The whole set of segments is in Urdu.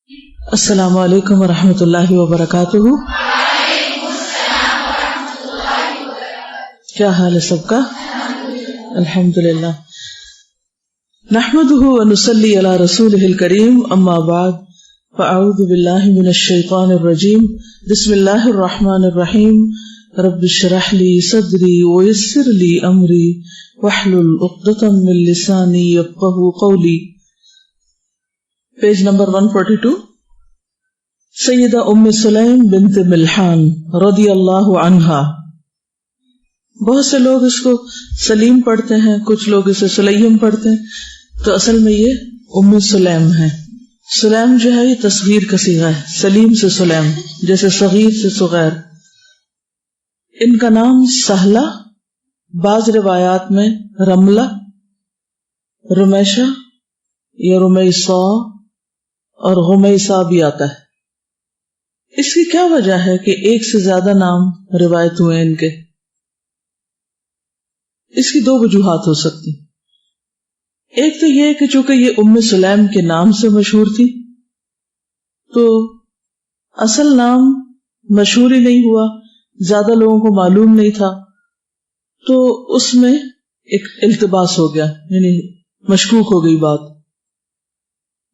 السلام علیکم ورحمۃ اللہ وبرکاتہ. کیا حال ہے سب کا؟ الحمدللہ. نحمده ونصلی علی رسولہ الکریم. اما بعد فاعوذ باللہ من الشیطان الرجیم. بسم اللہ الرحمن الرحیم. رب اشرح لی صدری ویسر لی امری واحلل عقدۃ من لسانی یفقہوا قولی. Page number 142. سیدہ ام سلیم بنت ملحان رضی اللہ عنہا. بہت سے لوگ اس کو سلیم پڑھتے ہیں، کچھ لوگ اسے سلیم پڑھتے ہیں، تو اصل میں یہ ام سلیم ہے. سلیم جو ہے یہ تصغیر کا صیغہ ہے، سلیم سے سلیم، جیسے صغیر سے صغیر. ان کا نام سہلہ، بعض روایات میں رملہ، رمیشہ یا رمیسا اور غمیسا بھی آتا ہے. اس کی کیا وجہ ہے کہ ایک سے زیادہ نام روایت ہوئے ان کے؟ اس کی دو وجوہات ہو سکتی. ایک تو یہ کہ چونکہ یہ ام سلیم کے نام سے مشہور تھی تو اصل نام مشہور ہی نہیں ہوا، زیادہ لوگوں کو معلوم نہیں تھا، تو اس میں ایک التباس ہو گیا، یعنی مشکوک ہو گئی بات.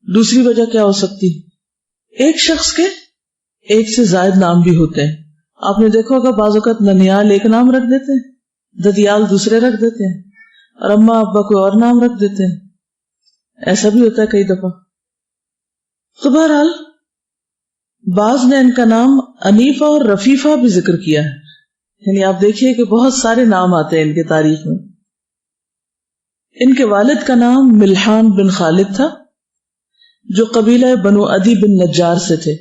دوسری وجہ کیا ہو سکتی؟ ایک شخص کے ایک سے زائد نام بھی ہوتے ہیں. آپ نے دیکھا ہوگا بعض اوقات ننیال ایک نام رکھ دیتے ہیں، ددیال دوسرے رکھ دیتے ہیں، اور اماں ابا کوئی اور نام رکھ دیتے ہیں. ایسا بھی ہوتا ہے کئی دفعہ. تو بہرحال بعض نے ان کا نام انیفہ اور رفیفہ بھی ذکر کیا ہے. یعنی آپ دیکھیے کہ بہت سارے نام آتے ہیں ان کے تاریخ میں. ان کے والد کا نام ملحان بن خالد تھا، جو قبیلہ بنو عدی بن نجار سے تھے.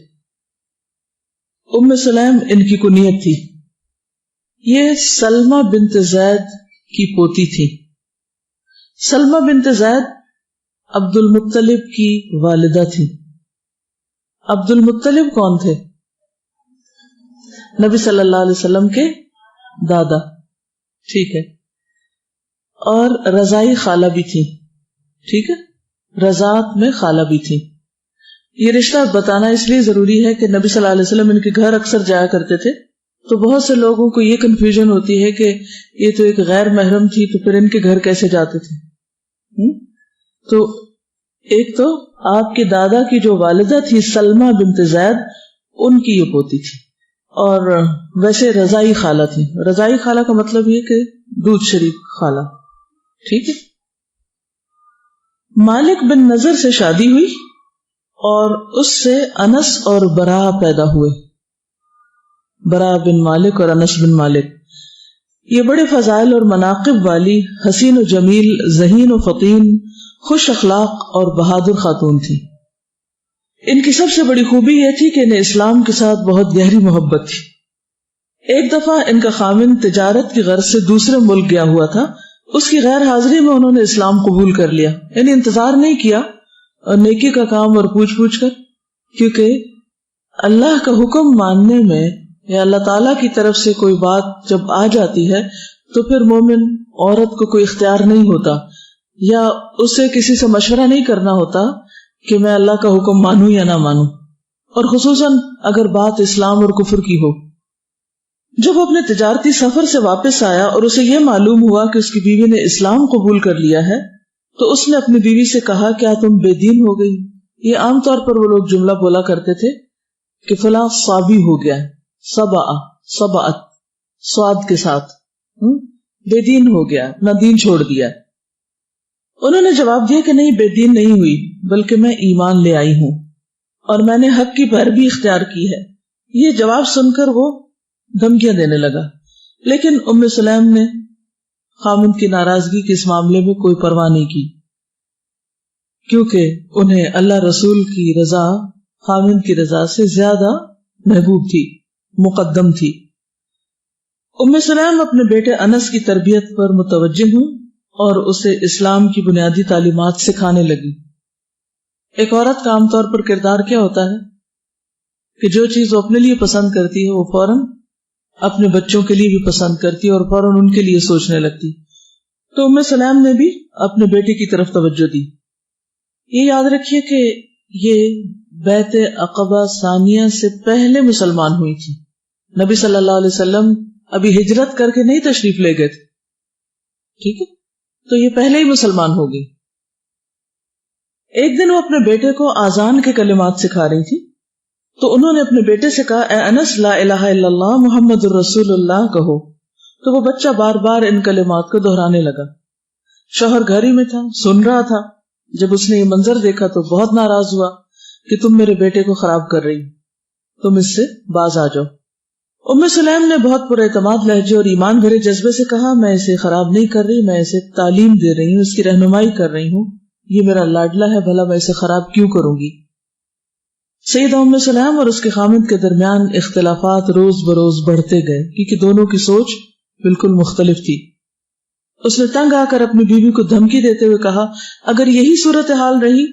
ام سلیم ان کی کنیت تھی. یہ سلمہ بنت زید کی پوتی تھی. سلمہ بنت زید عبد المطلب کی والدہ تھی. عبد المطلب کون تھے؟ نبی صلی اللہ علیہ وسلم کے دادا. ٹھیک ہے. اور رضائی خالہ بھی تھی. ٹھیک ہے، رضاعت میں خالہ بھی تھی. یہ رشتہ بتانا اس لیے ضروری ہے کہ نبی صلی اللہ علیہ وسلم ان کے گھر اکثر جایا کرتے تھے، تو بہت سے لوگوں کو یہ کنفیوژن ہوتی ہے کہ یہ تو ایک غیر محرم تھی تو پھر ان کے گھر کیسے جاتے تھے. تو ایک تو آپ کے دادا کی جو والدہ تھی سلمہ بنت زید، ان کی یہ پوتی تھی. اور ویسے رضائی خالہ تھی. رضائی خالہ کا مطلب یہ کہ دودھ شریک خالہ. ٹھیک ہے. مالک بن نضر سے شادی ہوئی اور اس سے انس اور برا پیدا ہوئے. برا بن مالک اور انس بن مالک یہ بڑے فضائل اور مناقب والی حسین و جمیل، ذہین و فطین، خوش اخلاق اور بہادر خاتون تھی. ان کی سب سے بڑی خوبی یہ تھی کہ انہیں اسلام کے ساتھ بہت گہری محبت تھی. ایک دفعہ ان کا خاوند تجارت کی غرض سے دوسرے ملک گیا ہوا تھا. اس کی غیر حاضری میں انہوں نے اسلام قبول کر لیا. یعنی انتظار نہیں کیا اور نیکی کا کام اور پوچھ کر، کیونکہ اللہ کا حکم ماننے میں یا اللہ تعالیٰ کی طرف سے کوئی بات جب آ جاتی ہے تو پھر مومن عورت کو کوئی اختیار نہیں ہوتا، یا اسے کسی سے مشورہ نہیں کرنا ہوتا کہ میں اللہ کا حکم مانوں یا نہ مانوں، اور خصوصاً اگر بات اسلام اور کفر کی ہو. جب اپنے تجارتی سفر سے واپس آیا اور اسے یہ معلوم ہوا کہ اس کی بیوی نے اسلام قبول کر لیا ہے، تو اس نے اپنی بیوی سے کہا کیا تم بے دین ہو گئی؟ یہ عام طور پر وہ لوگ جملہ بولا کرتے تھے کہ فلاں صابی ہو گیا، صبعت سواد کے ساتھ، بے دین ہو گیا، نہ دین چھوڑ دیا. انہوں نے جواب دیا کہ نہیں، بے دین نہیں ہوئی، بلکہ میں ایمان لے آئی ہوں اور میں نے حق کی پیروی اختیار کی ہے. یہ جواب سن کر وہ دھمکیاں دینے لگا، لیکن ام سلیم نے خامند کی ناراضگی کے اس معاملے میں کوئی پرواہ نہیں کی، کیونکہ انہیں اللہ رسول کی رضا خامند کی رضا سے زیادہ محبوب تھی، مقدم تھی. ام سلیم اپنے بیٹے انس کی تربیت پر متوجہ ہوں اور اسے اسلام کی بنیادی تعلیمات سکھانے لگی. ایک عورت کا عام طور پر کردار کیا ہوتا ہے کہ جو چیز وہ اپنے لیے پسند کرتی ہے وہ فوراً اپنے بچوں کے لیے بھی پسند کرتی اور فوراً ان کے لیے سوچنے لگتی. تو ام سلیم نے بھی اپنے بیٹے کی طرف توجہ دی. یہ یاد رکھیے کہ یہ بیعت عقبہ ثانیہ سے پہلے مسلمان ہوئی تھی. نبی صلی اللہ علیہ وسلم ابھی ہجرت کر کے نہیں تشریف لے گئے تھے. ٹھیک ہے, تو یہ پہلے ہی مسلمان ہو گئی. ایک دن وہ اپنے بیٹے کو آذان کے کلمات سکھا رہی تھی, تو انہوں نے اپنے بیٹے سے کہا, اے انس, لا الہ الا اللہ محمد الرسول اللہ کہو. تو وہ بچہ بار بار ان کلمات کو دہرانے لگا. شوہر گھر ہی میں تھا, سن رہا تھا. جب اس نے یہ منظر دیکھا تو بہت ناراض ہوا کہ تم میرے بیٹے کو خراب کر رہی, تم اس سے باز آ جاؤ. ام سلیم نے بہت پر اعتماد لہجے اور ایمان بھرے جذبے سے کہا, میں اسے خراب نہیں کر رہی, میں اسے تعلیم دے رہی ہوں, اس کی رہنمائی کر رہی ہوں. یہ میرا لاڈلا ہے, بھلا میں اسے خراب کیوں کروں گی. سیدہ ام سلیم اور اس کے خامد کے درمیان اختلافات روز بروز بڑھتے گئے, کیونکہ دونوں کی سوچ بالکل مختلف تھی. اس نے تنگ آ کر اپنی بیوی کو دھمکی دیتے ہوئے کہا, اگر یہی صورتحال رہی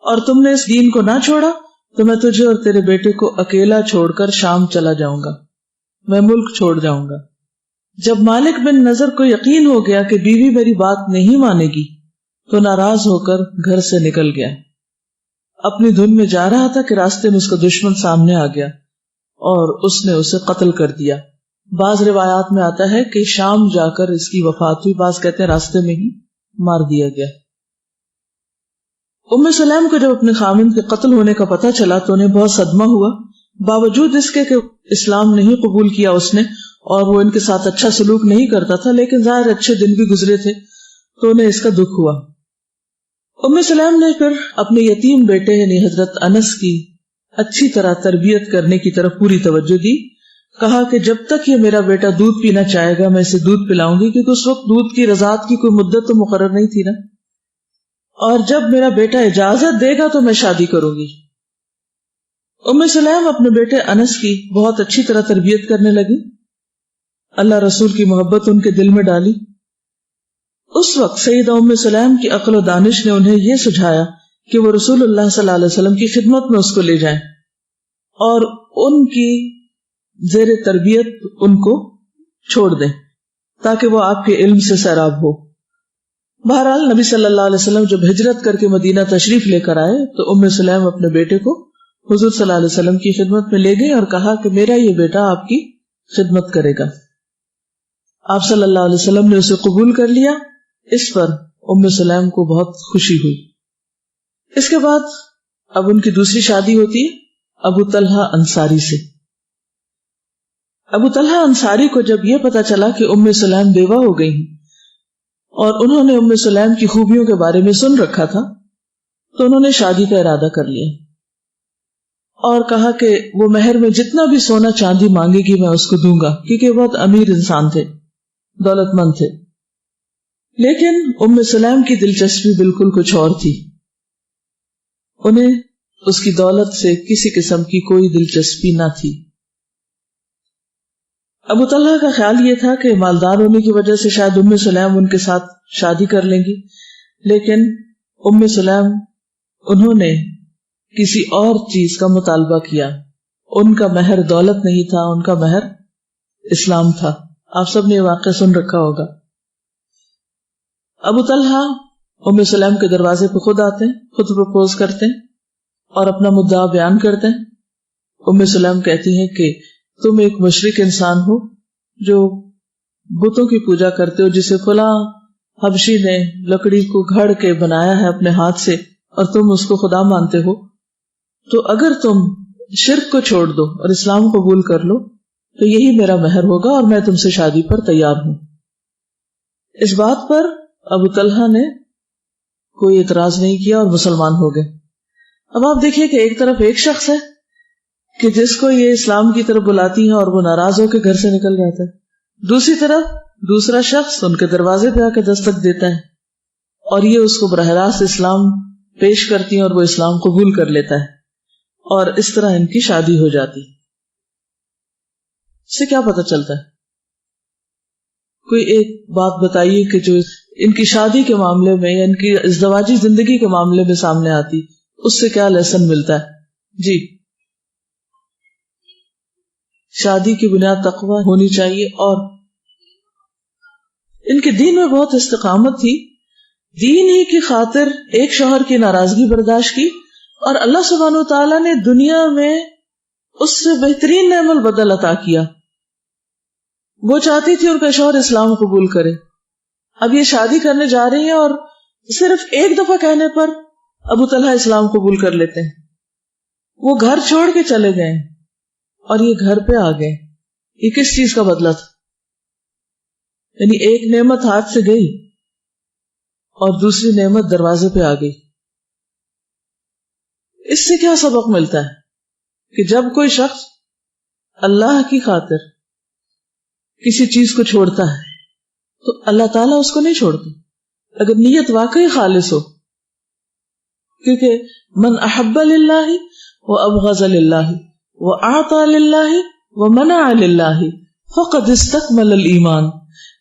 اور تم نے اس دین کو نہ چھوڑا تو میں تجھے اور تیرے بیٹے کو اکیلا چھوڑ کر شام چلا جاؤں گا, میں ملک چھوڑ جاؤں گا. جب مالک بن نضر کو یقین ہو گیا کہ بیوی میری بات نہیں مانے گی تو ناراض ہو کر گھر سے نکل گیا. اپنی دھن میں جا رہا تھا کہ راستے میں اس کا دشمن سامنے آ گیا اور اس نے اسے قتل کر دیا. بعض روایات میں آتا ہے کہ شام جا کر اس کی وفات ہوئی, بعض کہتے ہیں راستے میں ہی مار دیا گیا. ام سلیم کو جب اپنے خامند کے قتل ہونے کا پتہ چلا تو انہیں بہت صدمہ ہوا. باوجود اس کے کہ اسلام نہیں قبول کیا اس نے اور وہ ان کے ساتھ اچھا سلوک نہیں کرتا تھا, لیکن ظاہر اچھے دن بھی گزرے تھے تو انہیں اس کا دکھ ہوا. ام سلیم نے پھر اپنے یتیم بیٹے یعنی حضرت انس کی اچھی طرح تربیت کرنے کی طرف پوری توجہ دی. کہا کہ جب تک یہ میرا بیٹا دودھ پینا چاہے گا میں اسے دودھ پلاؤں گی, کیونکہ اس وقت دودھ کی رضاعت کی کوئی مدت تو مقرر نہیں تھی نا, اور جب میرا بیٹا اجازت دے گا تو میں شادی کروں گی. ام سلیم اپنے بیٹے انس کی بہت اچھی طرح تربیت کرنے لگی, اللہ رسول کی محبت ان کے دل میں ڈالی. اس وقت سیدہ ام سلیم کی عقل و دانش نے انہیں یہ سجھایا کہ وہ رسول اللہ صلی اللہ علیہ وسلم کی خدمت میں اس کو لے جائیں اور ان کی زیر تربیت ان کو چھوڑ دیں تاکہ وہ آپ کے علم سے سیراب ہو. بہرحال نبی صلی اللہ علیہ وسلم جب ہجرت کر کے مدینہ تشریف لے کر آئے تو ام سلیم اپنے بیٹے کو حضور صلی اللہ علیہ وسلم کی خدمت میں لے گئی اور کہا کہ میرا یہ بیٹا آپ کی خدمت کرے گا. آپ صلی اللہ علیہ وسلم نے اسے قبول کر لیا. اس پر ام سلیم کو بہت خوشی ہوئی. اس کے بعد اب ان کی دوسری شادی ہوتی ہے ابو طلحہ انصاری سے. ابو طلحہ انصاری کو جب یہ پتا چلا کہ ام سلیم بیوہ ہو گئی ہیں اور انہوں نے ام سلیم کی خوبیوں کے بارے میں سن رکھا تھا تو انہوں نے شادی کا ارادہ کر لیا اور کہا کہ وہ مہر میں جتنا بھی سونا چاندی مانگے گی میں اس کو دوں گا, کیونکہ بہت امیر انسان تھے, دولت مند تھے. لیکن ام سلیم کی دلچسپی بالکل کچھ اور تھی. انہیں اس کی دولت سے کسی قسم کی کوئی دلچسپی نہ تھی. ابو طلحہ کا خیال یہ تھا کہ مالدار ہونے کی وجہ سے شاید ام سلیم ان کے ساتھ شادی کر لیں گی, لیکن ام سلیم انہوں نے کسی اور چیز کا مطالبہ کیا. ان کا مہر دولت نہیں تھا, ان کا مہر اسلام تھا. آپ سب نے یہ واقعہ سن رکھا ہوگا. ابو طلحہ ام سلیم کے دروازے پہ خود آتے ہیں, خود پرپوز کرتے ہیں اور اپنا مدعا بیان کرتے ہیں. ام سلیم کہتی ہیں کہ تم ایک مشرک انسان ہو جو بتوں کی پوجا کرتے ہو, جسے فلاں حبشی نے لکڑی کو گھڑ کے بنایا ہے اپنے ہاتھ سے اور تم اس کو خدا مانتے ہو. تو اگر تم شرک کو چھوڑ دو اور اسلام قبول کر لو تو یہی میرا مہر ہوگا اور میں تم سے شادی پر تیار ہوں. اس بات پر ابو طلحہ نے کوئی اعتراض نہیں کیا اور مسلمان ہو گئے. اب آپ دیکھیے کہ ایک طرف ایک شخص ہے کہ جس کو یہ اسلام کی طرف بلاتی ہیں اور وہ ناراض ہو کے گھر سے نکل جاتا ہے, دوسری طرف دوسرا شخص ان کے دروازے پہ آ کے دستک دیتا ہے اور یہ اس کو براہ راست اسلام پیش کرتی ہیں اور وہ اسلام قبول کر لیتا ہے اور اس طرح ان کی شادی ہو جاتی. اس سے کیا پتہ چلتا ہے؟ کوئی ایک بات بتائیے کہ جو ان کی شادی کے معاملے میں یا ان کی ازدواجی زندگی کے معاملے میں سامنے آتی, اس سے کیا لیسن ملتا ہے؟ جی, شادی کی بنیاد تقوی ہونی چاہیے اور ان کے دین میں بہت استقامت تھی. دین ہی کی خاطر ایک شوہر کی ناراضگی برداشت کی اور اللہ سبحانہ و تعالیٰ نے دنیا میں اس سے بہترین نعم البدل عطا کیا. وہ چاہتی تھی ان کا شوہر اسلام قبول کرے. اب یہ شادی کرنے جا رہی ہیں اور صرف ایک دفعہ کہنے پر ابو طلحہ اسلام قبول کر لیتے ہیں. وہ گھر چھوڑ کے چلے گئے اور یہ گھر پہ آ گئے. یہ کس چیز کا بدلہ تھا؟ یعنی ایک نعمت ہاتھ سے گئی اور دوسری نعمت دروازے پہ آ گئی. اس سے کیا سبق ملتا ہے کہ جب کوئی شخص اللہ کی خاطر کسی چیز کو چھوڑتا ہے تو اللہ تعالیٰ اس کو نہیں چھوڑتا اگر نیت واقعی خالص ہو. کیونکہ من احب للہ وابغض للہ واعطى للہ ومنع للہ فقد استکمل الایمان.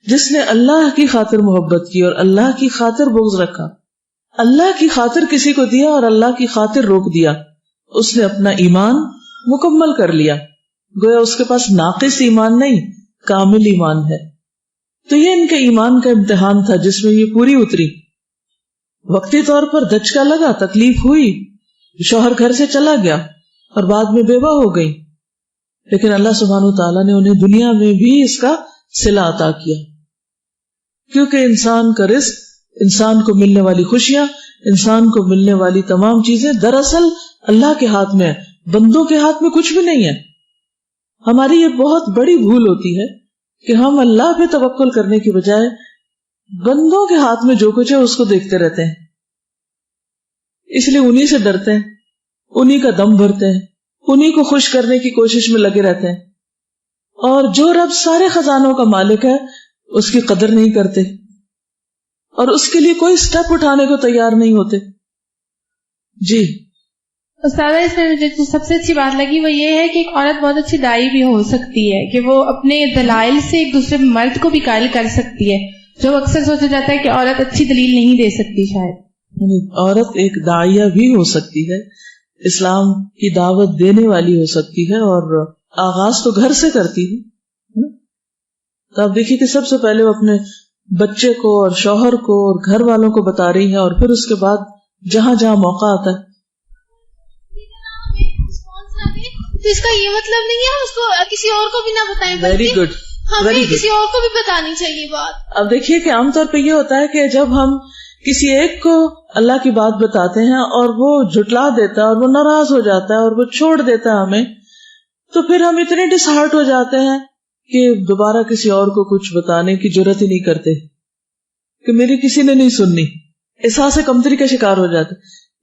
جس نے اللہ کی خاطر محبت کی اور اللہ کی خاطر بغض رکھا، اللہ کی خاطر کسی کو دیا اور اللہ کی خاطر روک دیا، اس نے اپنا ایمان مکمل کر لیا. گویا اس کے پاس ناقص ایمان نہیں، کامل ایمان ہے. تو یہ ان کے ایمان کا امتحان تھا جس میں یہ پوری اتری. وقتی طور پر دھچکا لگا، تکلیف ہوئی، شوہر گھر سے چلا گیا اور بعد میں بیوہ ہو گئی، لیکن اللہ سبحانہ وتعالیٰ نے انہیں دنیا میں بھی اس کا صلہ عطا کیا. کیونکہ انسان کا رزق، انسان کو ملنے والی خوشیاں، انسان کو ملنے والی تمام چیزیں دراصل اللہ کے ہاتھ میں ہے، بندوں کے ہاتھ میں کچھ بھی نہیں ہے. ہماری یہ بہت بڑی بھول ہوتی ہے کہ ہم اللہ پہ توکل کرنے کی بجائے بندوں کے ہاتھ میں جو کچھ ہے اس کو دیکھتے رہتے ہیں. اس لیے انہی سے ڈرتے ہیں، انہی کا دم بھرتے ہیں، انہی کو خوش کرنے کی کوشش میں لگے رہتے ہیں. اور جو رب سارے خزانوں کا مالک ہے اس کی قدر نہیں کرتے اور اس کے لیے کوئی سٹیپ اٹھانے کو تیار نہیں ہوتے. جی استاذہ، اس میں مجھے سب سے اچھی بات لگی وہ یہ ہے کہ ایک عورت بہت اچھی دائی بھی ہو سکتی ہے کہ وہ اپنے دلائل سے ایک دوسرے مرد کو بھی قائل کر سکتی ہے، جو اکثر سوچا جاتا ہے کہ عورت اچھی دلیل نہیں دے سکتی. شاید عورت ایک داعیہ بھی ہو سکتی ہے، اسلام کی دعوت دینے والی ہو سکتی ہے اور آغاز تو گھر سے کرتی ہے. تو آپ دیکھیے کہ سب سے پہلے وہ اپنے بچے کو اور شوہر کو اور گھر والوں کو بتا رہی ہے اور پھر اس کے بعد جہاں جہاں موقع آتا ہے. تو اس کا یہ مطلب نہیں ہے اس کو کسی اور کو بھی نہ بتائیں، ویری گڈ، ہمیں کسی اور کو بھی بتانی چاہیے بات. اب دیکھیے کہ عام طور پہ یہ ہوتا ہے کہ جب ہم کسی ایک کو اللہ کی بات بتاتے ہیں اور وہ جھٹلا دیتا ہے اور وہ ناراض ہو جاتا ہے اور وہ چھوڑ دیتا ہے ہمیں، تو پھر ہم اتنے ڈس ہارٹ ہو جاتے ہیں کہ دوبارہ کسی اور کو کچھ بتانے کی جرات ہی نہیں کرتے کہ میری کسی نے نہیں سننی. احساس کمتری کا شکار ہو جاتے.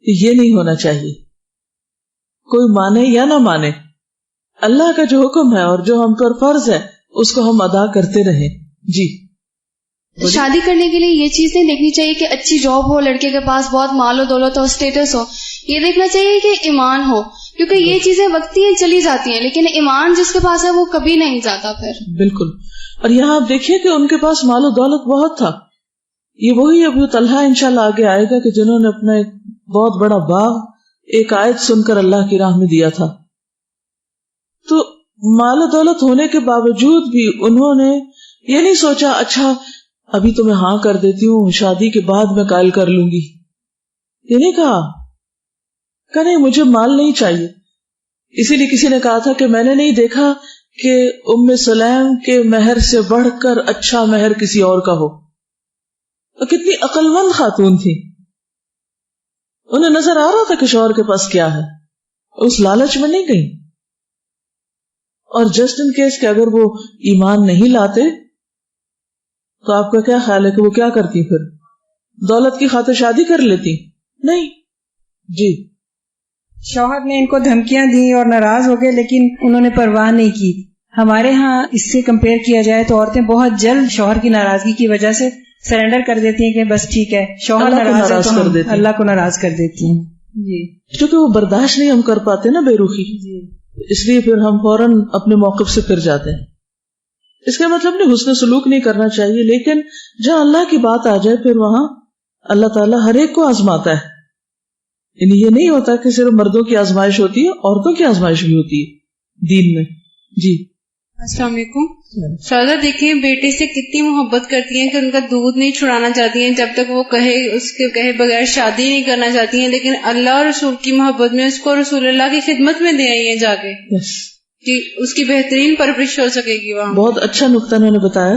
یہ نہیں ہونا چاہیے. کوئی مانے یا نہ مانے، اللہ کا جو حکم ہے اور جو ہم پر فرض ہے اس کو ہم ادا کرتے رہیں. جی شادی کرنے کے لیے یہ چیز نہیں دیکھنی چاہیے کہ اچھی جاب ہو، لڑکے کے پاس بہت مال و دولت ہو، اسٹیٹس ہو. یہ دیکھنا چاہیے کہ ایمان ہو، کیونکہ یہ چیزیں وقتی ہیں، چلی جاتی ہیں، لیکن ایمان جس کے پاس ہے وہ کبھی نہیں جاتا. پھر بالکل. اور یہاں آپ دیکھیے کہ ان کے پاس مال و دولت بہت تھا. یہ وہی ابو طلحہ انشاءاللہ آگے آئے گا کہ جنہوں نے اپنا ایک بہت بڑا باغ ایک آیت سن کر اللہ کی راہ میں دیا تھا. تو مال و دولت ہونے کے باوجود بھی انہوں نے یہ نہیں سوچا اچھا ابھی تو میں ہاں کر دیتی ہوں، شادی کے بعد میں قائل کر لوں گی. یہ نہیں کہا کہ نہیں مجھے مال نہیں چاہیے. اسی لیے کسی نے کہا تھا کہ میں نے نہیں دیکھا کہ ام سلیم کے مہر سے بڑھ کر اچھا مہر کسی اور کا ہو. اور کتنی عقل مند خاتون تھی. انہیں نظر آ رہا تھا کہ شوہر کے پاس کیا ہے، اس لالچ میں نہیں گئی. اور جسٹ ان کیس کہ اگر وہ ایمان نہیں لاتے تو آپ کا کیا خیال ہے کہ وہ کیا کرتی؟ پھر دولت کی خاطر شادی کر لیتی؟ نہیں. جی شوہر نے ان کو دھمکیاں دی اور ناراض ہو گئے لیکن انہوں نے پرواہ نہیں کی. ہمارے ہاں اس سے کمپیئر کیا جائے تو عورتیں بہت جلد شوہر کی ناراضگی کی وجہ سے سرنڈر کر دیتی ہیں کہ بس ٹھیک ہے شوہر ناراض ہے تو ہم اللہ کو ناراض کر دیتی ہیں. جی کیونکہ وہ برداشت نہیں ہم کر پاتے نا بے رخی. جی اس لیے پھر ہم فوراً اپنے موقف سے پھر جاتے ہیں. اس کا مطلب نہیں حسن سلوک نہیں کرنا چاہیے، لیکن جہاں اللہ کی بات آ جائے پھر وہاں اللہ تعالیٰ ہر ایک کو آزماتا ہے. یعنی یہ نہیں ہوتا کہ صرف مردوں کی آزمائش ہوتی ہے، عورتوں کی آزمائش بھی ہوتی ہے دین میں. جی السلام علیکم شاہدہ، دیکھیں بیٹے سے کتنی محبت کرتی ہیں کہ ان کا دودھ نہیں چھڑانا چاہتی ہیں جب تک وہ اس کے کہے بغیر شادی نہیں کرنا چاہتی ہیں، لیکن اللہ اور رسول کی محبت میں اس کو رسول اللہ کی خدمت میں دے آئی ہیں جا کے کہ اس کی بہترین پرورش ہو سکے گی وہاں. بہت اچھا نقطہ انہوں نے بتایا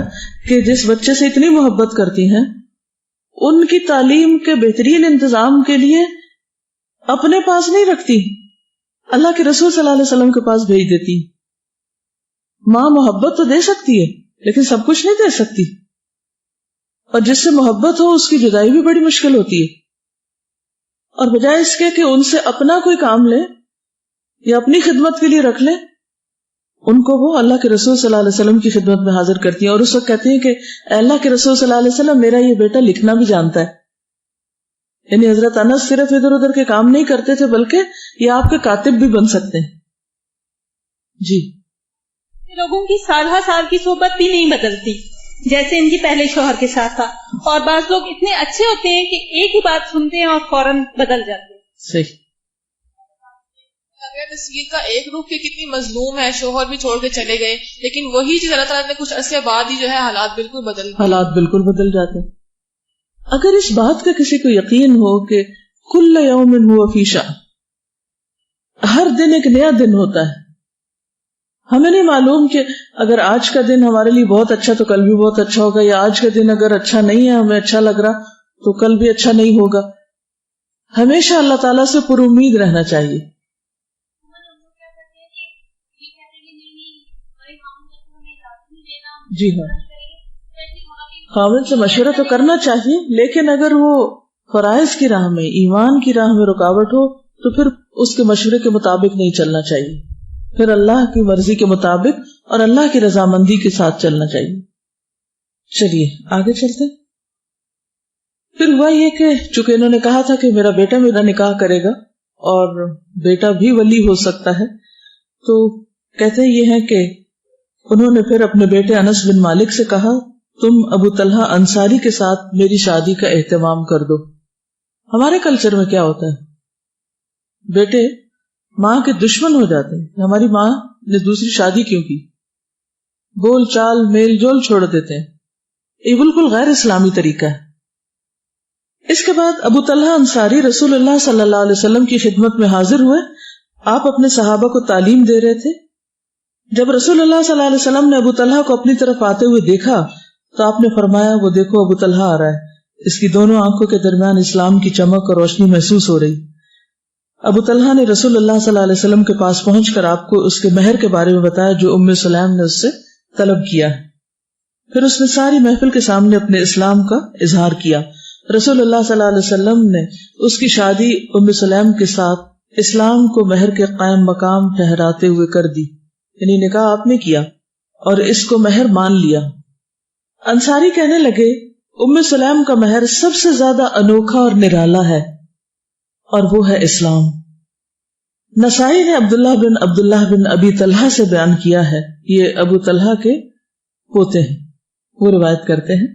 کہ جس بچے سے اتنی محبت کرتی ہیں ان کی تعلیم کے بہترین انتظام کے لیے اپنے پاس نہیں رکھتی، اللہ کے رسول صلی اللہ علیہ وسلم کے پاس بھیج دیتی. ماں محبت تو دے سکتی ہے لیکن سب کچھ نہیں دے سکتی، اور جس سے محبت ہو اس کی جدائی بھی بڑی مشکل ہوتی ہے. اور بجائے اس کے کہ ان سے اپنا کوئی کام لے یا اپنی خدمت کے لیے رکھ لے، ان کو وہ اللہ کے رسول صلی اللہ علیہ وسلم کی خدمت میں حاضر کرتی ہیں. اور اس وقت کہتی ہیں کہ اے اللہ کے رسول صلی اللہ علیہ وسلم، میرا یہ بیٹا لکھنا بھی جانتا ہے. یعنی حضرت انس صرف ادھر ادھر کے کام نہیں کرتے تھے بلکہ یہ آپ کے کاتب بھی بن سکتے ہیں. جی، لوگوں کی سالہ سال کی صحبت بھی نہیں بدلتی جیسے ان کی پہلے شوہر کے ساتھ تھا، اور بعض لوگ اتنے اچھے ہوتے ہیں کہ ایک ہی بات سنتے ہیں اور فوراً بدل جاتے ہیں. صحیح. تصویر کا ایک روح کی کتنی مظلوم ہے، شوہر بھی چھوڑ کے چلے گئے، لیکن وہی چیز اللہ تعالیٰ نے کچھ عرصے بعد ہی جو ہے حالات بالکل بدل جاتے. اگر اس بات کا کسی کو یقین ہو کہ کل یوم ہوا فی شأن، ہر دن ایک نیا دن ہوتا ہے. ہمیں نہیں معلوم کہ اگر آج کا دن ہمارے لیے بہت اچھا تو کل بھی بہت اچھا ہوگا، یا آج کا دن اگر اچھا نہیں ہے، ہمیں اچھا لگ رہا تو کل بھی اچھا نہیں ہوگا. ہمیشہ اللہ تعالیٰ سے پر امید رہنا چاہیے. جی ہاں، خاوند سے مشورہ تو کرنا چاہیے، لیکن اگر وہ فرائض کی راہ میں، ایمان کی راہ میں رکاوٹ ہو تو پھر اس کے مشورے کے مطابق نہیں چلنا چاہیے، پھر اللہ کی مرضی کے مطابق اور اللہ کی رضامندی کے ساتھ چلنا چاہیے. چلیے آگے چلتے. پھر ہوا یہ کہ چونکہ انہوں نے کہا تھا کہ میرا بیٹا میرا نکاح کرے گا اور بیٹا بھی ولی ہو سکتا ہے، تو کہتے یہ ہیں کہ انہوں نے پھر اپنے بیٹے انس بن مالک سے کہا تم ابو طلحہ انصاری کے ساتھ میری شادی کا اہتمام کر دو. ہمارے کلچر میں کیا ہوتا ہے، بیٹے ماں کے دشمن ہو جاتے ہیں. ہماری ماں نے دوسری شادی کیوں کی، بول چال میل جول چھوڑ دیتے ہیں. یہ بالکل غیر اسلامی طریقہ ہے. اس کے بعد ابو طلحہ انصاری رسول اللہ صلی اللہ علیہ وسلم کی خدمت میں حاضر ہوئے. آپ اپنے صحابہ کو تعلیم دے رہے تھے. جب رسول اللہ صلی اللہ علیہ وسلم نے ابو طلحہ کو اپنی طرف آتے ہوئے دیکھا تو آپ نے فرمایا وہ دیکھو ابو طلحہ آ رہا ہے. اس کی دونوں آنکھوں کے درمیان اسلام کی چمک اور روشنی محسوس ہو رہی. ابو طلحہ نے رسول اللہ صلی اللہ علیہ وسلم کے پاس پہنچ کر آپ کو اس کے مہر کے بارے میں بتایا جو ام سلیم نے اس سے طلب کیا. پھر اس نے ساری محفل کے سامنے اپنے اسلام کا اظہار کیا. رسول اللہ صلی اللہ علیہ وسلم نے اس کی شادی ام سلیم کے ساتھ اسلام کو مہر کے قائم مقام ٹھہراتے ہوئے کر دی. یعنی نکاح آپ نے کیا اور اس کو مہر مان لیا. انصاری کہنے لگے ام سلیم کا مہر سب سے زیادہ انوکھا اور نرالا ہے اور وہ ہے اسلام. نسائی نے عبداللہ بن ابی طلحہ سے بیان کیا ہے، یہ ابو طلحہ کے پوتے ہیں، وہ روایت کرتے ہیں.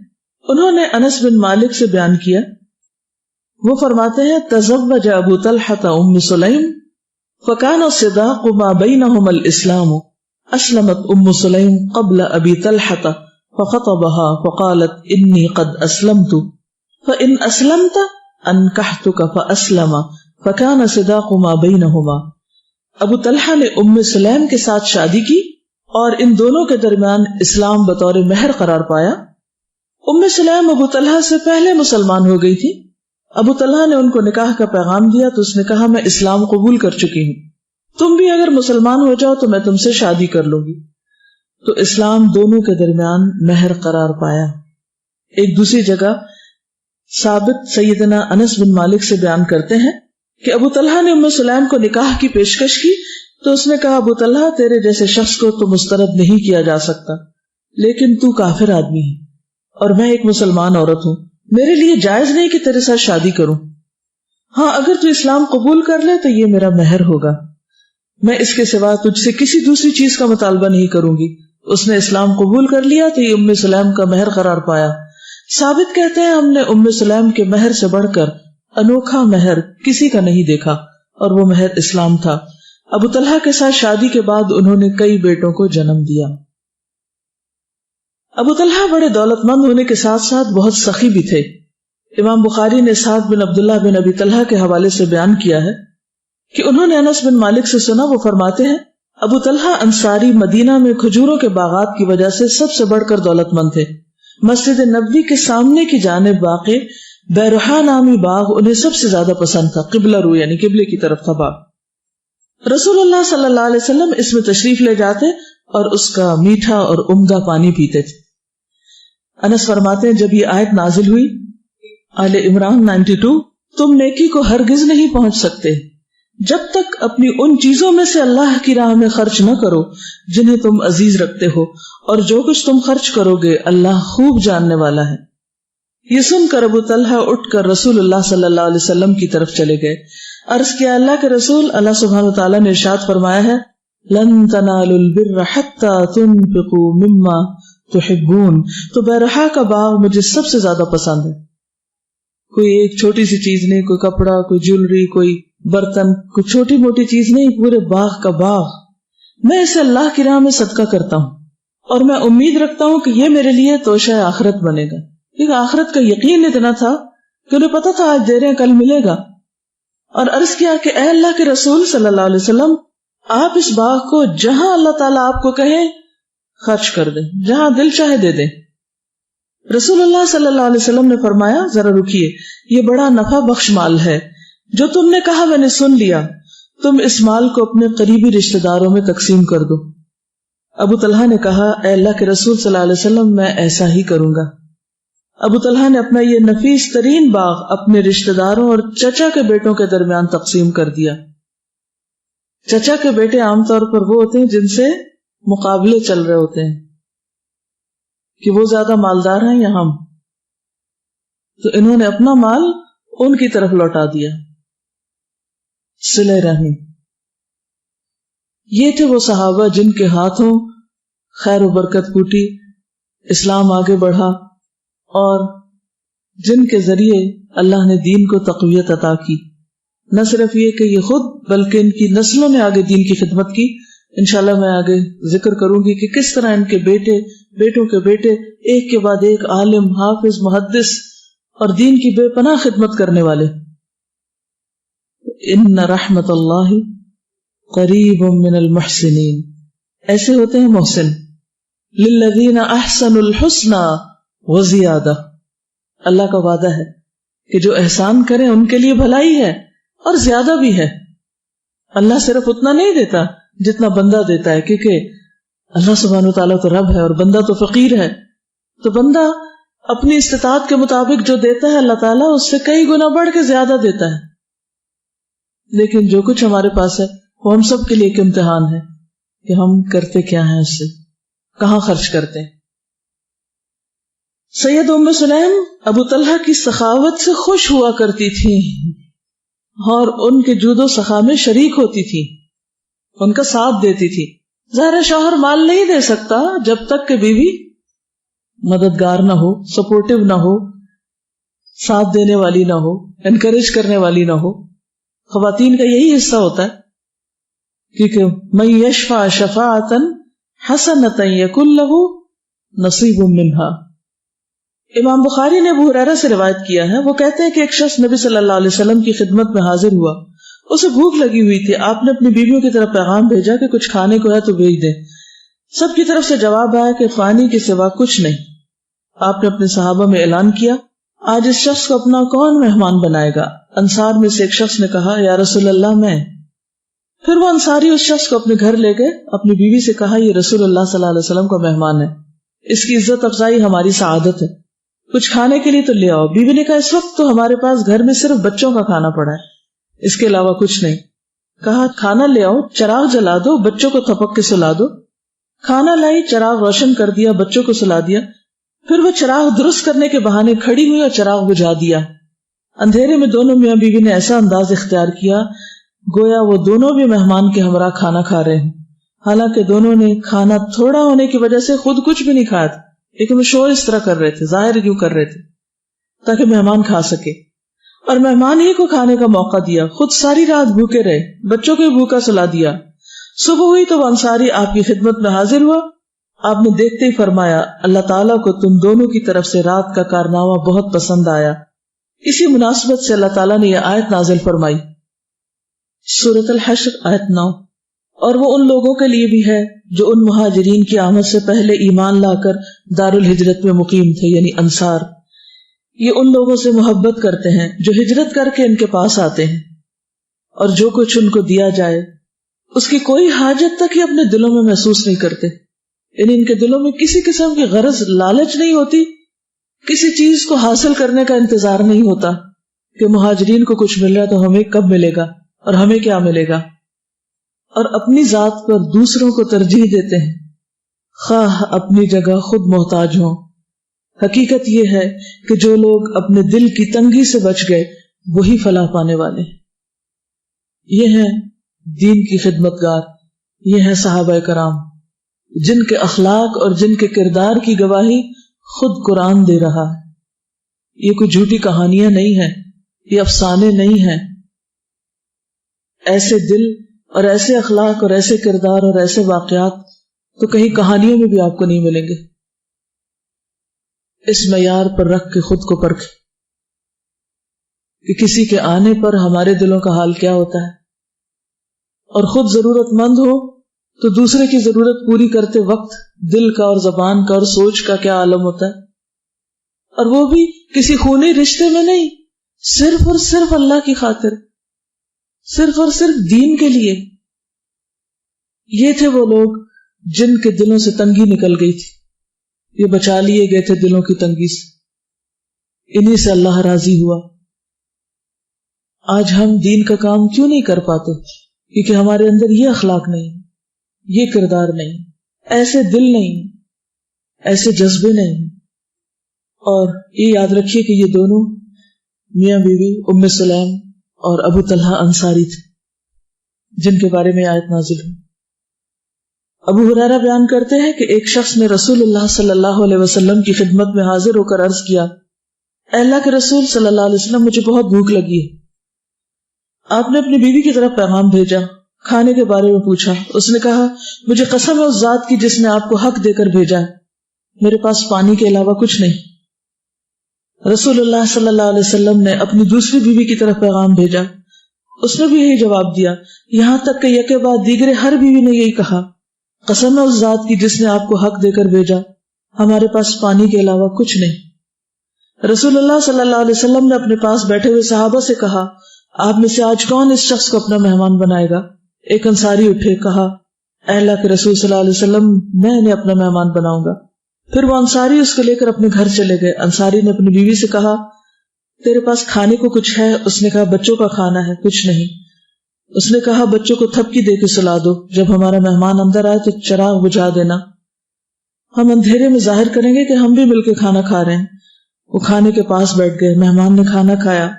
انہوں نے انس بن مالک سے بیان کیا، وہ فرماتے ہیں تزوج ابو طلحہ ام سلیم فکان الصداق ما بینہم الاسلام. اسلمت ام سلیم قبل ابی طلحہ فخطبها فقالت انی قد اسلمت فان اسلمت انکحتک فاسلم فکان صداق ما بینہما. ابو طلحہ نے ام سلیم کے ساتھ شادی کی اور ان دونوں کے درمیان اسلام بطور مہر قرار پایا. ام سلیم ابو طلحہ سے پہلے مسلمان ہو گئی تھی. ابو طلحہ نے ان کو نکاح کا پیغام دیا تو اس نے کہا میں اسلام قبول کر چکی ہوں، تم بھی اگر مسلمان ہو جاؤ تو میں تم سے شادی کر لوں گی. تو اسلام دونوں کے درمیان مہر قرار پایا. ایک دوسری جگہ ثابت سیدنا انس بن مالک سے بیان کرتے ہیں کہ ابو طلحہ نے ام سلیم کو نکاح کی پیشکش کی تو اس نے کہا ابو طلحہ تیرے جیسے شخص کو تو مسترد نہیں کیا جا سکتا، لیکن تو کافر آدمی ہے اور میں ایک مسلمان عورت ہوں، میرے لیے جائز نہیں کہ تیرے ساتھ شادی کروں. ہاں اگر تو اسلام قبول کر لے تو یہ میرا مہر ہوگا، میں اس کے سوا تجھ سے کسی دوسری چیز کا مطالبہ نہیں کروں گی. اس نے اسلام قبول کر لیا تو یہ ام سلیم کا مہر قرار پایا. ثابت کہتے ہیں ہم نے ام سلیم کے مہر سے بڑھ کر انوکھا مہر کسی کا نہیں دیکھا اور وہ مہر اسلام تھا. ابو طلحہ کے ساتھ شادی کے بعد انہوں نے کئی بیٹوں کو جنم دیا. ابو طلحہ بڑے دولت مند ہونے کے ساتھ ساتھ بہت سخی بھی تھے. امام بخاری نے اسحاق بن عبداللہ بن ابی طلحہ کے حوالے سے بیان کیا ہے کہ انہوں نے انس بن مالک سے سنا، وہ فرماتے ہیں ابو طلحہ انصاری مدینہ میں کھجوروں کے باغات کی وجہ سے سب سے بڑھ کر دولت مند تھے. مسجد نبوی کے سامنے کی جانب واقع بیرحا نامی باغ انہیں سب سے زیادہ پسند تھا. قبلہ رو یعنی قبلے کی طرف تھا باغ. رسول اللہ صلی اللہ علیہ وسلم اس میں تشریف لے جاتے اور اس کا میٹھا اور عمدہ پانی پیتے تھے. انس فرماتے ہیں جب یہ آیت نازل ہوئی آل عمران 92، تم نیکی کو ہرگز نہیں پہنچ سکتے جب تک اپنی ان چیزوں میں سے اللہ کی راہ میں خرچ نہ کرو جنہیں تم عزیز رکھتے ہو، اور جو کچھ تم خرچ کرو گے اللہ خوب جاننے والا ہے. یہ سن کر ابو طلحہ اٹھ کر رسول اللہ صلی اللہ علیہ وسلم کی طرف چلے گئے. عرض کیا اللہ کے رسول، اللہ سبحانہ وتعالیٰ نے ارشاد فرمایا ہے لن تنالوا البر حتى تنفقوا مما تحبون. تو بیرحا کا باغ مجھے سب سے زیادہ پسند ہے. کوئی ایک چھوٹی سی چیز نہیں، کوئی کپڑا، کوئی جیولری، کوئی برتن، کوئی چھوٹی موٹی چیز نہیں، پورے باغ کا باغ. میں اسے اللہ کی راہ میں صدقہ کرتا ہوں اور میں امید رکھتا ہوں کہ یہ میرے لیے توشہ آخرت بنے گا. کیونکہ آخرت کا یقین اتنا تھا کہ انہیں پتا تھا آج دے رہے ہیں کل ملے گا. اور عرض کیا کہ اے اللہ کے رسول صلی اللہ علیہ وسلم، آپ اس باغ کو جہاں اللہ تعالیٰ آپ کو کہے خرچ کر دیں، جہاں دل چاہے دے دیں. رسول اللہ صلی اللہ علیہ وسلم نے فرمایا ذرا رکیے، یہ بڑا نفع بخش مال ہے. جو تم نے کہا میں نے سن لیا، تم اس مال کو اپنے قریبی رشتہ داروں میں تقسیم کر دو. ابو طلحہ نے کہا اے اللہ کے رسول صلی اللہ علیہ وسلم میں ایسا ہی کروں گا. ابو طلحہ نے اپنا یہ نفیس ترین باغ اپنے رشتہ داروں اور چچا کے بیٹوں کے درمیان تقسیم کر دیا. چچا کے بیٹے عام طور پر وہ ہوتے ہیں جن سے مقابلے چل رہے ہوتے ہیں کہ وہ زیادہ مالدار ہیں یا ہم، تو انہوں نے اپنا مال ان کی طرف لوٹا دیا. صلہ رحمی. یہ تھے وہ صحابہ جن کے ہاتھوں خیر و برکت پھوٹی، اسلام آگے بڑھا، اور جن کے ذریعے اللہ نے دین کو تقویت عطا کی. نہ صرف یہ کہ یہ خود بلکہ ان کی نسلوں نے آگے دین کی خدمت کی. انشاءاللہ میں آگے ذکر کروں گی کہ کس طرح ان کے بیٹے، بیٹوں کے بیٹے ایک کے بعد ایک عالم، حافظ، محدث اور دین کی بے پناہ خدمت کرنے والے. ان رحمت اللہ قریب من المحسنین. ایسے ہوتے ہیں محسن. للذین احسنوا الحسنى وزیادہ. اللہ کا وعدہ ہے کہ جو احسان کریں ان کے لیے بھلائی ہے اور زیادہ بھی ہے. اللہ صرف اتنا نہیں دیتا جتنا بندہ دیتا ہے، کیونکہ اللہ سبحانہ وتعالیٰ تو رب ہے اور بندہ تو فقیر ہے. تو بندہ اپنی استطاعت کے مطابق جو دیتا ہے اللہ تعالیٰ اس سے کئی گنا بڑھ کے زیادہ دیتا ہے. لیکن جو کچھ ہمارے پاس ہے وہ ہم سب کے لیے ایک امتحان ہے کہ ہم کرتے کیا ہیں، اس سے کہاں خرچ کرتے ہیں. سید ام سلیم ابو طلحہ کی سخاوت سے خوش ہوا کرتی تھی اور ان کے جود و سخا میں شریک ہوتی تھی، ان کا ساتھ دیتی تھی. ظاہر شوہر مال نہیں دے سکتا جب تک کہ بیوی مددگار نہ ہو، سپورٹو نہ ہو، ساتھ دینے والی نہ ہو، انکریج کرنے والی نہ ہو. خواتین کا یہی حصہ ہوتا ہے، کیونکہ من یشفع شفاعۃ حسنۃ یکن لہ نصیب منہا. امام بخاری نے ابو ہریرہ سے روایت کیا ہے، وہ کہتے ہیں کہ ایک شخص نبی صلی اللہ علیہ وسلم کی خدمت میں حاضر ہوا. اسے بھوک لگی ہوئی تھی. آپ نے اپنی بیویوں کی طرف پیغام بھیجا کہ کچھ کھانے کو ہے تو بھیج دیں. سب کی طرف سے جواب آیا کہ پانی کے سوا کچھ نہیں. آپ نے اپنے صحابہ میں اعلان کیا آج اس شخص کو اپنا کون مہمان بنائے گا؟ انصار میں سے ایک شخص نے کہا یا رسول اللہ میں. پھر وہ انصاری اس شخص کو اپنے گھر لے گئے. اپنی بیوی سے کہا یہ رسول اللہ صلی اللہ علیہ وسلم کا مہمان ہے، اس کی عزت افزائی ہماری سعادت ہے، کچھ کھانے کے لیے تو لے آؤ. بیوی نے کہا اس وقت تو ہمارے پاس گھر میں صرف بچوں کا کھانا پڑا ہے، اس کے علاوہ کچھ نہیں. کہا کھانا لے آؤ، چراغ جلا دو، بچوں کو تھپک کے سلا دو. کھانا لائی، چراغ روشن کر دیا، بچوں کو سلا دیا. پھر وہ چراغ درست کرنے کے بہانے کھڑی ہوئی اور چراغ بجھا دیا. اندھیرے میں دونوں میاں بیوی نے ایسا انداز اختیار کیا گویا وہ دونوں بھی مہمان کے ہمراہ کھانا کھا رہے ہیں. حالانکہ دونوں نے کھانا تھوڑا ہونے کی وجہ سے خود کچھ بھی نہیں کھایا تھا، لیکن وہ شور اس طرح کر رہے تھے، ظاہر کیوں کر رہے تھے تاکہ مہمان کھا سکے. اور مہمان ہی کو کھانے کا موقع دیا، خود ساری رات بھوکے رہے، بچوں کو بھی بھوکا سلا دیا. صبح ہوئی تو وہ انصاری آپ کی خدمت میں حاضر ہوا. آپ نے دیکھتے ہی فرمایا اللہ تعالیٰ کو تم دونوں کی طرف سے رات کا کارنامہ بہت پسند آیا. اسی مناسبت سے اللہ تعالیٰ نے یہ آیت نازل فرمائی سورۃ الحشر آیت 9. اور وہ ان لوگوں کے لیے بھی ہے جو ان مہاجرین کی آمد سے پہلے ایمان لا کر دار الہجرت میں مقیم تھے، یعنی انصار. یہ ان لوگوں سے محبت کرتے ہیں جو ہجرت کر کے ان کے پاس آتے ہیں، اور جو کچھ ان کو دیا جائے اس کی کوئی حاجت تک ہی اپنے دلوں میں محسوس نہیں کرتے. یعنی ان کے دلوں میں کسی قسم کی غرض لالچ نہیں ہوتی، کسی چیز کو حاصل کرنے کا انتظار نہیں ہوتا کہ مہاجرین کو کچھ مل رہا تو ہمیں کب ملے گا اور ہمیں کیا ملے گا. اور اپنی ذات پر دوسروں کو ترجیح دیتے ہیں، خواہ اپنی جگہ خود محتاج ہوں. حقیقت یہ ہے کہ جو لوگ اپنے دل کی تنگی سے بچ گئے وہی فلاح پانے والے. یہ ہیں دین کی خدمتگار، یہ ہیں صحابہ کرام جن کے اخلاق اور جن کے کردار کی گواہی خود قرآن دے رہا ہے. یہ کوئی جھوٹی کہانیاں نہیں ہیں، یہ افسانے نہیں ہیں. ایسے دل اور ایسے اخلاق اور ایسے کردار اور ایسے واقعات تو کہیں کہانیوں میں بھی آپ کو نہیں ملیں گے. اس معیار پر رکھ کے خود کو پرکھیں کہ کسی کے آنے پر ہمارے دلوں کا حال کیا ہوتا ہے، اور خود ضرورت مند ہو تو دوسرے کی ضرورت پوری کرتے وقت دل کا اور زبان کا اور سوچ کا کیا عالم ہوتا ہے. اور وہ بھی کسی خونی رشتے میں نہیں، صرف اور صرف اللہ کی خاطر، صرف اور صرف دین کے لیے. یہ تھے وہ لوگ جن کے دلوں سے تنگی نکل گئی تھی، یہ بچا لیے گئے تھے دلوں کی تنگی سے، انہی سے اللہ راضی ہوا. آج ہم دین کا کام کیوں نہیں کر پاتے؟ کیونکہ ہمارے اندر یہ اخلاق نہیں، یہ کردار نہیں، ایسے دل نہیں، ایسے جذبے نہیں. اور یہ یاد رکھیے کہ یہ دونوں میاں بیوی ام سلیم اور ابو طلحہ انصاری تھے جن کے بارے میں آیت نازل ہوئی. ابو ہریرہ بیان کرتے ہیں کہ ایک شخص نے رسول اللہ صلی اللہ علیہ وسلم کی خدمت میں حاضر ہو کر عرض کیا، اے اللہ کے رسول صلی اللہ علیہ وسلم، مجھے بہت بھوک لگی ہے. آپ نے اپنی بیوی کی طرف پیغام بھیجا، کھانے کے بارے میں پوچھا. اس نے کہا، مجھے قسم ہے اس ذات کی جس نے آپ کو حق دے کر بھیجا ہے، میرے پاس پانی کے علاوہ کچھ نہیں. رسول اللہ صلی اللہ علیہ وسلم نے اپنی دوسری بیوی کی طرف پیغام بھیجا، اس نے بھی یہی جواب دیا، یہاں تک کہ یکے بعد دیگرے ہر بیوی نے یہی کہا، قسم ہے اس ذات کی جس نے آپ کو حق دے کر بھیجا، ہمارے پاس پانی کے علاوہ کچھ نہیں. رسول اللہ صلی اللہ علیہ وسلم نے اپنے پاس بیٹھے ہوئے صحابہ سے کہا، آپ میں سے آج کون اس شخص کو اپنا مہمان بنائے گا؟ ایک انصاری اٹھے، کہا، اے اللہ کے رسول صلی اللہ علیہ وسلم، میں انہیں اپنا مہمان بناؤں گا. پھر وہ انصاری اس کو لے کر اپنے گھر چلے گئے. انصاری نے اپنی بیوی سے کہا، تیرے پاس کھانے کو کچھ ہے؟ اس نے کہا، بچوں کا کھانا ہے، کچھ نہیں. اس نے کہا، بچوں کو تھپکی دے کے سلا دو، جب ہمارا مہمان اندر آئے تو چراغ بجھا دینا، ہم اندھیرے میں ظاہر کریں گے کہ ہم بھی مل کے کھانا کھا رہے ہیں. وہ کھانے کے پاس بیٹھ گئے، مہمان نے کھانا کھایا.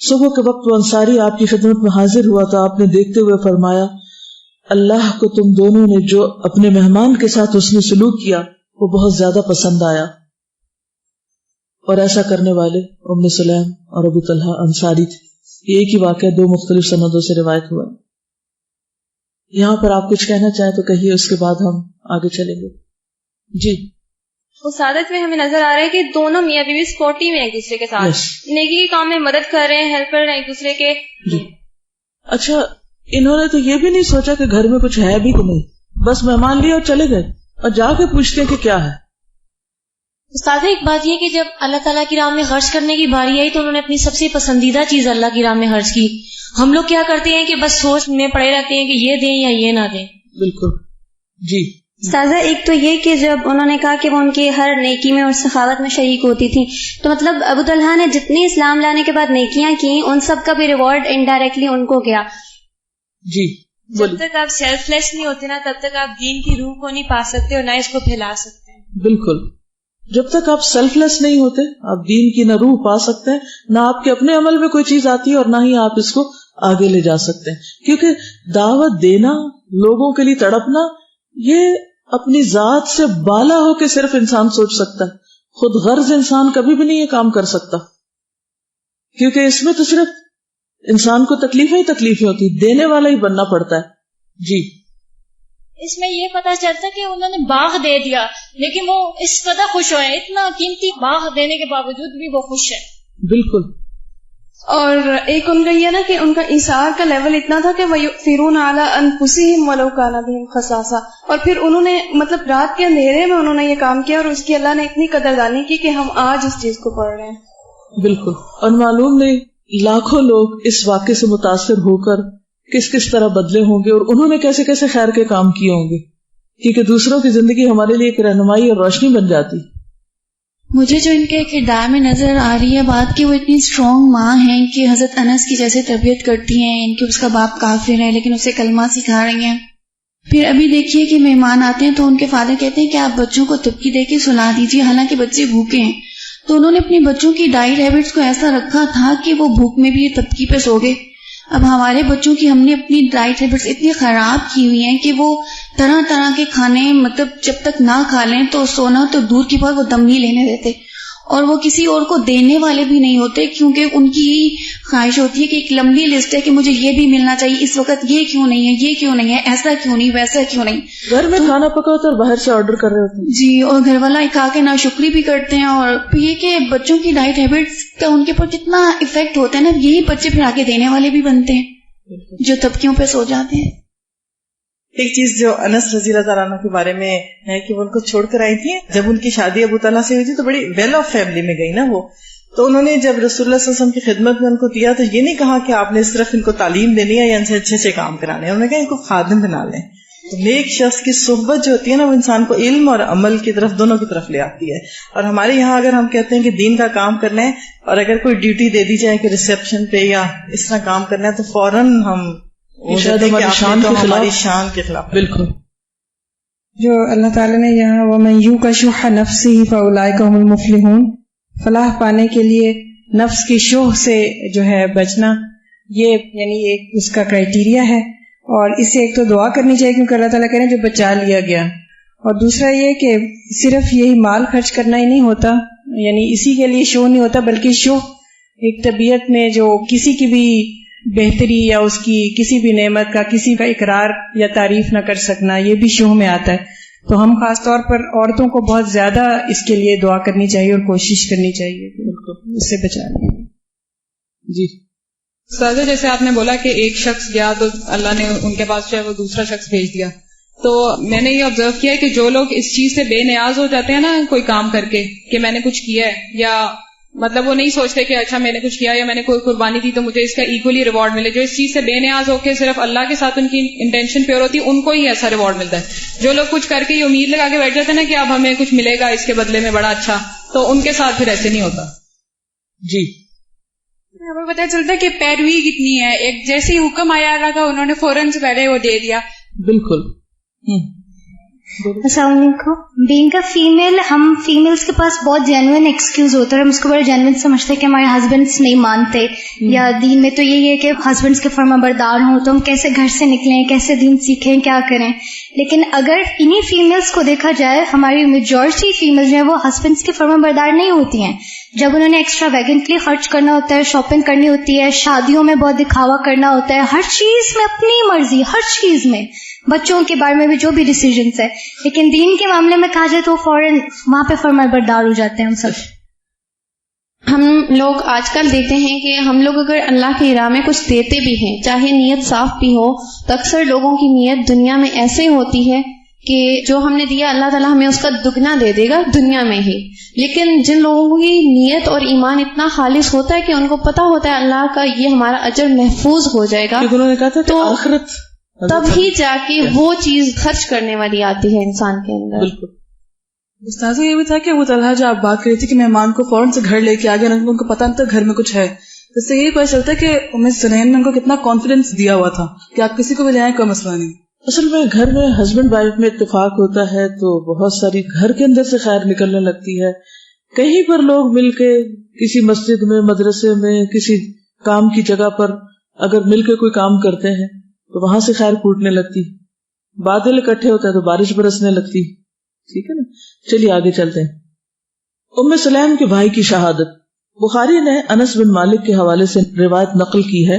صبح کے وقت وہ انصاری آپ کی خدمت میں حاضر ہوا تو آپ نے دیکھتے ہوئے فرمایا، اللہ کو تم دونوں نے جو اپنے مہمان کے ساتھ حسن سلوک کیا وہ بہت زیادہ پسند آیا. اور ایسا کرنے والے ام سلیم اور ابو طلحہ انصاری تھے. یہ ایک ہی واقعہ دو مختلف سندوں سے روایت ہوا. یہاں پر آپ کچھ کہنا چاہیں تو کہیے، اس کے بعد ہم آگے چلیں گے. جی. اس عادت میں ہمیں نظر آ رہا ہے کہ دونوں میاں بیوی سپورٹی میں ایک دوسرے کے ساتھ نیکی کے کام میں مدد کر رہے ہیں، ہیلپ کر رہے ہیں ایک دوسرے کے. جی. اچھا، انہوں نے تو یہ بھی نہیں سوچا کہ گھر میں کچھ ہے بھی کہ نہیں، بس مہمان لیے اور چلے گئے اور جا کے پوچھتے کہ کیا ہے. استاد ایک بات یہ کہ جب اللہ تعالیٰ کی راہ میں خرچ کرنے کی باری آئی تو انہوں نے اپنی سب سے پسندیدہ چیز اللہ کی راہ میں خرچ کی. ہم لوگ کیا کرتے ہیں کہ بس سوچ میں پڑے رہتے ہیں کہ یہ دیں یا یہ نہ دیں. بالکل. جی. استاذہ ایک تو یہ کہ جب انہوں نے کہا کہ وہ ان کی ہر نیکی میں اور سخاوت میں شریک ہوتی تھی، تو مطلب ابو طلحہ نے جتنی اسلام لانے کے بعد نیکیاں کی ان سب کا بھی ریوارڈ انڈائریکٹلی ان کو گیا. جی. جب تک آپ سیلف لیس نہیں ہوتے نا تب تک آپ دین کی روح کو نہیں پا سکتے اور نہ اس کو پھیلا سکتے ہیں. بالکل. جب تک آپ سیلف لیس نہیں ہوتے آپ دین کی نہ روح پا سکتے ہیں، نہ آپ کے اپنے عمل میں کوئی چیز آتی ہے اور نہ ہی آپ اس کو آگے لے جا سکتے ہیں. کیونکہ دعوت دینا، لوگوں کے لیے تڑپنا، یہ اپنی ذات سے بالا ہو کے صرف انسان سوچ سکتا ہے. خود غرض انسان کبھی بھی نہیں یہ کام کر سکتا، کیونکہ اس میں تو صرف انسان کو تکلیفیں ہی تکلیفیں ہوتی، دینے والا ہی بننا پڑتا ہے. جی. اس میں یہ پتا چلتا کہ انہوں نے باغ دے دیا لیکن وہ اس قدر خوش ہوئے, اتنا قیمتی باغ دینے کے باوجود بھی وہ خوش ہے. بالکل. اور ایک ان کا یہ نا کہ ان کا ایثار کا لیول اتنا تھا کہ وَيُؤْثِرُونَ عَلَىٰ أَنفُسِهِمْ وَلَوْ كَانَ بِهِمْ خَصَاصَةٌ, اور پھر انہوں نے مطلب رات کے اندھیرے میں انہوں نے یہ کام کیا اور اس کی اللہ نے اتنی قدردانی کی کہ ہم آج اس چیز کو پڑھ رہے ہیں. بالکل. اور معلوم نہیں لاکھوں لوگ اس واقعے سے متاثر ہو کر کس کس طرح بدلے ہوں گے اور انہوں نے کیسے کیسے خیر کے کام کیے ہوں گے, کیونکہ دوسروں کی زندگی ہمارے لیے ایک رہنمائی اور روشنی بن جاتی. مجھے جو ان کے کردار میں نظر آ رہی ہے بات کہ وہ اتنی اسٹرانگ ماں ہیں کہ حضرت انس کی جیسے تربیت کرتی ہیں, ان کے اس کا باپ کافر ہے لیکن اسے کلمہ سکھا رہی ہیں. پھر ابھی دیکھیے کہ مہمان آتے ہیں تو ان کے فادر کہتے ہیں کہ آپ بچوں کو تبکی دے کے سلا دیجیے, حالانکہ بچے بھوکے ہیں. تو انہوں نے اپنے بچوں کی ڈائٹ ہیبٹس کو ایسا رکھا تھا کہ وہ بھوک میں بھی تبکی پہ سو گئے. اب ہمارے بچوں کی ہم نے اپنی ڈائٹ ہیبٹس اتنی خراب کی ہوئی ہیں کہ وہ طرح طرح کے کھانے مطلب جب تک نہ کھا لیں تو سونا تو دور کی بات وہ دم نہیں لینے دیتے, اور وہ کسی اور کو دینے والے بھی نہیں ہوتے کیونکہ ان کی خواہش ہوتی ہے کہ ایک لمبی لسٹ ہے کہ مجھے یہ بھی ملنا چاہیے, اس وقت یہ کیوں نہیں ہے, یہ کیوں نہیں ہے, ایسا کیوں نہیں, ویسا کیوں نہیں. گھر میں کھانا پکا ہوتا ہے اور باہر سے آرڈر کر رہے ہوتے ہیں. جی, اور گھر والا کھا کے ناشکری بھی کرتے ہیں. اور یہ کہ بچوں کی ڈائٹ ہیبٹس کا ان کے اوپر کتنا افیکٹ ہوتا ہے نا, یہی بچے پھر آگے دینے والے بھی بنتے ہیں جو طبقیوں پہ سو جاتے ہیں. ایک چیز جو انس رضی اللہ تعالیٰ عنہ کے بارے میں ہے کہ وہ ان کو چھوڑ کر آئی تھی, جب ان کی شادی ابو طلحہ سے ہوئی تھی تو بڑی ویل آف فیملی میں گئی نا وہ, تو انہوں نے جب رسول اللہ صلی اللہ علیہ وسلم کی خدمت میں ان کو دیا تو یہ نہیں کہا کہ آپ نے صرف ان کو تعلیم دینی ہے یا ان سے اچھے اچھے کام کرانے ہیں, انہوں نے کہا ان کو خادم بنا لیں. تو نیک شخص کی صحبت جو ہوتی ہے نا وہ انسان کو علم اور عمل کی طرف دونوں کی طرف لے آتی ہے. اور ہمارے یہاں اگر ہم کہتے ہیں کہ دین کا کام کرنا ہے اور اگر کوئی ڈیوٹی دے دی جائے کہ ریسپشن پہ یا اس طرح کام کرنا ہے تو فوراً ہم ہماری شان کے خلاف. بالکل. جو اللہ تعالیٰ نے یہاں وَمَن يُوقَ شُحَّ نَفْسِهِ فَأُولَٰئِكَ هُمُ الْمُفْلِحُونَ, فلاح پانے کے لیے نفس کی شوہ سے جو ہے بچنا, یہ یعنی ایک اس کا کرائٹیریا ہے. اور اس سے ایک تو دعا کرنی چاہیے کیونکہ اللہ تعالیٰ کہہ رہے ہیں جو بچا لیا گیا, اور دوسرا یہ کہ صرف یہی مال خرچ کرنا ہی نہیں ہوتا, یعنی اسی کے لیے شوہ نہیں ہوتا, بلکہ شوہ ایک طبیعت میں جو کسی کی بھی بہتری یا اس کی کسی بھی نعمت کا کسی کا اقرار یا تعریف نہ کر سکنا, یہ بھی شوہ میں آتا ہے. تو ہم خاص طور پر عورتوں کو بہت زیادہ اس کے لیے دعا کرنی چاہیے اور کوشش کرنی چاہیے اس سے بچانے. جی سادہ, جیسے آپ نے بولا کہ ایک شخص گیا تو اللہ نے ان کے پاس جو ہے وہ دوسرا شخص بھیج دیا, تو میں نے یہ آبزرو کیا کہ جو لوگ اس چیز سے بے نیاز ہو جاتے ہیں نا کوئی کام کر کے کہ میں نے کچھ کیا ہے, یا مطلب وہ نہیں سوچتے کہ اچھا میں نے کچھ کیا یا میں نے کوئی قربانی دی تو مجھے اس کا ایکولی ریوارڈ ملے, جو اس چیز سے بے نیاز ہو کے صرف اللہ کے ساتھ ان کی انٹینشن پیور ہوتی ہے ان کو ہی ایسا ریوارڈ ملتا ہے. جو لوگ کچھ کر کے یہ امید لگا کے بیٹھ جاتے ہیں نا کہ اب ہمیں کچھ ملے گا اس کے بدلے میں بڑا اچھا, تو ان کے ساتھ پھر ایسے نہیں ہوتا. جی ہمیں پتہ چلتا ہے کہ پیروی کتنی ہے, ایک جیسے ہی حکم آیا اللہ کا انہوں نے فوراً سے پہلے وہ دے دیا. بالکل. السلام علیکم. بینگ اے فیمیل, ہم فیمیلز کے پاس بہت جینوئن ایکسکیوز ہوتا ہے, ہم اس کو بڑا جینوئن سمجھتے ہیں کہ ہمارے ہسبینڈس نہیں مانتے, یا دین میں تو یہی ہے کہ ہسبینڈس کے فرما بردار ہوں تو ہم کیسے گھر سے نکلیں, کیسے دین سیکھیں, کیا کریں. لیکن اگر انہی فیمیلز کو دیکھا جائے, ہماری میجورٹی فیمیلز جو ہیں وہ ہسبینڈس کے فرما بردار نہیں ہوتی ہیں. جب انہوں نے ایکسٹرا ویگنٹلی خرچ کرنا ہوتا ہے, شاپنگ کرنی ہوتی ہے, شادیوں میں بہت دکھاوا کرنا ہوتا ہے, ہر چیز میں اپنی مرضی, ہر چیز میں, بچوں کے بارے میں بھی جو بھی ڈیسیژنس ہے, لیکن دین کے معاملے میں کہا جائے تو فوراً وہاں پہ فرما بردار ہو جاتے ہیں ہم سب. ہم لوگ آج کل دیکھتے ہیں کہ ہم لوگ اگر اللہ کی راہ میں کچھ دیتے بھی ہیں, چاہے نیت صاف بھی ہو, تو اکثر لوگوں کی نیت دنیا میں ایسے ہوتی ہے کہ جو ہم نے دیا اللہ تعالیٰ ہمیں اس کا دگنا دے دے گا دنیا میں ہی. لیکن جن لوگوں کی نیت اور ایمان اتنا خالص ہوتا ہے کہ ان کو پتا ہوتا ہے اللہ کا یہ ہمارا اجر محفوظ ہو جائے گا, تو آخرت تب ہی جا کے وہ چیز خرچ کرنے والی آتی ہے انسان کے اندر. بالکل. استاذ یہ بھی تھا کہ وہ طلحہ جو آپ بات کر رہی تھی کہ مہمان کو فوراً سے گھر لے کے آ گیا, ان کو پتا نہیں تھا گھر میں کچھ ہے, اس سے یہی پتا چلتا ہے کہ ام سلیم نے ان کو کتنا کانفیڈینس دیا ہوا تھا کہ آپ کسی کو بھی لے آئیں, کوئی مسئلہ نہیں. اصل میں گھر میں ہسبینڈ وائف میں اتفاق ہوتا ہے تو بہت ساری گھر کے اندر سے خیر نکلنے لگتی ہے. کہیں پر لوگ مل کے کسی مسجد میں, مدرسے میں, کسی کام کی جگہ پر اگر مل کے کوئی کام کرتے ہیں تو وہاں سے خیر پھوٹنے لگتی, بادل اکٹھے ہوتا ہے تو بارش برسنے لگتی. ٹھیک ہے نا, چلیے آگے چلتے ہیں. ام سلیم کے بھائی کی شہادت. بخاری نے انس بن مالک کے حوالے سے روایت نقل کی ہے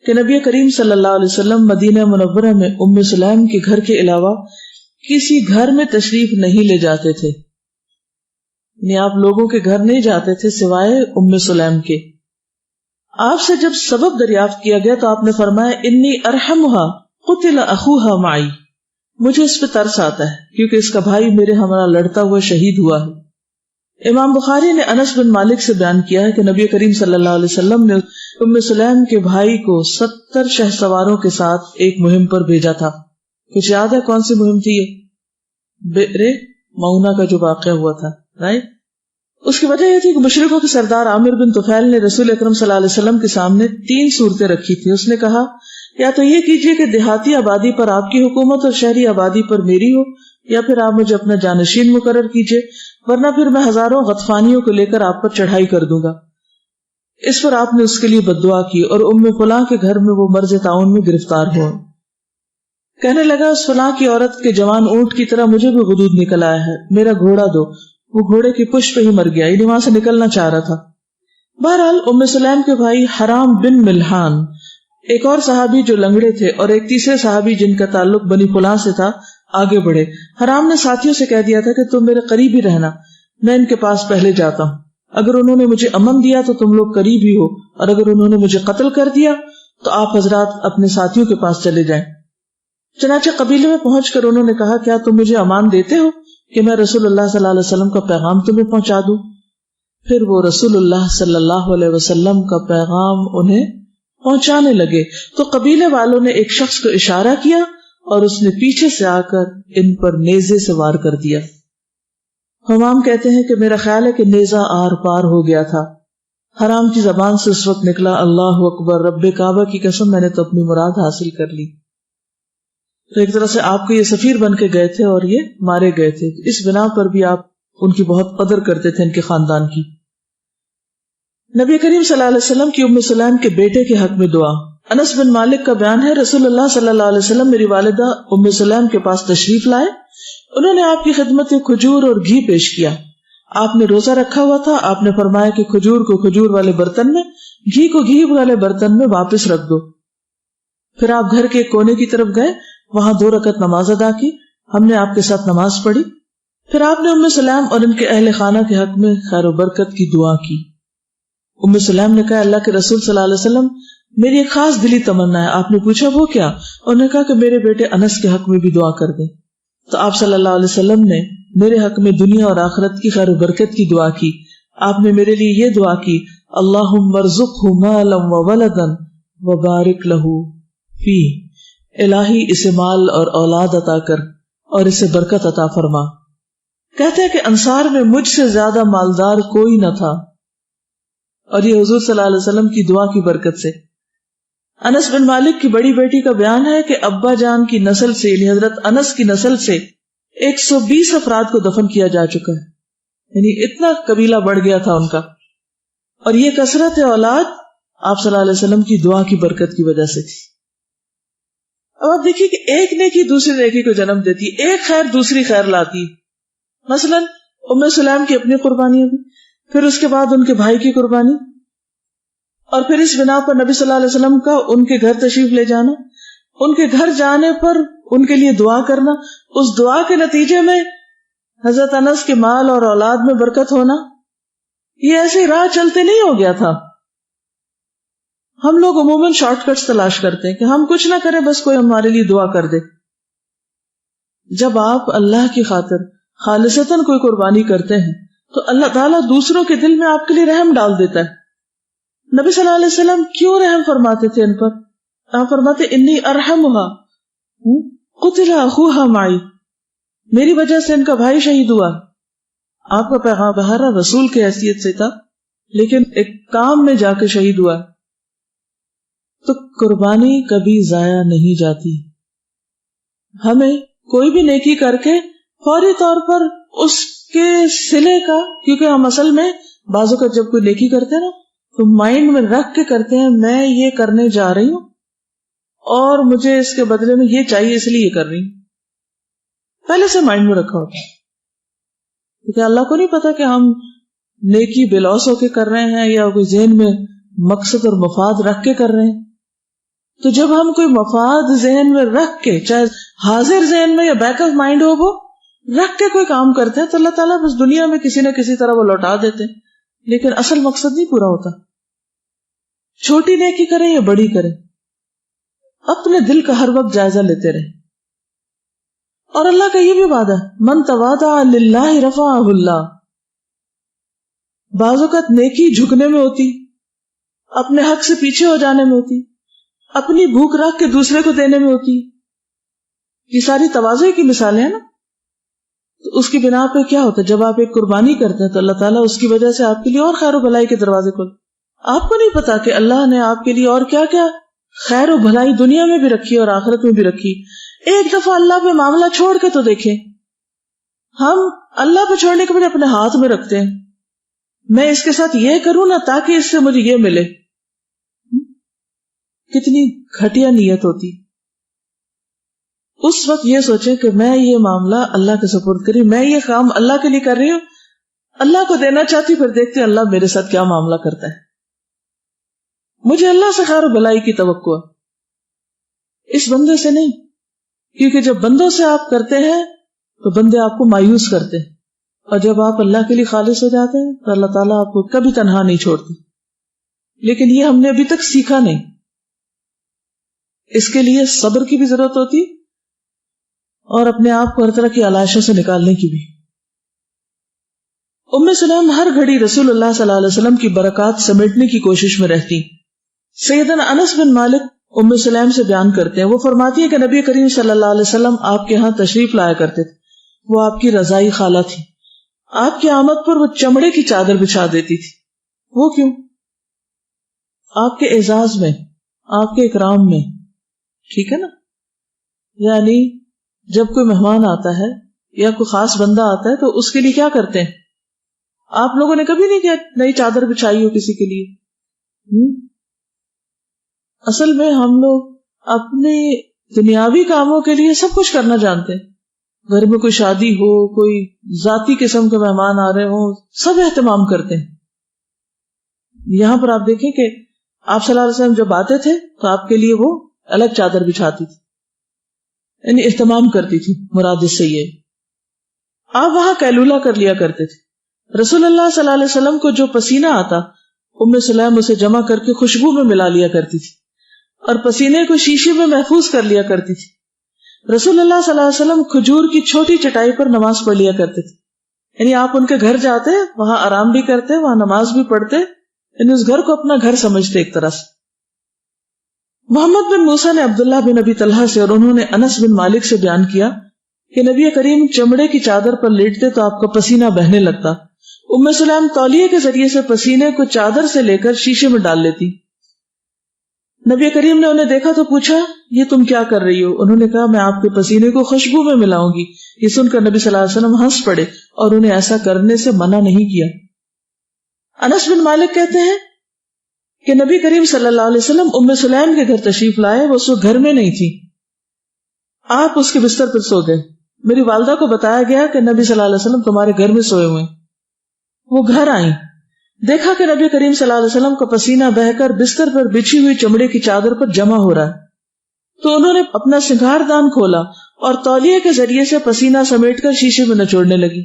کہ نبی کریم صلی اللہ علیہ وسلم مدینہ منورہ میں ام سلیم کے گھر کے علاوہ کسی گھر میں تشریف نہیں لے جاتے تھے، یعنی آپ لوگوں کے گھر نہیں جاتے تھے سوائے ام سلیم کے. آپ سے جب سبب دریافت کیا گیا تو آپ نے فرمایا انی ارحمھا قتل اخوھا معی، مجھے اس پہ ترس آتا ہے کیونکہ اس کا بھائی میرے ہمراہ لڑتا ہوا شہید ہوا ہے. امام بخاری نے انس بن مالک سے بیان کیا ہے کہ نبی کریم صلی اللہ علیہ وسلم نے ام سلیم کے بھائی کو 70 شہ سواروں کے ساتھ ایک مہم پر بھیجا تھا. کچھ یاد ہے کون سی مہم تھی یہ؟ بئر مونا کا جو واقعہ ہوا تھا، رائٹ. اس کی وجہ یہ تھی کہ مشرکوں کے سردار عامر بن طفیل نے رسول اکرم صلی اللہ علیہ وسلم کے سامنے 3 صورتیں رکھی تھی. اس نے کہا یا تو یہ کیجئے کہ دیہاتی آبادی پر آپ کی حکومت اور شہری آبادی پر میری ہو، یا پھر آپ مجھے اپنا جانشین مقرر کیجئے، ورنہ پھر میں ہزاروں غطفانیوں کو لے کر آپ پر چڑھائی کر دوں گا. اس پر آپ نے اس کے لیے بددعا کی اور ام فلاں کے گھر میں وہ مرض طاعون میں گرفتار ہوا. کہنے لگا اس فلاں کی عورت کے جوان اونٹ کی طرح مجھے بھی غدود نکل آیا ہے، میرا گھوڑا دو. وہ گھوڑے کی پشت پہ ہی مر گیا، یعنی وہاں سے نکلنا چاہ رہا تھا. بہرحال ام سلیم کے بھائی حرام بن ملحان، ایک اور صحابی جو لنگڑے تھے اور ایک تیسرے صحابی جن کا تعلق بنی فلاں سے تھا آگے بڑھے. حرام نے ساتھیوں سے کہہ دیا تھا کہ تم میرے قریب ہی رہنا، میں ان کے پاس پہلے جاتا ہوں. اگر انہوں نے مجھے امن دیا تو تم لوگ قریب ہی ہو، اور اگر انہوں نے مجھے قتل کر دیا تو آپ حضرات اپنے ساتھیوں کے پاس چلے جائیں. چنانچہ قبیلے میں پہنچ کر انہوں نے کہا کیا تم مجھے امان دیتے ہو کہ میں رسول اللہ صلی اللہ علیہ وسلم کا پیغام تمہیں پہنچا دوں؟ پھر وہ رسول اللہ صلی اللہ علیہ وسلم کا پیغام انہیں پہنچانے لگے. تو قبیلے والوں نے ایک شخص کو اشارہ کیا اور اس نے پیچھے سے آ کر ان پر نیزے سے وار کر دیا. حمام کہتے ہیں کہ میرا خیال ہے کہ نیزہ آر پار ہو گیا تھا. حرام کی زبان سے اس وقت نکلا اللہ اکبر، رب کعبہ کی قسم میں نے تو اپنی مراد حاصل کر لی. تو ایک طرح سے آپ کو یہ سفیر بن کے گئے تھے اور یہ مارے گئے تھے. اس بنا پر بھی آپ ان کی بہت قدر کرتے تھے، ان کے خاندان کی. نبی کریم صلی اللہ علیہ وسلم کی ام سلیم کے بیٹے کے حق میں دعا. انس بن مالک کا بیان ہے رسول اللہ صلی اللہ علیہ وسلم میری والدہ ام سلیم کے پاس تشریف لائے. انہوں نے آپ کی خدمت میں کھجور اور گھی پیش کیا. آپ نے روزہ رکھا ہوا تھا. آپ نے فرمایا کہ کھجور کو کھجور والے برتن میں، گھی کو گھی والے برتن میں واپس رکھ دو. پھر آپ گھر کے کونے کی طرف گئے، وہاں 2 رکعت نماز ادا کی. ہم نے آپ کے ساتھ نماز پڑھی. پھر آپ نے ام سلیم اور ان کے اہل خانہ کے حق میں خیر و برکت کی دعا کی. ام سلیم نے کہا اللہ کے رسول صلی اللہ علیہ وسلم میری ایک خاص دلی تمنا ہے. آپ نے پوچھا وہ کیا؟ انہوں نے کہا کہ میرے بیٹے انس کے حق میں بھی دعا کر دیں. تو آپ صلی اللہ علیہ وسلم نے میرے حق میں دنیا اور آخرت کی خیر و برکت کی دعا کی. آپ نے میرے لیے یہ دعا کی اللہم ارزقہ مالا وولدا وبارک لہ فی، الہی اسے مال اور اولاد عطا کر اور اسے برکت عطا فرما. کہتے ہیں کہ انصار میں مجھ سے زیادہ مالدار کوئی نہ تھا، اور یہ حضور صلی اللہ علیہ وسلم کی دعا کی برکت سے. انس بن مالک کی بڑی بیٹی کا بیان ہے کہ ابا جان کی نسل سے یعنی حضرت انس کی نسل سے 120 افراد کو دفن کیا جا چکا ہے. یعنی اتنا قبیلہ بڑھ گیا تھا ان کا. اور یہ کثرت اولاد آپ صلی اللہ علیہ وسلم کی دعا کی برکت کی وجہ سے تھی. اب آپ دیکھیے کہ ایک نیکی دوسری نیکی کو جنم دیتی، ایک خیر دوسری خیر لاتی. مثلا ام سلیم کی اپنی قربانیاں بھی، پھر اس کے بعد ان کے بھائی کی قربانی، اور پھر اس بنا پر نبی صلی اللہ علیہ وسلم کا ان کے گھر تشریف لے جانا، ان کے گھر جانے پر ان کے لیے دعا کرنا، اس دعا کے نتیجے میں حضرت انس کے مال اور اولاد میں برکت ہونا. یہ ایسے راہ چلتے نہیں ہو گیا تھا. ہم لوگ عموماً شارٹ کٹس تلاش کرتے ہیں کہ ہم کچھ نہ کریں بس کوئی ہمارے لیے دعا کر دے. جب آپ اللہ کی خاطر خالصتاً کوئی قربانی کرتے ہیں تو اللہ تعالیٰ دوسروں کے دل میں آپ کے لیے رحم ڈال دیتا ہے. نبی صلی اللہ علیہ وسلم کیوں رحم فرماتے تھے ان پر؟ آپ فرماتے انی ارحمھا قتل اخوھا معی، میری وجہ سے ان کا بھائی شہید ہوا. آپ کا پیغام بہرحال رسول کی حیثیت سے تھا لیکن ایک کام میں جا کے شہید ہوا. تو قربانی کبھی ضائع نہیں جاتی. ہمیں کوئی بھی نیکی کر کے فوری طور پر اس کے صلے کا، کیونکہ ہم اصل میں بعضوں کا جب کوئی نیکی کرتے ہیں نا تو مائنڈ میں رکھ کے کرتے ہیں میں یہ کرنے جا رہی ہوں اور مجھے اس کے بدلے میں یہ چاہیے اس لیے یہ کر رہی ہوں. پہلے سے مائنڈ میں رکھا ہوتا ہے کیونکہ اللہ کو نہیں پتا کہ ہم نیکی بے لوث ہو کے کر رہے ہیں یا کوئی ذہن میں مقصد اور مفاد رکھ کے کر رہے ہیں. تو جب ہم کوئی مفاد ذہن میں رکھ کے, چاہے حاضر ذہن میں یا بیک آف مائنڈ ہو, وہ رکھ کے کوئی کام کرتے ہیں تو اللہ تعالیٰ بس دنیا میں کسی نہ کسی طرح وہ لوٹا دیتے ہیں, لیکن اصل مقصد نہیں پورا ہوتا. چھوٹی نیکی کریں یا بڑی کریں, اپنے دل کا ہر وقت جائزہ لیتے رہیں. اور اللہ کا یہ بھی وعدہ ہے, من تواضع للہ رفعہ اللہ. بعض اوقات نیکی جھکنے میں ہوتی, اپنے حق سے پیچھے ہو جانے میں ہوتی, اپنی بھوک رکھ کے دوسرے کو دینے میں ہوتی. یہ ساری تواضع کی مثالیں ہیں نا. تو اس کی بنا پہ کیا ہوتا ہے, جب آپ ایک قربانی کرتے ہیں تو اللہ تعالیٰ اس کی وجہ سے آپ کے لیے اور خیر و بھلائی کے دروازے کھول. آپ کو نہیں پتا کہ اللہ نے آپ کے لیے اور کیا کیا خیر و بھلائی دنیا میں بھی رکھی اور آخرت میں بھی رکھی. ایک دفعہ اللہ پہ معاملہ چھوڑ کے تو دیکھیں. ہم اللہ پہ چھوڑنے کے بجائے اپنے ہاتھ میں رکھتے ہیں, میں اس کے ساتھ یہ کروں نا تاکہ اس سے مجھے یہ ملے. کتنی گھٹیا نیت ہوتی. اس وقت یہ سوچیں کہ میں یہ معاملہ اللہ کے سپرد کری, میں یہ کام اللہ کے لیے کر رہی ہوں, اللہ کو دینا چاہتی, پھر دیکھتے ہیں اللہ میرے ساتھ کیا معاملہ کرتا ہے. مجھے اللہ سے خیر و بھلائی کی توقع ہے, اس بندے سے نہیں. کیونکہ جب بندوں سے آپ کرتے ہیں تو بندے آپ کو مایوس کرتے ہیں, اور جب آپ اللہ کے لیے خالص ہو جاتے ہیں تو اللہ تعالیٰ آپ کو کبھی تنہا نہیں چھوڑتے. لیکن یہ ہم نے ابھی تک سیکھا نہیں. اس کے لیے صبر کی بھی ضرورت ہوتی, اور اپنے آپ کو ہر طرح کی علائشوں سے نکالنے کی بھی. ام سلیم ہر گھڑی رسول اللہ صلی اللہ علیہ وسلم کی برکات سمیٹنے کی کوشش میں رہتی. سیدنا انس بن مالک ام سلیم سے بیان کرتے ہیں, وہ فرماتی ہے کہ نبی کریم صلی اللہ علیہ وسلم آپ کے ہاں تشریف لایا کرتے تھے. وہ آپ کی رضائی خالہ تھی. آپ کی آمد پر وہ چمڑے کی چادر بچھا دیتی تھی. وہ کیوں؟ آپ کے اعزاز میں, آپ کے اکرام میں. ٹھیک ہے نا. یعنی جب کوئی مہمان آتا ہے یا کوئی خاص بندہ آتا ہے تو اس کے لیے کیا کرتے ہیں؟ آپ لوگوں نے کبھی نہیں کیا نئی چادر بچھائی ہو کسی کے لیے؟ اصل میں ہم لوگ اپنے دنیاوی کاموں کے لیے سب کچھ کرنا جانتے ہیں. گھر میں کوئی شادی ہو, کوئی ذاتی قسم کے مہمان آ رہے ہوں, سب اہتمام کرتے ہیں. یہاں پر آپ دیکھیں کہ آپ صلی اللہ علیہ وسلم جب آتے تھے تو آپ کے لیے وہ الگ چادر بچھاتی تھی, یعنی اہتمام کرتی تھی. مراد اس سے یہ, آپ وہاں قیلولہ کر لیا کرتے تھے. رسول اللہ صلی اللہ علیہ وسلم کو جو پسینہ آتا ام سلیم اسے جمع کر کے خوشبو میں ملا لیا کرتی تھی, اور پسینے کو شیشے میں محفوظ کر لیا کرتی تھی. رسول اللہ صلی اللہ علیہ وسلم کھجور کی چھوٹی چٹائی پر نماز پڑھ لیا کرتے تھے. یعنی آپ ان کے گھر جاتے, وہاں آرام بھی کرتے, وہاں نماز بھی پڑھتے, یعنی اس گھر کو اپنا گھر سمجھتے ایک طرح سے. محمد بن موسیٰ نے عبداللہ بن ابی طلحہ سے اور انہوں نے انس بن مالک سے بیان کیا کہ نبی کریم چمڑے کی چادر پر لیٹتے تو آپ کا پسینہ بہنے لگتا. ام سلیم تولیے کے ذریعے سے پسینے کو چادر سے لے کر شیشے میں ڈال لیتی. نبی کریم نے انہیں دیکھا تو پوچھا, یہ تم کیا کر رہی ہو؟ انہوں نے کہا, میں آپ کے پسینے کو خوشبو میں ملاؤں گی. یہ سن کر نبی صلی اللہ علیہ وسلم ہنس پڑے اور انہیں ایسا کرنے سے منع نہیں کیا. انس بن مالک کہتے ہیں کہ نبی کریم صلی اللہ علیہ وسلم ام سلیم کے گھر تشریف لائے. وہ اس وقت گھر میں نہیں تھی, آپ اس کے بستر پر سو گئے. میری والدہ کو بتایا گیا کہ نبی صلی اللہ علیہ وسلم تمہارے گھر میں سوئے ہوئے. وہ گھر آئیں, دیکھا کہ نبی کریم صلی اللہ علیہ وسلم کا پسینہ بہ کر بستر پر بچھی ہوئی چمڑے کی چادر پر جمع ہو رہا ہے. تو انہوں نے اپنا سنگھار دان کھولا اور تولیے کے ذریعے سے پسینہ سمیٹ کر شیشے میں نچوڑنے لگی.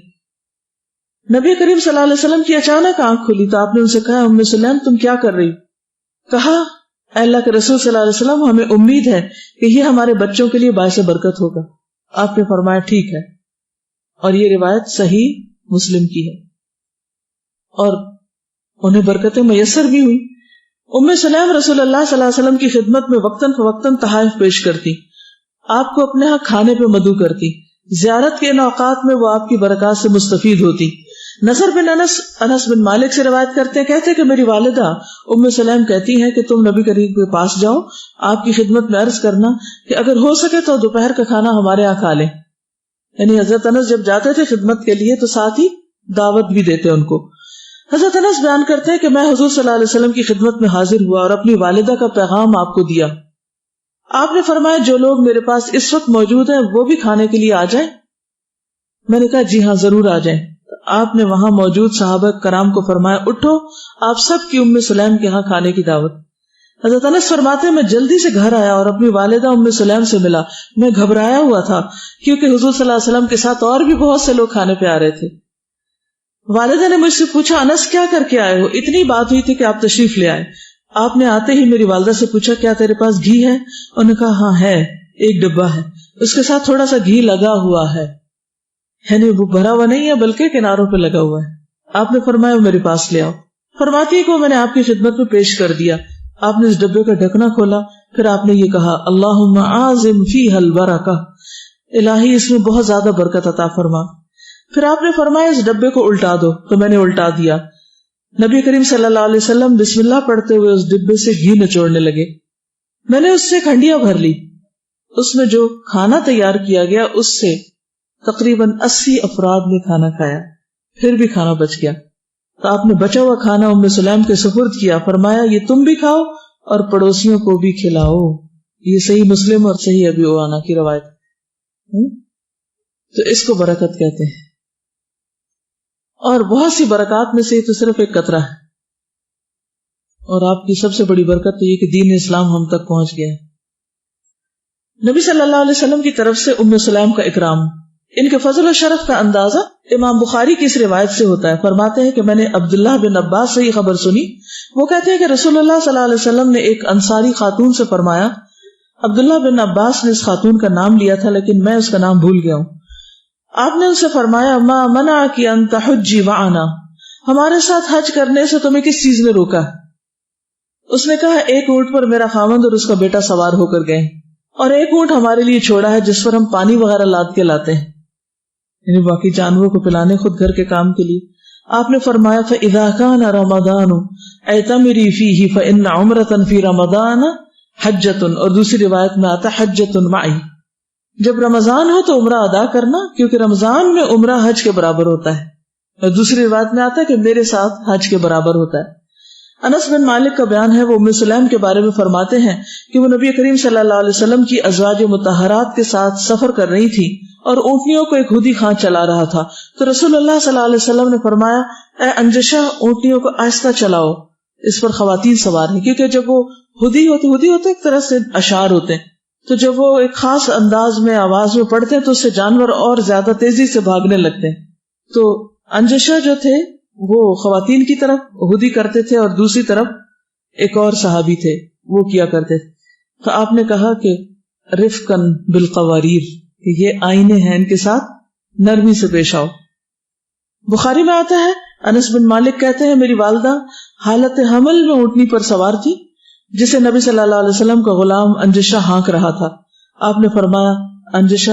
نبی کریم صلی اللہ علیہ وسلم کی اچانک آنکھ کھلی تو آپ نے ان سے کہا, ام سلیم تم کیا کر رہی؟ کہا, اے اللہ کے رسول صلی اللہ علیہ وسلم, ہمیں امید ہے کہ یہ ہمارے بچوں کے لیے باعث برکت ہوگا. آپ نے فرمایا ٹھیک ہے. اور یہ روایت صحیح مسلم کی ہے, اور انہیں برکتیں میسر بھی ہوئی. ام سلیم رسول اللہ صلی اللہ علیہ وسلم کی خدمت میں وقتاً فوقتاً تحائف پیش کرتی, آپ کو اپنے ہاں کھانے پہ مدعو کرتی. زیارت کے ان اوقات میں وہ آپ کی برکات سے مستفید ہوتی. نصر بن انس بن مالک سے روایت کرتے ہیں, کہتے کہ میری والدہ ام سلیم کہتی ہیں کہ تم نبی کریم کے پاس جاؤ, آپ کی خدمت میں عرض کرنا کہ اگر ہو سکے تو دوپہر کا کھانا ہمارے یہاں کھا لیں. یعنی حضرت انس جب جاتے تھے خدمت کے لیے تو ساتھ ہی دعوت بھی دیتے ان کو. حضرت انس بیان کرتے ہیں کہ میں حضور صلی اللہ علیہ وسلم کی خدمت میں حاضر ہوا اور اپنی والدہ کا پیغام آپ کو دیا. آپ نے فرمایا جو لوگ میرے پاس اس وقت موجود ہیں وہ بھی کھانے کے لیے آ جائیں. میں نے کہا جی ہاں ضرور آ جائیں. آپ نے وہاں موجود صحابہ کرام کو فرمایا, اٹھو, آپ سب کی ام سلیم کے ہاں کھانے کی دعوت. حضرت انس فرماتے ہیں میں جلدی سے گھر آیا اور اپنی والدہ ام سلیم سے ملا. میں گھبرایا ہوا تھا کیونکہ حضور صلی اللہ علیہ وسلم کے ساتھ اور بھی بہت سے لوگ کھانے پہ آ رہے تھے. والدہ نے مجھ سے پوچھا انس کیا کر کے آئے ہو؟ اتنی بات ہوئی تھی کہ آپ تشریف لے آئے. آپ نے آتے ہی میری والدہ سے پوچھا کیا تیرے پاس گھی ہے؟ انہوں نے کہا ہاں ہے، ایک ڈبہ ہے، اس کے ساتھ تھوڑا سا گھی لگا ہوا ہے، یعنی وہ بھرا ہوا نہیں ہے بلکہ کناروں پہ لگا ہوا ہے. آپ نے فرمایا وہ میرے پاس لے آؤ. فرماتی ہے کہ میں نے آپ کی خدمت میں پیش کر دیا. آپ نے اس ڈبے کا ڈھکنا کھولا، پھر آپ نے یہ کہا اللہم اعظم فیہ البرکہ، الہی اس میں بہت زیادہ برکت عطا فرما. پھر آپ نے فرمایا اس ڈبے کو الٹا دو، تو میں نے الٹا دیا. نبی کریم صلی اللہ علیہ وسلم بسم اللہ پڑھتے ہوئے اس ڈبے سے گھی نچوڑنے لگے. میں نے اس سے کھنڈیاں بھر لی. اس میں جو کھانا تیار کیا گیا اس سے تقریباً 80 افراد نے کھانا کھایا، پھر بھی کھانا بچ گیا. تو آپ نے بچا ہوا کھانا ام سلیم کے سپرد کیا. فرمایا یہ تم بھی کھاؤ اور پڑوسیوں کو بھی کھلاؤ. یہ صحیح مسلم اور صحیح ابی عوانہ کی روایت. تو اس کو برکت کہتے ہیں. اور بہت سی برکات میں سے تو صرف ایک قطرہ ہے. اور آپ کی سب سے بڑی برکت تو یہ کہ دین اسلام ہم تک پہنچ گیا ہے. نبی صلی اللہ علیہ وسلم کی طرف سے ام سلیم کا اکرام. ان کے فضل و شرف کا اندازہ امام بخاری کی اس روایت سے ہوتا ہے. فرماتے ہیں کہ میں نے عبداللہ بن عباس سے یہ خبر سنی. وہ کہتے ہیں کہ رسول اللہ صلی اللہ علیہ وسلم نے ایک انصاری خاتون سے فرمایا. عبداللہ بن عباس نے اس خاتون کا نام لیا تھا لیکن میں اس کا نام بھول گیا ہوں. آپ نے ان سے فرمایا ما منعک ان تحجی معنا، ہمارے ساتھ حج کرنے سے تمہیں کس چیز نے روکا؟ اس نے کہا ایک اونٹ پر میرا خاوند اور اس کا بیٹا سوار ہو کر گئے اور ایک اونٹ ہمارے لیے چھوڑا ہے جس پر ہم پانی وغیرہ لاد کے لاتے ہیں، یعنی باقی جانوروں کو پلانے، خود گھر کے کام کے لیے. آپ نے فرمایا فَإِذَا كَانَ رَمَضَانُ اعْتَمِرِي فِيهِ فَإِنَّ عُمْرَةً فِي رَمَضَانَ حَجَّةٌ، اور دوسری روایت میں آتا حَجَّةٌ مَعِي، جب رمضان ہو تو عمرہ ادا کرنا کیونکہ رمضان میں عمرہ حج کے برابر ہوتا ہے. اور دوسری روایت میں آتا ہے کہ میرے ساتھ حج کے برابر ہوتا ہے. انس بن مالک کا بیان ہے، وہ ام سلیم کے بارے میں فرماتے ہیں کہ وہ نبی کریم صلی اللہ علیہ وسلم کی ازواج مطہرات کے ساتھ سفر کر رہی تھی اور اونٹنیوں کو ایک ہودی خان چلا رہا تھا. تو رسول اللہ صلی اللہ علیہ وسلم نے فرمایا اے انجشہ اونٹنیوں کو آہستہ چلاؤ، اس پر خواتین سوار ہیں. کیونکہ جب وہ ہودی ہوتے ایک طرح سے اشعار ہوتے ہیں، تو جب وہ ایک خاص انداز میں آواز میں پڑھتے ہیں تو اس سے جانور اور زیادہ تیزی سے بھاگنے لگتے ہیں. تو انجشہ جو تھے وہ خواتین کی طرف ہودی کرتے تھے اور دوسری طرف ایک اور صحابی تھے وہ کیا کرتے تھے. تو آپ نے کہا کہ رفقاً بالقواریر، کہ یہ آئینے ہیں، ان کے ساتھ نرمی سے پیش آؤ. بخاری میں آتا ہے انس بن مالک کہتے ہیں میری والدہ حالت حمل میں اونٹنی پر سوار تھی جسے نبی صلی اللہ علیہ وسلم کا غلام انجشہ ہانک رہا تھا. آپ نے فرمایا انجشہ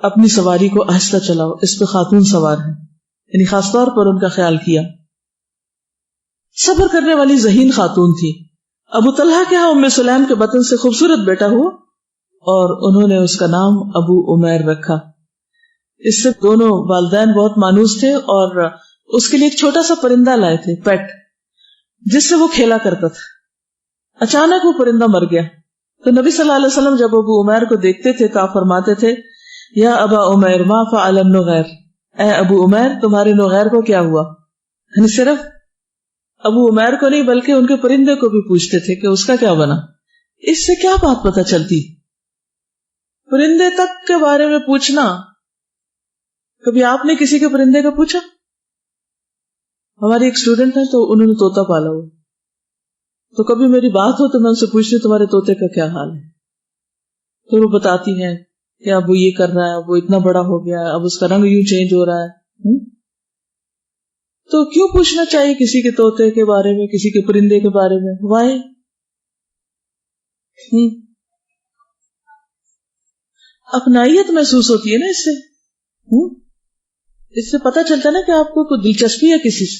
اپنی سواری کو آہستہ چلاؤ، اس پہ خاتون سوار ہیں، یعنی خاص طور پر ان کا خیال کیا. صبر کرنے والی ذہین خاتون تھی. ابو طلحہ کے ہاں ام سلیم کے بطن سے خوبصورت بیٹا ہوا اور انہوں نے اس کا نام ابو عمیر رکھا. اس سے دونوں والدین بہت مانوس تھے اور اس کے لیے ایک چھوٹا سا پرندہ لائے تھے، پیٹ، جس سے وہ کھیلا کرتا تھا. اچانک وہ پرندہ مر گیا تو نبی صلی اللہ علیہ وسلم جب ابو عمیر کو دیکھتے تھے تو آپ فرماتے تھے یا ابا عمیر ما فعل النغیر، اے ابو عمیر تمہارے نغیر کو کیا ہوا؟ یعنی صرف ابو عمیر کو نہیں بلکہ ان کے پرندے کو بھی پوچھتے تھے کہ اس کا کیا بنا. اس سے کیا بات پتہ چلتی؟ پرندے تک کے بارے میں پوچھنا. کبھی آپ نے کسی کے پرندے کا پوچھا؟ ہماری ایک اسٹوڈنٹ ہے تو انہوں نے طوطا پالا ہوا، تو کبھی میری بات ہو تو میں ان سے پوچھتی ہوں تمہارے طوطے کا کیا حال ہے، تو وہ بتاتی ہیں کہ اب وہ یہ کر رہا ہے، اب وہ اتنا بڑا ہو گیا ہے، اب اس کا رنگ یوں چینج ہو رہا ہے. تو کیوں پوچھنا چاہیے کسی کے طوطے کے بارے میں، کسی کے پرندے کے بارے میں؟ وائی؟ اپنائیت محسوس ہوتی ہے نا اس سے پتہ چلتا ہے نا کہ آپ کو کوئی دلچسپی ہے کسی سے.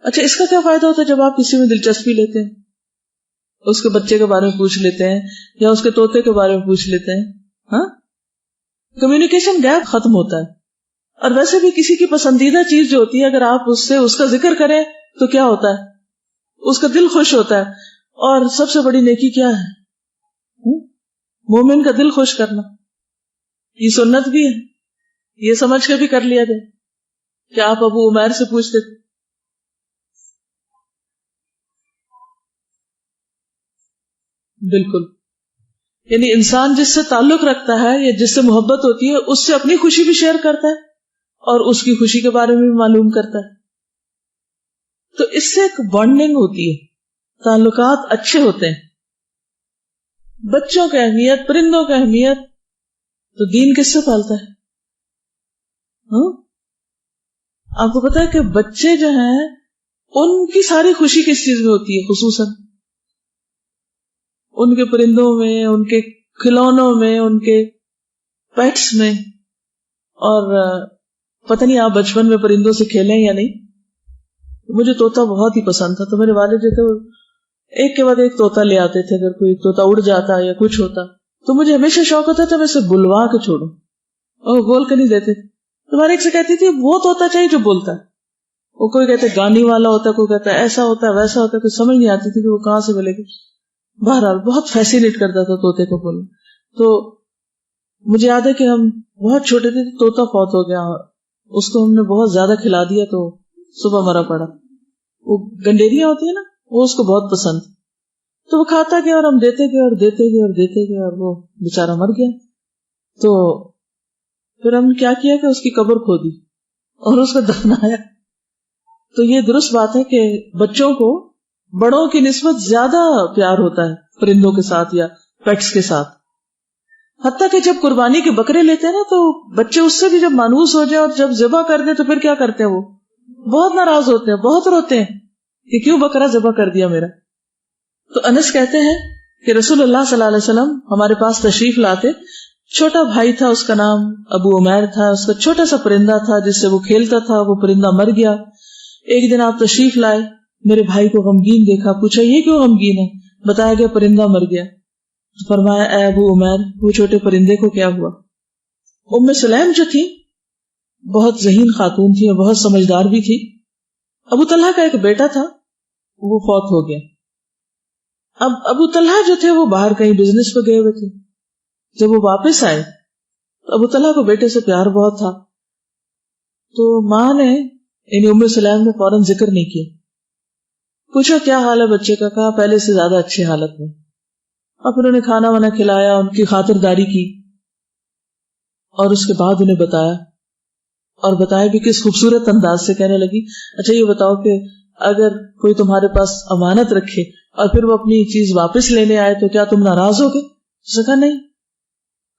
اچھا اس کا کیا فائدہ ہوتا ہے جب آپ کسی میں دلچسپی لیتے ہیں، اس کے بچے کے بارے میں پوچھ لیتے ہیں یا اس کے طوطے کے بارے میں پوچھ لیتے ہیں؟ ہاں، کمیونیکیشن گیپ ختم ہوتا ہے. اور ویسے بھی کسی کی پسندیدہ چیز جو ہوتی ہے اگر آپ اس سے اس کا ذکر کریں تو کیا ہوتا ہے؟ اس کا دل خوش ہوتا ہے. اور سب سے بڑی نیکی کیا ہے؟ مومن کا دل خوش کرنا. یہ سنت بھی ہے، یہ سمجھ کے بھی کر لیا جائے کہ آپ ابو عمیر سے پوچھتے تھے. بالکل. یعنی انسان جس سے تعلق رکھتا ہے یا جس سے محبت ہوتی ہے اس سے اپنی خوشی بھی شیئر کرتا ہے اور اس کی خوشی کے بارے میں بھی معلوم کرتا ہے. تو اس سے ایک بانڈنگ ہوتی ہے, تعلقات اچھے ہوتے ہیں. بچوں کی اہمیت, پرندوں کی اہمیت تو دین کس سے پالتا ہے؟ آپ کو پتا ہے کہ بچے جو ہیں ان کی ساری خوشی کس چیز میں ہوتی ہے؟ خصوصاً ان کے پرندوں میں, ان کے کھلونوں میں, ان کے پیٹس میں. اور پتہ نہیں آپ بچپن میں پرندوں سے کھیلیں یا نہیں. مجھے طوطا بہت ہی پسند تھا, تو میرے والد جو تھے ایک کے بعد ایک طوطا لے آتے تھے. اگر کوئی طوطا اڑ جاتا یا کچھ ہوتا تو مجھے ہمیشہ شوق ہوتا تھا میں اسے بلوا کے چھوڑوں, اور بول کے نہیں دیتے. تمہارے ایک سے کہتی تھی وہ طوطا چاہیے جو بولتا ہے. وہ کوئی کہتے گانی والا ہوتا ہے, کوئی کہتا ہے ایسا ہوتا ہے ویسا ہوتا ہے, کوئی سمجھ نہیں آتی تھی کہ وہ کہاں سے بولے گی. بہرحال بہت فیسینیٹ کرتا تھا طوطے کو بولنا. تو مجھے یاد ہے کہ ہم بہت چھوٹے تھے, طوطا فوت ہو گیا, اس کو ہم نے بہت زیادہ کھلا دیا تو صبح مرا پڑا. وہ گنڈیریاں ہوتی ہیں نا, وہ اس کو بہت پسند, تو وہ کھاتا گیا اور ہم دیتے گئے اور دیتے گئے اور دیتے گئے اور وہ بےچارا مر گیا. تو پھر ہم نے کیا کیا کہ اس کی قبر کھودی اور اس کو دفنایا. تو یہ درست بات ہے کہ بچوں کو بڑوں کی نسبت زیادہ پیار ہوتا ہے پرندوں کے ساتھ یا پیٹس کے ساتھ. حتیٰ کہ جب قربانی کے بکرے لیتے ہیں نا تو بچے اس سے بھی جب مانوس ہو جائے اور جب ذبح کر دیں تو پھر کیا کرتے ہیں, وہ بہت ناراض ہوتے ہیں, بہت روتے ہیں کہ کیوں بکرا ذبح کر دیا میرا. تو انس کہتے ہیں کہ رسول اللہ صلی اللہ علیہ وسلم ہمارے پاس تشریف لاتے. چھوٹا بھائی تھا, اس کا نام ابو عمیر تھا. اس کا چھوٹا سا پرندہ تھا جس سے وہ کھیلتا تھا, وہ پرندہ مر گیا. ایک دن آپ تشریف لائے, میرے بھائی کو غمگین دیکھا, پوچھا یہ کیوں غمگین ہے؟ بتایا گیا پرندہ مر گیا. تو فرمایا اے ابو عمیر وہ چھوٹے پرندے کو کیا ہوا؟ ام سلیم جو تھی بہت ذہین خاتون تھی اور بہت سمجھدار بھی تھی. ابو طلحہ کا ایک بیٹا تھا, وہ فوت ہو گیا. اب ابو طلحہ جو تھے وہ باہر کہیں بزنس پہ گئے ہوئے تھے. جب وہ واپس آئے تو ابو طلحہ کو بیٹے سے پیار بہت تھا. تو ماں نے یعنی ام سلیم نے فوراً ذکر نہیں کیا. پوچھا کیا حال ہے بچے کا؟ کہا پہلے سے زیادہ اچھی حالت میں. اور پھر انہیں کھانا وانا کھلایا, ان کی خاطرداری کی اور اس کے بعد انہیں بتایا, اور بتایا بھی کس خوبصورت انداز سے. کہنے لگی اچھا یہ بتاؤ کہ اگر کوئی تمہارے پاس امانت رکھے اور پھر وہ اپنی چیز واپس لینے آئے تو کیا تم ناراض ہوگے؟ اس نے کہا نہیں.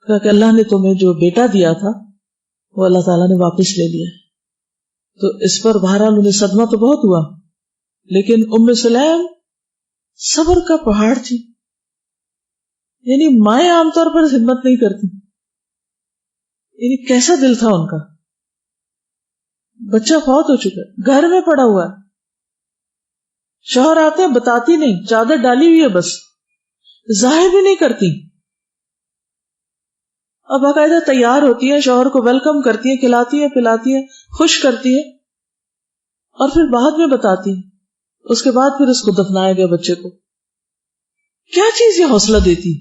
کہا کہ اللہ نے تمہیں جو بیٹا دیا تھا وہ اللہ تعالیٰ نے واپس لے لیا. تو اس پر بہرحال انہیں صدمہ تو بہت ہوا, لیکن ام سلیم صبر کا پہاڑ تھی. یعنی مائیں عام طور پر ہمت نہیں کرتی. یعنی کیسا دل تھا ان کا. بچہ فوت ہو چکا, گھر میں پڑا ہوا ہے, شوہر آتے ہیں بتاتی نہیں, چادر ڈالی ہوئی ہے بس, ظاہر بھی نہیں کرتی. اب باقاعدہ تیار ہوتی ہے, شوہر کو ویلکم کرتی ہے, کھلاتی ہے پلاتی ہے, خوش کرتی ہے, اور پھر بعد میں بتاتی ہے. اس کے بعد پھر اس کو دفنایا گیا بچے کو. کیا چیز یہ حوصلہ دیتی؟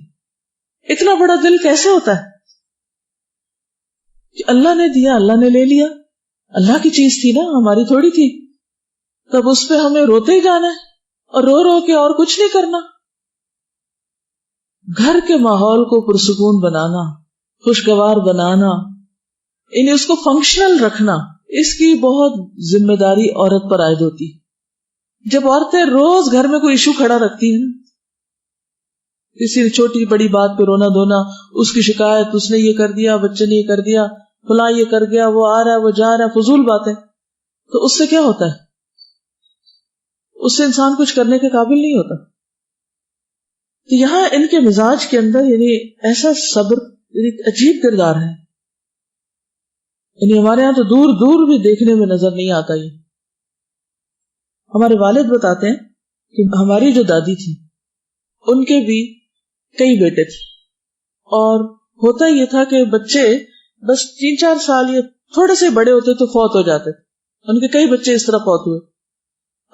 اتنا بڑا دل کیسے ہوتا ہے کہ اللہ نے دیا, اللہ نے لے لیا, اللہ کی چیز تھی نا, ہماری تھوڑی تھی. تب اس پہ ہمیں روتے ہی جانا ہے اور رو رو کے اور کچھ نہیں کرنا. گھر کے ماحول کو پرسکون بنانا, خوشگوار بنانا, یعنی اس کو فنکشنل رکھنا, اس کی بہت ذمہ داری عورت پر عائد ہوتی. جب عورتیں روز گھر میں کوئی ایشو کھڑا رکھتی ہیں, کسی چھوٹی بڑی بات پہ رونا دھونا, اس کی شکایت, اس نے یہ کر دیا, بچے نے یہ کر دیا, فلاں یہ کر گیا, وہ آ رہا ہے, وہ جا رہا ہے, فضول باتیں, تو اس سے کیا ہوتا ہے؟ اس سے انسان کچھ کرنے کے قابل نہیں ہوتا. تو یہاں ان کے مزاج کے اندر یعنی ایسا صبر, یعنی عجیب کردار ہے. یعنی ہمارے یہاں تو دور دور بھی دیکھنے میں نظر نہیں آتا. یہ ہمارے والد بتاتے ہیں کہ ہماری جو دادی تھی ان کے بھی کئی بیٹے تھے, اور ہوتا یہ تھا کہ بچے بس 3-4 سال یا تھوڑے سے بڑے ہوتے تو فوت ہو جاتے. ان کے کئی بچے اس طرح فوت ہوئے,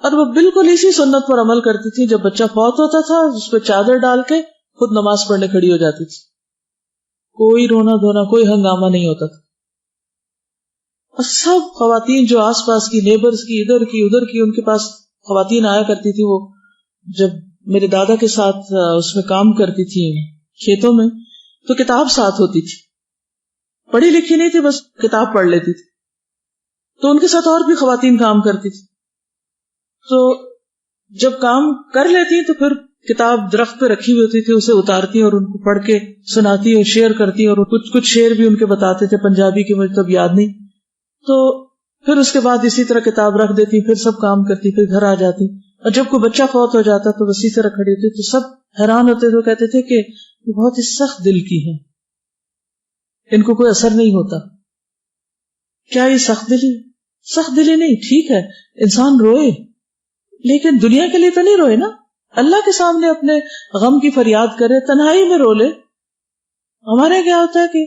اور وہ بالکل اسی سنت پر عمل کرتی تھی. جب بچہ فوت ہوتا تھا اس پہ چادر ڈال کے خود نماز پڑھنے کھڑی ہو جاتی تھی. کوئی رونا دھونا, کوئی ہنگامہ نہیں ہوتا تھا. اور سب خواتین جو آس پاس کی نیبرز کی, ادھر کی ادھر کی, ان کے پاس خواتین آیا کرتی تھی. وہ جب میرے دادا کے ساتھ اس میں کام کرتی تھی کھیتوں میں، تو کتاب ساتھ ہوتی تھی، پڑھی لکھی نہیں تھی، بس کتاب پڑھ لیتی تھی. تو ان کے ساتھ اور بھی خواتین کام کرتی تھی. تو جب کام کر لیتی تو پھر کتاب درخت پہ رکھی ہوئی ہوتی تھی، اسے اتارتی اور ان کو پڑھ کے سناتی اور شیئر کرتی، اور کچھ شعر بھی ان کے بتاتے تھے پنجابی کے، مجھے تب یاد نہیں. تو پھر اس کے بعد اسی طرح کتاب رکھ دیتی، پھر سب کام کرتی، پھر گھر آ جاتی. اور جب کوئی بچہ فوت ہو جاتا تو اسی طرح کھڑی ہوتی. تو سب حیران ہوتے تھے، کہتے تھے کہ یہ بہت ہی سخت دل کی ہیں، ان کو کوئی اثر نہیں ہوتا. کیا یہ سخت دلی نہیں؟ ٹھیک ہے انسان روئے، لیکن دنیا کے لیے تو نہیں روئے نا. اللہ کے سامنے اپنے غم کی فریاد کرے، تنہائی میں رو لے. ہمارے کیا ہوتا ہے کہ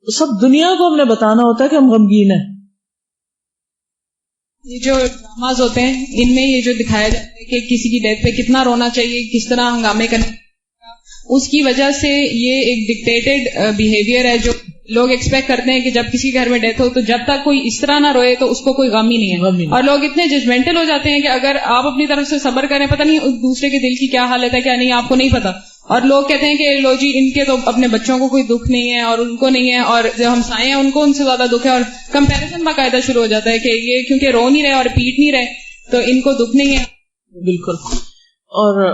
سب دنیا کو ہم نے بتانا ہوتا ہے کہ ہم غمگین ہیں. یہ جو ڈراماز ہوتے ہیں ان میں یہ جو دکھایا جاتا ہے کہ کسی کی ڈیتھ پہ کتنا رونا چاہیے، کس طرح ہنگامے کرنے، اس کی وجہ سے یہ ایک ڈکٹیٹڈ بیہیویئر ہے جو لوگ ایکسپیکٹ کرتے ہیں کہ جب کسی گھر میں ڈیتھ ہو تو جب تک کوئی اس طرح نہ روئے تو اس کو کوئی غم ہی نہیں ہے. اور لوگ اتنے ججمنٹل ہو جاتے ہیں کہ اگر آپ اپنی طرف سے صبر کریں، پتہ نہیں دوسرے کے دل کی کیا حالت ہے، کیا نہیں، آپ کو نہیں پتا. اور لوگ کہتے ہیں کہ لو جی ان کے تو اپنے بچوں کو کوئی دکھ نہیں ہے اور ان کو نہیں ہے، اور جو ہمسائے ہیں ان کو ان سے زیادہ دکھ ہے، اور کمپیریزن باقاعدہ شروع ہو جاتا ہے کہ یہ کیونکہ رو نہیں رہے اور پیٹ نہیں رہے تو ان کو دکھ نہیں ہے. بالکل. اور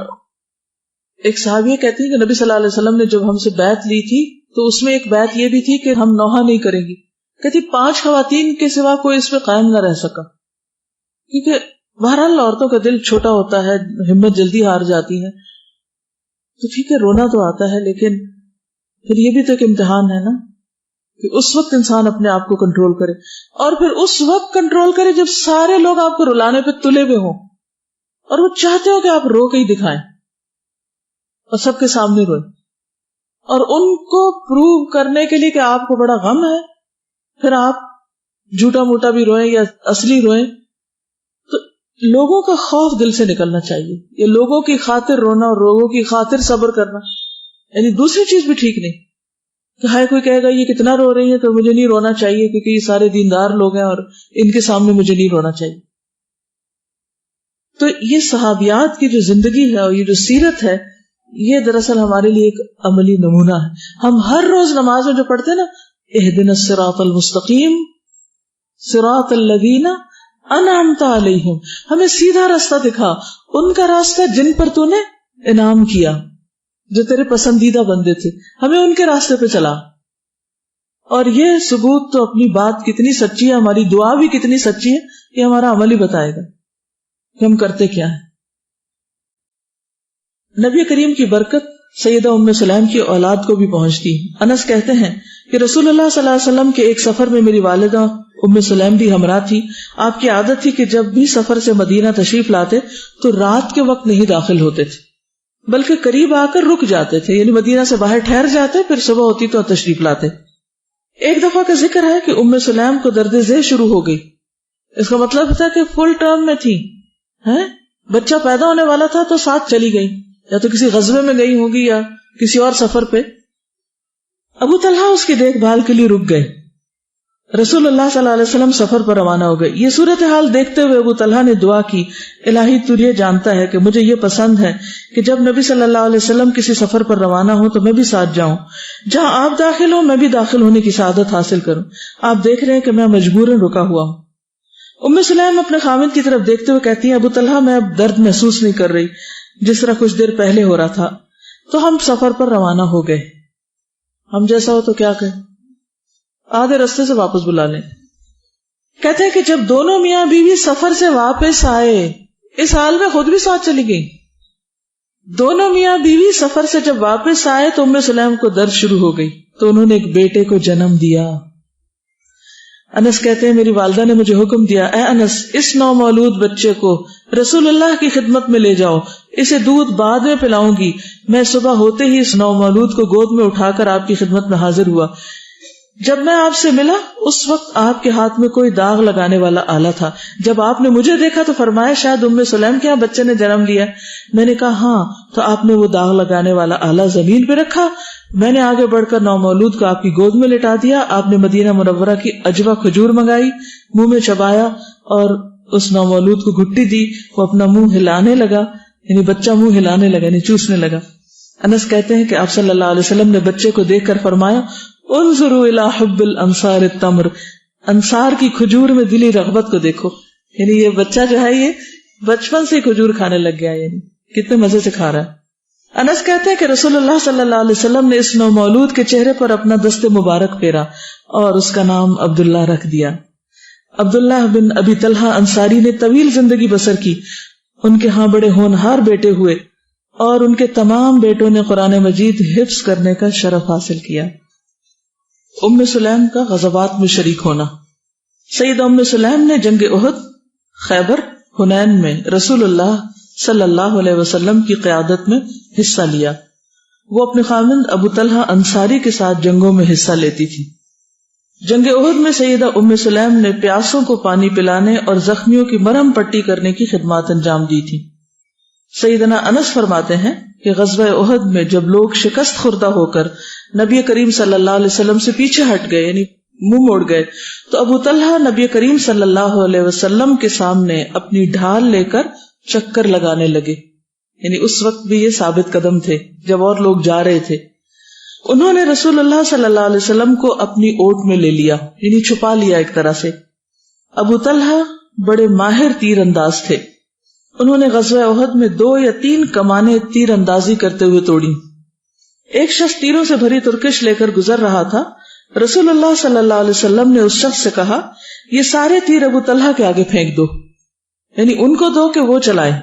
ایک صحابیہ کہتی ہے کہ نبی صلی اللہ علیہ وسلم نے جب ہم سے بیعت لی تھی تو اس میں ایک بیعت یہ بھی تھی کہ ہم نوحہ نہیں کریں گی. کہتی 5 خواتین کے سوا کوئی اس پہ قائم نہ رہ سکا، کیونکہ بہرحال عورتوں کا دل چھوٹا ہوتا ہے، ہمت جلدی ہار جاتی ہے. تو ٹھیک ہے رونا تو آتا ہے، لیکن پھر یہ بھی تو ایک امتحان ہے نا کہ اس وقت انسان اپنے آپ کو کنٹرول کرے، اور پھر اس وقت کنٹرول کرے جب سارے لوگ آپ کو رلانے پہ تلے ہوئے ہوں اور وہ چاہتے ہو کہ آپ رو کے ہی دکھائیں اور سب کے سامنے روئیں، اور ان کو پروو کرنے کے لیے کہ آپ کو بڑا غم ہے پھر آپ جھوٹا موٹا بھی روئیں یا اصلی روئیں. تو لوگوں کا خوف دل سے نکلنا چاہیے، یہ لوگوں کی خاطر رونا اور لوگوں کی خاطر صبر کرنا، یعنی دوسری چیز بھی ٹھیک نہیں کہ ہائے کوئی کہے گا یہ کتنا رو رہی ہے تو مجھے نہیں رونا چاہیے کیونکہ یہ سارے دیندار لوگ ہیں اور ان کے سامنے مجھے نہیں رونا چاہیے. تو یہ صحابیات کی جو زندگی ہے اور یہ جو سیرت ہے یہ دراصل ہمارے لیے ایک عملی نمونہ ہے. ہم ہر روز نماز میں جو پڑھتے ہیں نا اہدنا الصراط المستقیم صراط الذین انعمت علیہم، ہمیں سیدھا راستہ دکھا، ان کا راستہ جن پر تو نے انعام کیا، جو تیرے پسندیدہ بندے تھے، ہمیں ان کے راستے پہ چلا. اور یہ ثبوت تو اپنی بات کتنی سچی ہے، ہماری دعا بھی کتنی سچی ہے، یہ ہمارا عمل ہی بتائے گا کہ ہم کرتے کیا ہیں. نبی کریم کی برکت سیدہ ام سلیم کی اولاد کو بھی پہنچتی. انس کہتے ہیں کہ رسول اللہ صلی اللہ علیہ وسلم کے ایک سفر میں میری والدہ ام سلیم بھی ہمراہ تھی. آپ کی عادت تھی کہ جب بھی سفر سے مدینہ تشریف لاتے تو رات کے وقت نہیں داخل ہوتے تھے بلکہ قریب آ کر رک جاتے تھے، یعنی مدینہ سے باہر ٹھہر جاتے، پھر صبح ہوتی تو تشریف لاتے. ایک دفعہ کا ذکر ہے کہ ام سلیم کو درد ذیل شروع ہو گئی. اس کا مطلب تھا کہ فل ٹرم میں تھی، بچہ پیدا ہونے والا تھا تو ساتھ چلی گئی، یا تو کسی غزوے میں گئی ہوگی یا کسی اور سفر پہ. ابو طلحہ اس کی دیکھ بھال کے لیے رک گئے. رسول اللہ صلی اللہ علیہ وسلم سفر پر روانہ ہو گئے. یہ صورتحال دیکھتے ہوئے ابو طلحہ نے دعا کی، الہی تو یہ جانتا ہے کہ مجھے یہ پسند ہے کہ جب نبی صلی اللہ علیہ وسلم کسی سفر پر روانہ ہوں تو میں بھی ساتھ جاؤں، جہاں آپ داخل ہوں میں بھی داخل ہونے کی سعادت حاصل کروں. آپ دیکھ رہے ہیں کہ میں مجبوراً رکا ہوا ہوں. ام سلیم اپنے خامد کی طرف دیکھتے ہوئے کہتی ہیں ابو طلحہ میں اب درد محسوس نہیں کر رہی جس طرح کچھ دیر پہلے ہو رہا تھا. تو ہم سفر پر روانہ ہو گئے. ہم جیسا ہو تو کیا کہیں، آدھے رستے سے واپس بلا لیں. کہتے ہیں کہ جب دونوں میاں بیوی سفر سے واپس آئے، اس حال میں خود بھی ساتھ چلی گئی. دونوں میاں بیوی سفر سے جب واپس آئے تو ام سلیم کو درد شروع ہو گئی تو انہوں نے ایک بیٹے کو جنم دیا. انس کہتے ہیں میری والدہ نے مجھے حکم دیا، اے انس اس نو مولود بچے کو رسول اللہ کی خدمت میں لے جاؤ، اسے دودھ بعد میں پلاؤں گی. میں صبح ہوتے ہی اس نو مولود کو گود میں اٹھا کر آپ کی خدمت میں حاضر ہوا. جب میں آپ سے ملا اس وقت آپ کے ہاتھ میں کوئی داغ لگانے والا آلہ تھا. جب آپ نے مجھے دیکھا تو فرمایا شاید ام سلیم کے یہاں بچے نے جنم لیا. میں نے کہا ہاں. تو آپ نے وہ داغ لگانے والا آلہ زمین پہ رکھا. میں نے آگے بڑھ کر نومولود کو آپ کی گود میں لٹا دیا. آپ نے مدینہ منورہ کی اجوا کھجور منگائی، منہ میں چبایا اور اس نومولود کو گھٹی دی. وہ اپنا منہ ہلانے لگا. یعنی بچہ منہ ہلانے لگا، یعنی چوسنے لگا. انس کہتے ہیں کہ آپ صلی اللہ علیہ وسلم نے بچے کو دیکھ کر فرمایا انظروا الی حب الانصار التمر، انصار کی کھجور میں دلی رغبت کو دیکھو. یعنی یہ بچہ جو ہے یہ بچپن سے کھجور کھانے لگ گیا، یعنی کتنے مزے سے کھا رہا ہے. انس کہتے ہیں کہ رسول اللہ صلی اللہ علیہ وسلم نے اس نومولود کے چہرے پر اپنا دست مبارک پھیرا اور اس کا نام عبداللہ رکھ دیا. عبداللہ بن ابی طلحہ انصاری نے طویل زندگی بسر کی. ان کے ہاں بڑے ہونہار بیٹے ہوئے اور ان کے تمام بیٹوں نے قرآن مجید حفظ کرنے کا شرف حاصل کیا. ام سلیم کا غزوات میں شریک ہونا. سیدہ ام سلیم نے جنگ احد، خیبر، حنین میں رسول اللہ صلی اللہ علیہ وسلم کی قیادت میں حصہ لیا. وہ اپنے خاوند ابو طلحہ انصاری کے ساتھ جنگوں میں حصہ لیتی تھی. جنگ احد میں سیدہ ام سلیم نے پیاسوں کو پانی پلانے اور زخمیوں کی مرہم پٹی کرنے کی خدمات انجام دی تھی. سیدنا انس فرماتے ہیں کہ غزوہ احد میں جب لوگ شکست خوردہ ہو کر نبی کریم صلی اللہ علیہ وسلم سے پیچھے ہٹ گئے، یعنی منہ موڑ گئے، تو ابو طلحہ نبی کریم صلی اللہ علیہ وسلم کے سامنے اپنی ڈھال لے کر چکر لگانے لگے. یعنی اس وقت بھی یہ ثابت قدم تھے جب اور لوگ جا رہے تھے. انہوں نے رسول اللہ صلی اللہ علیہ وسلم کو اپنی اوٹ میں لے لیا، یعنی چھپا لیا ایک طرح سے. ابو طلحہ بڑے ماہر تیر انداز تھے. انہوں نے غزوہ احد میں 2 یا 3 کمانیں تیر اندازی کرتے ہوئے توڑی. ایک شخص تیروں سے بھری ترکش لے کر گزر رہا تھا. رسول اللہ صلی اللہ علیہ وسلم نے اس شخص سے کہا یہ سارے تیر ابو طلحہ کے آگے پھینک دو، یعنی ان کو دو کہ وہ چلائیں.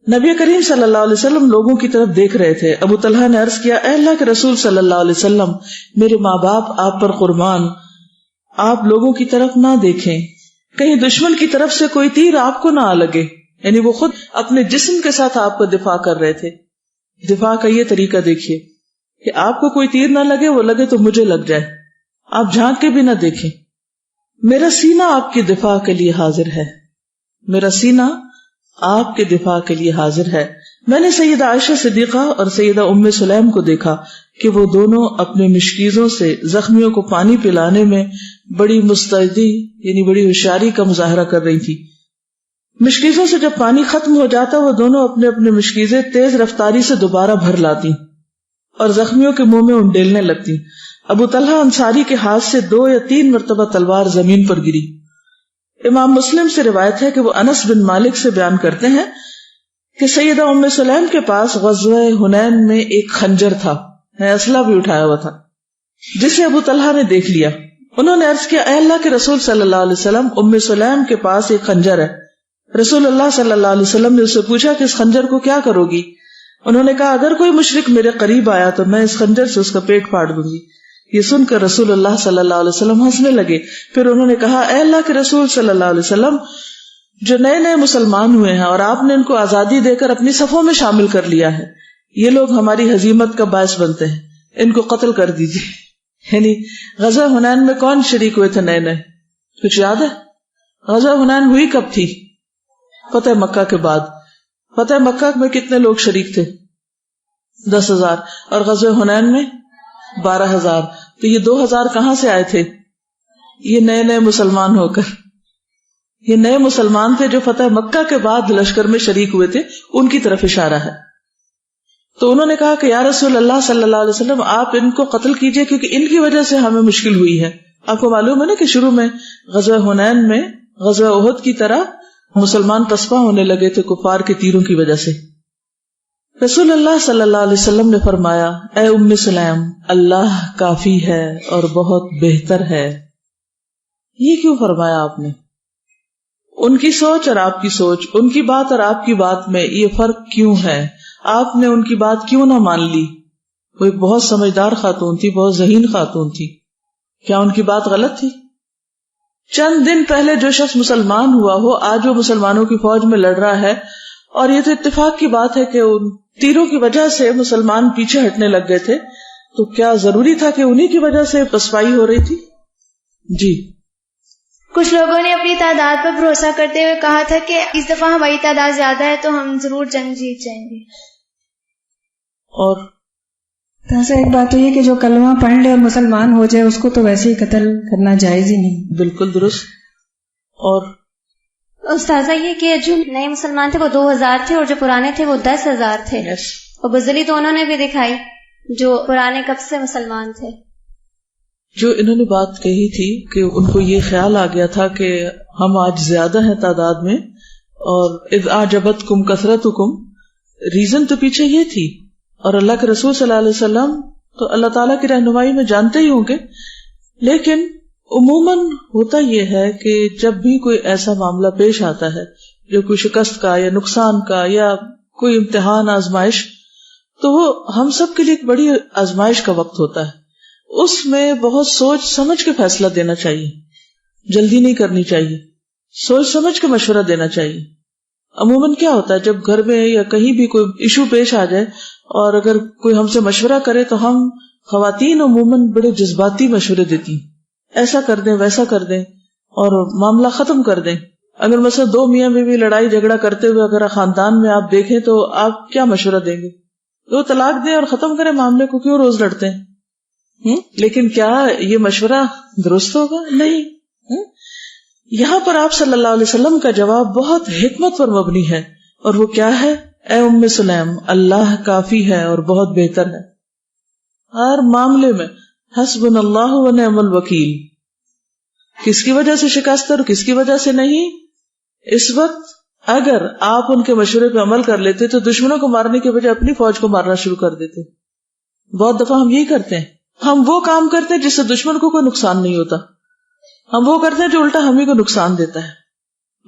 نبی کریم صلی اللہ علیہ وسلم لوگوں کی طرف دیکھ رہے تھے. ابو طلحہ نے عرض کیا اے اللہ کے رسول صلی اللہ علیہ وسلم، میرے ماں باپ آپ پر قربان، آپ لوگوں کی طرف نہ دیکھیں، کہیں دشمن کی طرف سے کوئی تیر آپ کو نہ آ لگے. یعنی وہ خود اپنے جسم کے ساتھ آپ کو دفاع کر رہے تھے. دفاع کا یہ طریقہ دیکھیے کہ آپ کو کوئی تیر نہ لگے، وہ لگے تو مجھے لگ جائے، آپ جھانک کے بھی نہ دیکھیں. میرا سینہ آپ کی دفاع کے لیے حاضر ہے، میرا سینہ آپ کے دفاع کے لیے حاضر ہے. میں نے سیدہ عائشہ صدیقہ اور سیدہ ام سلیم کو دیکھا کہ وہ دونوں اپنے مشکیزوں سے زخمیوں کو پانی پلانے میں بڑی مستعدی، یعنی بڑی ہوشیاری کا مظاہرہ کر رہی تھی. مشکیزوں سے جب پانی ختم ہو جاتا وہ دونوں اپنے اپنے مشکیزیں تیز رفتاری سے دوبارہ بھر لاتی اور زخمیوں کے منہ میں انڈیلنے لگتی. ابو طلحہ انصاری کے ہاتھ سے 2 یا 3 مرتبہ تلوار زمین پر گری. امام مسلم سے روایت ہے کہ وہ انس بن مالک سے بیان کرتے ہیں کہ سیدہ ام سلیم کے پاس غزوہ حنین میں ایک خنجر تھا، اسلحہ بھی اٹھایا ہوا تھا، جسے ابو طلحہ نے دیکھ لیا. انہوں نے عرض کیا اے اللہ کے رسول صلی اللہ علیہ وسلم، ام سلیم کے پاس ایک خنجر ہے. رسول اللہ صلی اللہ علیہ وسلم نے اس سے پوچھا کہ اس خنجر کو کیا کرو گی؟ انہوں نے کہا اگر کوئی مشرک میرے قریب آیا تو میں اس خنجر سے اس کا پیٹ پھاڑ دوں گی. یہ سن کر رسول اللہ صلی اللہ علیہ وسلم ہنسنے لگے. پھر انہوں نے کہا اے اللہ کے رسول صلی اللہ علیہ وسلم، جو نئے نئے مسلمان ہوئے ہیں اور آپ نے ان کو آزادی دے کر اپنی صفوں میں شامل کر لیا ہے، یہ لوگ ہماری ہزیمت کا باعث بنتے ہیں، ان کو قتل کر دیجیے. یعنی غزوہ حنین میں کون شریک ہوئے تھے نئے نئے؟ کچھ یاد ہے؟ غزوہ حنین ہوئی کب تھی؟ فتح مکہ کے بعد. فتح مکہ میں کتنے لوگ شریک تھے؟ 10,000. اور غزوہ حنین میں 12,000. تو یہ 2,000 کہاں سے آئے تھے؟ یہ نئے نئے مسلمان ہو کر، یہ نئے مسلمان تھے جو فتح مکہ کے بعد لشکر میں شریک ہوئے تھے، ان کی طرف اشارہ ہے. تو انہوں نے کہا کہ یا رسول اللہ صلی اللہ علیہ وسلم، آپ ان کو قتل کیجئے کیونکہ ان کی وجہ سے ہمیں مشکل ہوئی ہے. آپ کو معلوم ہے نا کہ شروع میں غزوہ حنین میں غزوہ احد کی طرح مسلمان پسپا ہونے لگے تھے کفار کے تیروں کی وجہ سے. رسول اللہ صلی اللہ علیہ وسلم نے فرمایا اے ام سلیم، اللہ کافی ہے اور بہت بہتر ہے. یہ کیوں فرمایا آپ نے؟ ان کی سوچ اور آپ کی سوچ، ان کی بات اور آپ کی بات میں یہ فرق کیوں ہے؟ آپ نے ان کی بات کیوں نہ مان لی؟ وہ ایک بہت سمجھدار خاتون تھی، بہت ذہین خاتون تھی. کیا ان کی بات غلط تھی؟ چند دن پہلے جو شخص مسلمان ہوا ہو آج وہ مسلمانوں کی فوج میں لڑ رہا ہے، اور یہ تو اتفاق کی بات ہے کہ ان تیروں کی وجہ سے مسلمان پیچھے ہٹنے لگ گئے تھے، تو کیا ضروری تھا کہ انہی کی وجہ سے پسپائی ہو رہی تھی؟ جی. کچھ لوگوں نے اپنی تعداد پر بھروسہ کرتے ہوئے کہا تھا کہ اس دفعہ ہماری تعداد زیادہ ہے تو ہم ضرور جنگ جیت جائیں گے. اور ایک بات تو یہ کہ جو کلمہ پڑھ لے اور مسلمان ہو جائے اس کو تو ویسے ہی قتل کرنا جائز ہی نہیں. بالکل درست. اور استاذہ یہ کہ جو نئے مسلمان تھے وہ 2000 تھے اور جو پرانے تھے وہ 10,000 تھے. اور بزدلی تو انہوں نے بھی دکھائی جو پرانے کب سے مسلمان تھے. جو انہوں نے بات کہی تھی کہ ان کو یہ خیال آ گیا تھا کہ ہم آج زیادہ ہیں تعداد میں اور اذ اعجبتکم کثرتکم، ریزن تو پیچھے یہ تھی. اور اللہ کے رسول صلی اللہ علیہ وسلم تو اللہ تعالیٰ کی رہنمائی میں جانتے ہی ہوں گے، لیکن عموماً ہوتا یہ ہے کہ جب بھی کوئی ایسا معاملہ پیش آتا ہے جو کوئی شکست کا یا نقصان کا یا کوئی امتحان آزمائش، تو وہ ہم سب کے لیے ایک بڑی آزمائش کا وقت ہوتا ہے. اس میں بہت سوچ سمجھ کے فیصلہ دینا چاہیے، جلدی نہیں کرنی چاہیے، سوچ سمجھ کے مشورہ دینا چاہیے. عموماً کیا ہوتا ہے جب گھر میں یا کہیں بھی کوئی ایشو پیش آ جائے اور اگر کوئی ہم سے مشورہ کرے تو ہم خواتین عموماً بڑے جذباتی مشورے دیتی ہیں، ایسا کر دیں ویسا کر دیں اور معاملہ ختم کر دیں. اگر مثلا دو میاں بیوی لڑائی جھگڑا کرتے ہوئے اگر خاندان میں آپ دیکھیں تو آپ کیا مشورہ دیں گے؟ وہ طلاق دیں اور ختم کریں معاملے کو، کیوں روز لڑتے ہیں؟ لیکن کیا یہ مشورہ درست ہوگا؟ نہیں. یہاں پر آپ صلی اللہ علیہ وسلم کا جواب بہت حکمت پر مبنی ہے، اور وہ کیا ہے؟ اے ام سلیم، اللہ کافی ہے اور بہت بہتر ہے ہر معاملے میں. حسبنا اللہ و نعم الوکیل. کس کی وجہ سے شکست اور کس کی وجہ سے نہیں؟ اس وقت اگر آپ ان کے مشورے پہ عمل کر لیتے تو دشمنوں کو مارنے کے بجائے اپنی فوج کو مارنا شروع کر دیتے. بہت دفعہ ہم یہی کرتے ہیں، ہم وہ کام کرتے ہیں جس سے دشمن کو کوئی نقصان نہیں ہوتا، ہم وہ کرتے ہیں جو الٹا ہمیں کو نقصان دیتا ہے.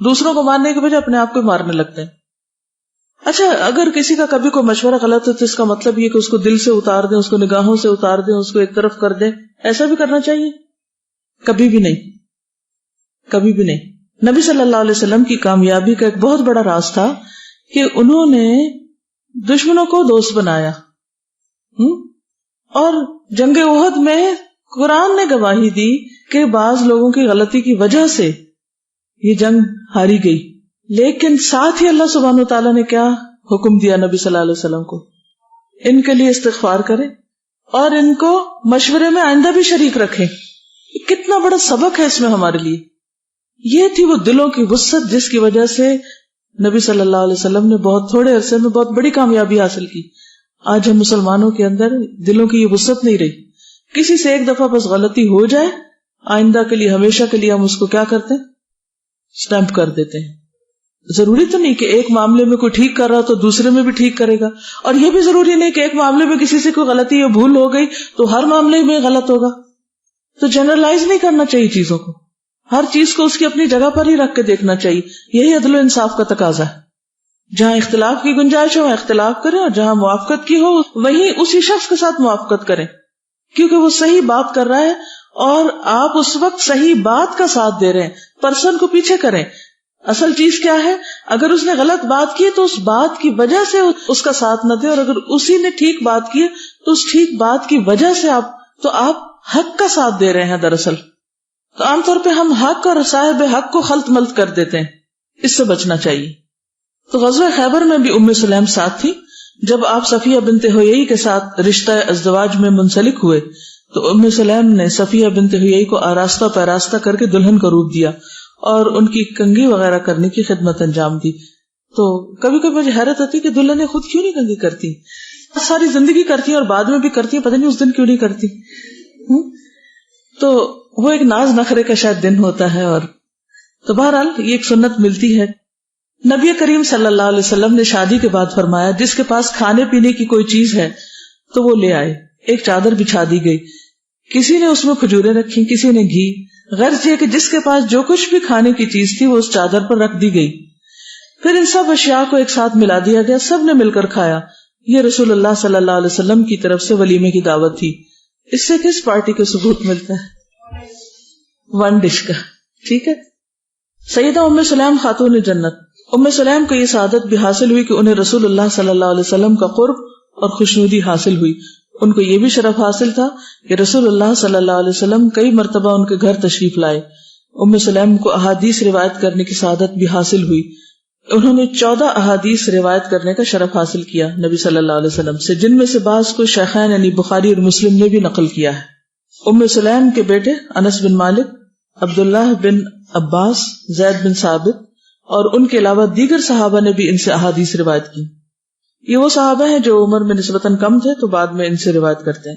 دوسروں کو مارنے کے بجائے اپنے آپ کو مارنے لگتے ہیں. اچھا، اگر کسی کا کبھی کوئی مشورہ غلط ہے تو اس کا مطلب یہ کہ اس کو دل سے اتار دیں، اس کو نگاہوں سے اتار دیں، اس کو ایک طرف کر دیں، ایسا بھی کرنا چاہیے؟ کبھی بھی نہیں، کبھی بھی نہیں. نبی صلی اللہ علیہ وسلم کی کامیابی کا ایک بہت بڑا راز تھا کہ انہوں نے دشمنوں کو دوست بنایا. اور جنگ احد میں قرآن نے گواہی دی کہ بعض لوگوں کی غلطی کی وجہ سے یہ جنگ ہاری گئی، لیکن ساتھ ہی اللہ سبحانہ وتعالیٰ نے کیا حکم دیا نبی صلی اللہ علیہ وسلم کو؟ ان کے لیے استغفار کریں اور ان کو مشورے میں آئندہ بھی شریک رکھیں. کتنا بڑا سبق ہے اس میں ہمارے لیے. یہ تھی وہ دلوں کی وسعت جس کی وجہ سے نبی صلی اللہ علیہ وسلم نے بہت تھوڑے عرصے میں بہت بڑی کامیابی حاصل کی. آج ہم مسلمانوں کے اندر دلوں کی یہ وسعت نہیں رہی. کسی سے ایک دفعہ بس غلطی ہو جائے، آئندہ کے لیے ہمیشہ کے لیے ہم اس کو کیا کرتے ہیں؟ اسٹمپ کر دیتے ہیں. ضروری تو نہیں کہ ایک معاملے میں کوئی ٹھیک کر رہا تو دوسرے میں بھی ٹھیک کرے گا، اور یہ بھی ضروری نہیں کہ ایک معاملے میں کسی سے کوئی غلطی یا بھول ہو گئی تو ہر معاملے میں غلط ہوگا. تو جنرلائز نہیں کرنا چاہیے چیزوں کو، ہر چیز کو اس کی اپنی جگہ پر ہی رکھ کے دیکھنا چاہیے. یہی عدل و انصاف کا تقاضا ہے. جہاں اختلاف کی گنجائش ہو وہاں اختلاف کریں، اور جہاں موافقت کی ہو وہیں اسی شخص کے ساتھ موافقت کریں، کیونکہ وہ صحیح بات کر رہا ہے اور آپ اس وقت صحیح بات کا ساتھ دے رہے ہیں. پرسن کو پیچھے کریں. اصل چیز کیا ہے؟ اگر اس نے غلط بات کی تو اس بات کی وجہ سے اس کا ساتھ نہ دیں، اور اگر اسی نے ٹھیک بات کی تو اس ٹھیک بات کی وجہ سے آپ حق کا ساتھ دے رہے ہیں دراصل. تو عام طور پہ ہم حق اور صاحب حق کو خلط ملط کر دیتے ہیں، اس سے بچنا چاہیے. تو غزوہ خیبر میں بھی ام سلیم ساتھ تھی. جب آپ صفیہ بنت حیی کے ساتھ رشتہ ازدواج میں منسلک ہوئے تو ام سلیم نے صفیہ بنت حیی کو آراستہ پیراستہ کر کے دلہن کا روپ دیا اور ان کی کنگھی وغیرہ کرنے کی خدمت انجام دی. تو کبھی کبھی مجھے حیرت آتی کہ دلہنیں خود کیوں نہیں کنگھی کرتی؟ ساری زندگی کرتی ہیں اور بعد میں بھی کرتی ہیں، پتہ نہیں اس دن کیوں نہیں کرتی. تو وہ ایک ناز نخرے کا شاید دن ہوتا ہے. اور تو بہرحال یہ ایک سنت ملتی ہے. نبی کریم صلی اللہ علیہ وسلم نے شادی کے بعد فرمایا جس کے پاس کھانے پینے کی کوئی چیز ہے تو وہ لے آئے. ایک چادر بچھا دی گئی، کسی نے اس میں کھجوریں رکھی، کسی نے گھی. غرض یہ کہ جس کے پاس جو کچھ بھی کھانے کی چیز تھی وہ اس چادر پر رکھ دی گئی. پھر ان سب اشیاء کو ایک ساتھ ملا دیا گیا، سب نے مل کر کھایا. یہ رسول اللہ صلی اللہ علیہ وسلم کی طرف سے ولیمے کی دعوت تھی. اس سے کس پارٹی کو ثبوت ملتا ہے؟ ون ڈش کا. ٹھیک ہے. سیدہ ام سلیم خاتون جنت. ام سلیم کو یہ سعادت بھی حاصل ہوئی کہ انہیں رسول اللہ صلی اللہ علیہ وسلم کا قرب اور خوشنودی حاصل ہوئی. ان کو یہ بھی شرف حاصل تھا کہ رسول اللہ صلی اللہ علیہ وسلم کئی مرتبہ ان کے گھر تشریف لائے. ام سلیم کو احادیث روایت کرنے کی سعادت بھی حاصل ہوئی. انہوں نے 14 احادیث روایت کرنے کا شرف حاصل کیا نبی صلی اللہ علیہ وسلم سے، جن میں سے بعض کو شیخین یعنی بخاری اور مسلم نے بھی نقل کیا ہے. ام سلیم کے بیٹے انس بن مالک، عبداللہ بن عباس، زید بن ثابت اور ان کے علاوہ دیگر صحابہ نے بھی ان سے احادیث روایت کی. یہ وہ صحابہ ہیں جو عمر میں نسبتاً کم تھے تو بعد میں ان سے روایت کرتے ہیں.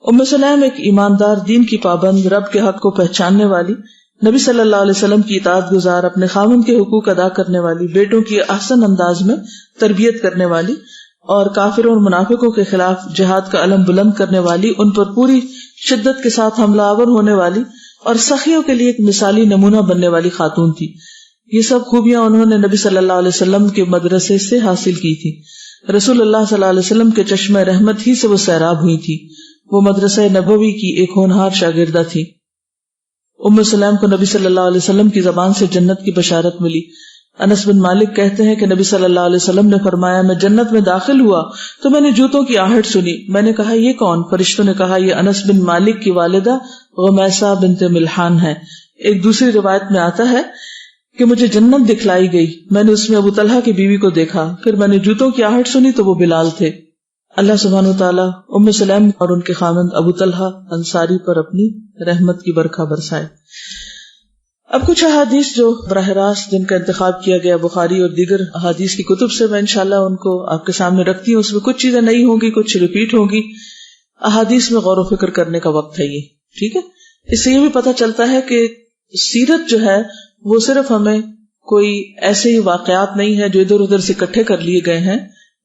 ام سلیم ایک ایماندار، دین کی پابند، رب کے حق کو پہچاننے والی، نبی صلی اللہ علیہ وسلم کی اطاعت گزار، اپنے خاوند کے حقوق ادا کرنے والی، بیٹوں کی احسن انداز میں تربیت کرنے والی اور کافروں اور منافقوں کے خلاف جہاد کا علم بلند کرنے والی، ان پر پوری شدت کے ساتھ حملہ آور ہونے والی اور سخیوں کے لیے ایک مثالی نمونہ بننے والی خاتون تھی. یہ سب خوبیاں انہوں نے نبی صلی اللہ علیہ وسلم کے مدرسے سے حاصل کی تھی. رسول اللہ صلی اللہ علیہ وسلم کے چشمہ رحمت ہی سے وہ سیراب ہوئی تھی. وہ مدرسہ نبوی کی ایک ہونہار شاگردہ تھی. ام سلیم کو نبی صلی اللہ علیہ وسلم کی زبان سے جنت کی بشارت ملی. انس بن مالک کہتے ہیں کہ نبی صلی اللہ علیہ وسلم نے فرمایا، میں جنت میں داخل ہوا تو میں نے جوتوں کی آہٹ سنی. میں نے کہا یہ کون؟ فرشتوں نے کہا یہ انس بن مالک کی والدہ غمیسہ بنت ملحان ہے. ایک دوسری روایت میں آتا ہے کہ مجھے جنت دکھلائی گئی، میں نے اس میں ابو طلحہ کی بیوی کو دیکھا، پھر میں نے جوتوں کی آہٹ سنی تو وہ بلال تھے. اللہ سبحانہ وتعالیٰ ام سلیم اور ان کے خاوند ابو طلحہ انصاری پر اپنی رحمت کی برکھا برسائے. اب کچھ احادیث جو براہ راست جن کا انتخاب کیا گیا بخاری اور دیگر احادیث کی کتب سے، میں انشاءاللہ ان کو آپ کے سامنے رکھتی ہوں. اس میں کچھ چیزیں نئی ہوں گی، کچھ ریپیٹ ہوں گی. احادیث میں غور و فکر کرنے کا وقت ہے یہ، ٹھیک ہے. اس سے یہ بھی پتہ چلتا ہے کہ سیرت جو ہے وہ صرف ہمیں کوئی ایسے ہی واقعات نہیں ہے جو ادھر ادھر سے اکٹھے کر لیے گئے ہیں،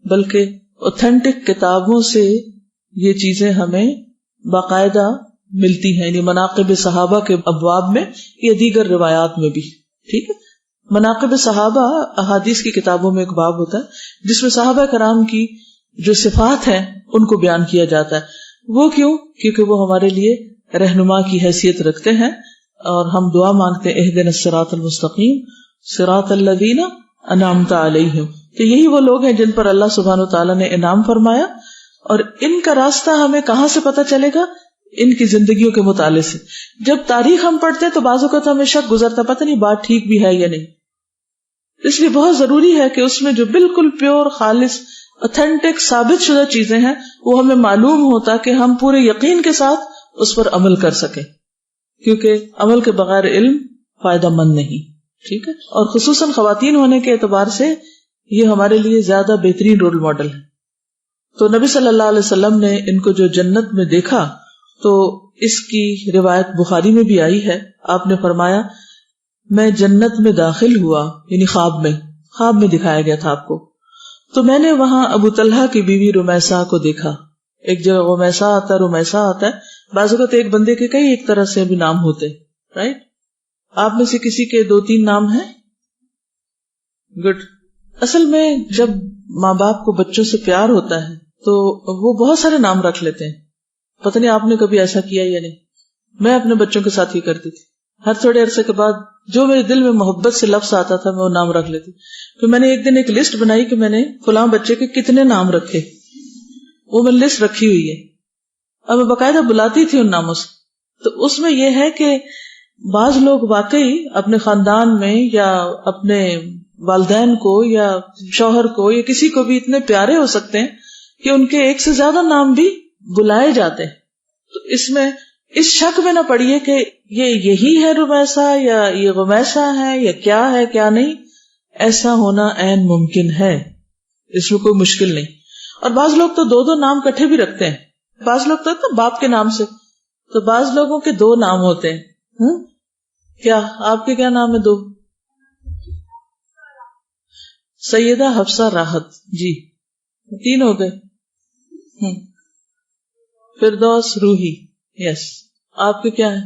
بلکہ اوتھینٹک کتابوں سے یہ چیزیں ہمیں باقاعدہ ملتی ہیں. یعنی مناقب صحابہ کے ابواب میں یا دیگر روایات میں بھی، ٹھیک ہے. مناقب صحابہ احادیث کی کتابوں میں ایک باب ہوتا ہے جس میں صحابہ کرام کی جو صفات ہیں ان کو بیان کیا جاتا ہے. وہ کیوں؟ کیونکہ وہ ہمارے لیے رہنما کی حیثیت رکھتے ہیں اور ہم دعا مانگتے ہیں اہدنا الصراط المستقیم صراط الذین انعمت علیہم. تو یہی وہ لوگ ہیں جن پر اللہ سبحانہ وتعالیٰ نے انعام فرمایا، اور ان کا راستہ ہمیں کہاں سے پتہ چلے گا؟ ان کی زندگیوں کے مطالعے سے. جب تاریخ ہم پڑھتے ہیں تو بعض اوقات ہمیں شک گزرتا، پتہ نہیں بات ٹھیک بھی ہے یا نہیں. اس لیے بہت ضروری ہے کہ اس میں جو بالکل پیور، خالص، اوتھینٹک، ثابت شدہ چیزیں ہیں وہ ہمیں معلوم ہو تاکہ ہم پورے یقین کے ساتھ اس پر عمل کر سکیں، کیونکہ عمل کے بغیر علم فائدہ مند نہیں، ٹھیک ہے. اور خصوصاً خواتین ہونے کے اعتبار سے یہ ہمارے لیے زیادہ بہترین رول ماڈل ہے. تو نبی صلی اللہ علیہ وسلم نے ان کو جو جنت میں دیکھا تو اس کی روایت بخاری میں بھی آئی ہے. آپ نے فرمایا میں جنت میں داخل ہوا، یعنی خواب میں دکھایا گیا تھا آپ کو، تو میں نے وہاں ابو طلحہ کی بیوی رمیسہ کو دیکھا. ایک جگہ غمیسہ آتا ہے، رمیسہ آتا ہے. بعض اوقات ایک بندے کے کئی ایک طرح سے بھی نام ہوتے، رائٹ. آپ میں سے کسی کے 2-3 نام ہیں؟ گڈ. اصل میں جب ماں باپ کو بچوں سے پیار ہوتا ہے تو وہ بہت سارے نام رکھ لیتے ہیں. پتہ نہیں آپ نے کبھی ایسا کیا یا نہیں. میں اپنے بچوں کے ساتھ ہی کرتی تھی. ہر تھوڑے عرصے کے بعد جو میرے دل میں محبت سے لفظ آتا تھا میں وہ نام رکھ لیتی. پھر میں نے ایک دن ایک لسٹ بنائی کہ میں نے فلاں بچے کے کتنے نام رکھے، وہ میں لسٹ رکھی ہوئی ہے. اب میں باقاعدہ بلاتی تھی ان ناموں سے. تو اس میں یہ ہے کہ بعض لوگ واقعی اپنے خاندان میں یا اپنے والدین کو یا شوہر کو یا کسی کو بھی اتنے پیارے ہو سکتے ہیں کہ ان کے ایک سے زیادہ نام بھی بلائے جاتے ہیں. تو اس میں اس شک میں نہ پڑیے کہ یہ یہی ہے رمیسہ یا یہ غمیسہ ہے یا کیا ہے کیا نہیں. ایسا ہونا عین ممکن ہے، اس میں کوئی مشکل نہیں. اور بعض لوگ تو 2 نام کٹھے بھی رکھتے ہیں. بعض لوگ تو باپ کے نام سے، تو بعض لوگوں کے 2 نام ہوتے ہیں. کیا آپ کے کیا نام ہے؟ 2. سیدہ حفصہ راحت، جی 3 ہو گئے. فردوس روحی، یس. آپ کے کیا ہے؟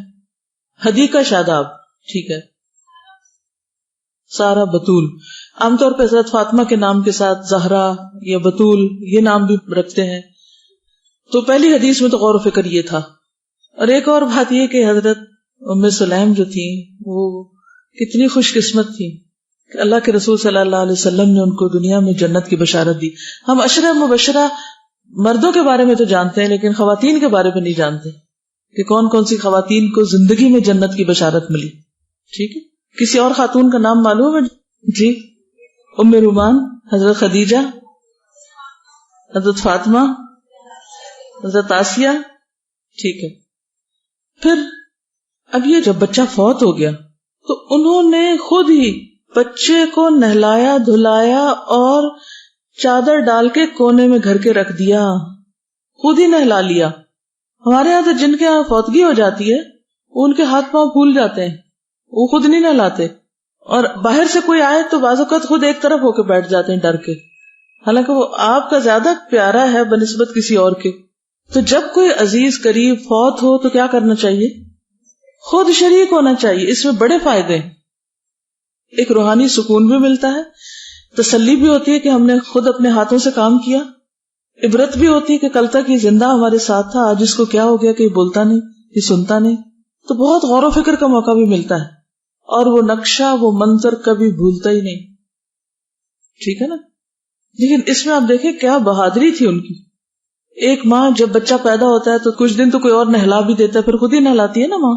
حدیقہ شاداب، ٹھیک ہے. سارا بطول. عام طور پہ حضرت فاطمہ کے نام کے ساتھ زہرا یا بطول یہ نام بھی رکھتے ہیں. تو پہلی حدیث میں تو غور و فکر یہ تھا. اور ایک اور بات یہ کہ حضرت ام سلیم جو تھی وہ کتنی خوش قسمت تھی کہ اللہ کے رسول صلی اللہ علیہ وسلم نے ان کو دنیا میں جنت کی بشارت دی. ہم عشرہ مبشرہ مردوں کے بارے میں تو جانتے ہیں لیکن خواتین کے بارے میں نہیں جانتے کہ کون کون سی خواتین کو زندگی میں جنت کی بشارت ملی. ٹھیک ہے. کسی اور خاتون کا نام معلوم ہے؟ جی. ام رومان، حضرت خدیجہ، حضرت فاطمہ، حضرت آسیہ. ٹھیک ہے. پھر اب یہ جب بچہ فوت ہو گیا تو انہوں نے خود ہی بچے کو نہلایا دھلایا اور چادر ڈال کے کونے میں گھر کے رکھ دیا, خود ہی نہلا لیا. ہمارے یہاں تو جن کے یہاں فوتگی ہو جاتی ہے ان کے ہاتھ پاؤں پھول جاتے ہیں, وہ خود نہیں نہلاتے, اور باہر سے کوئی آئے تو بعض اوقات خود ایک طرف ہو کے بیٹھ جاتے ہیں ڈر کے, حالانکہ وہ آپ کا زیادہ پیارا ہے بنسبت کسی اور کے. تو جب کوئی عزیز قریب فوت ہو تو کیا کرنا چاہیے؟ خود شریک ہونا چاہیے. اس میں بڑے فائدے ہیں, ایک روحانی سکون بھی ملتا ہے, تسلی بھی ہوتی ہے کہ ہم نے خود اپنے ہاتھوں سے کام کیا, عبرت بھی ہوتی ہے کہ کل تک یہ زندہ ہمارے ساتھ تھا, آج اس کو کیا ہو گیا کہ یہ بولتا نہیں, یہ سنتا نہیں. تو بہت غور و فکر کا موقع بھی ملتا ہے, اور وہ نقشہ وہ منظر کبھی بھولتا ہی نہیں. ٹھیک ہے نا. لیکن اس میں آپ دیکھیں کیا بہادری تھی ان کی. ایک ماں جب بچہ پیدا ہوتا ہے تو کچھ دن تو کوئی اور نہلا بھی دیتا ہے, پھر خود ہی نہلاتی ہے نا ماں.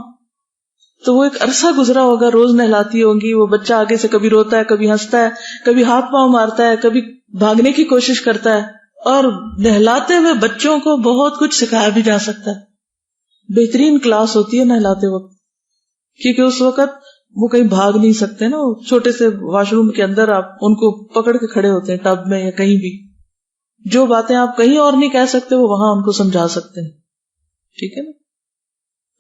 تو وہ ایک عرصہ گزرا ہوگا, روز نہلاتی ہوں گی, وہ بچہ آگے سے کبھی روتا ہے, کبھی ہنستا ہے, کبھی ہاتھ پاؤں مارتا ہے, کبھی بھاگنے کی کوشش کرتا ہے. اور نہلاتے ہوئے بچوں کو بہت کچھ سکھایا بھی جا سکتا ہے. بہترین کلاس ہوتی ہے نہلاتے وقت, کیونکہ اس وقت وہ کہیں بھاگ نہیں سکتے نا, چھوٹے سے واش روم کے اندر آپ ان کو پکڑ کے کھڑے ہوتے ہیں, ٹب میں یا کہیں بھی. جو باتیں آپ کہیں اور نہیں کہہ سکتے وہ وہاں ان کو سمجھا سکتے ہیں. ٹھیک ہے نا.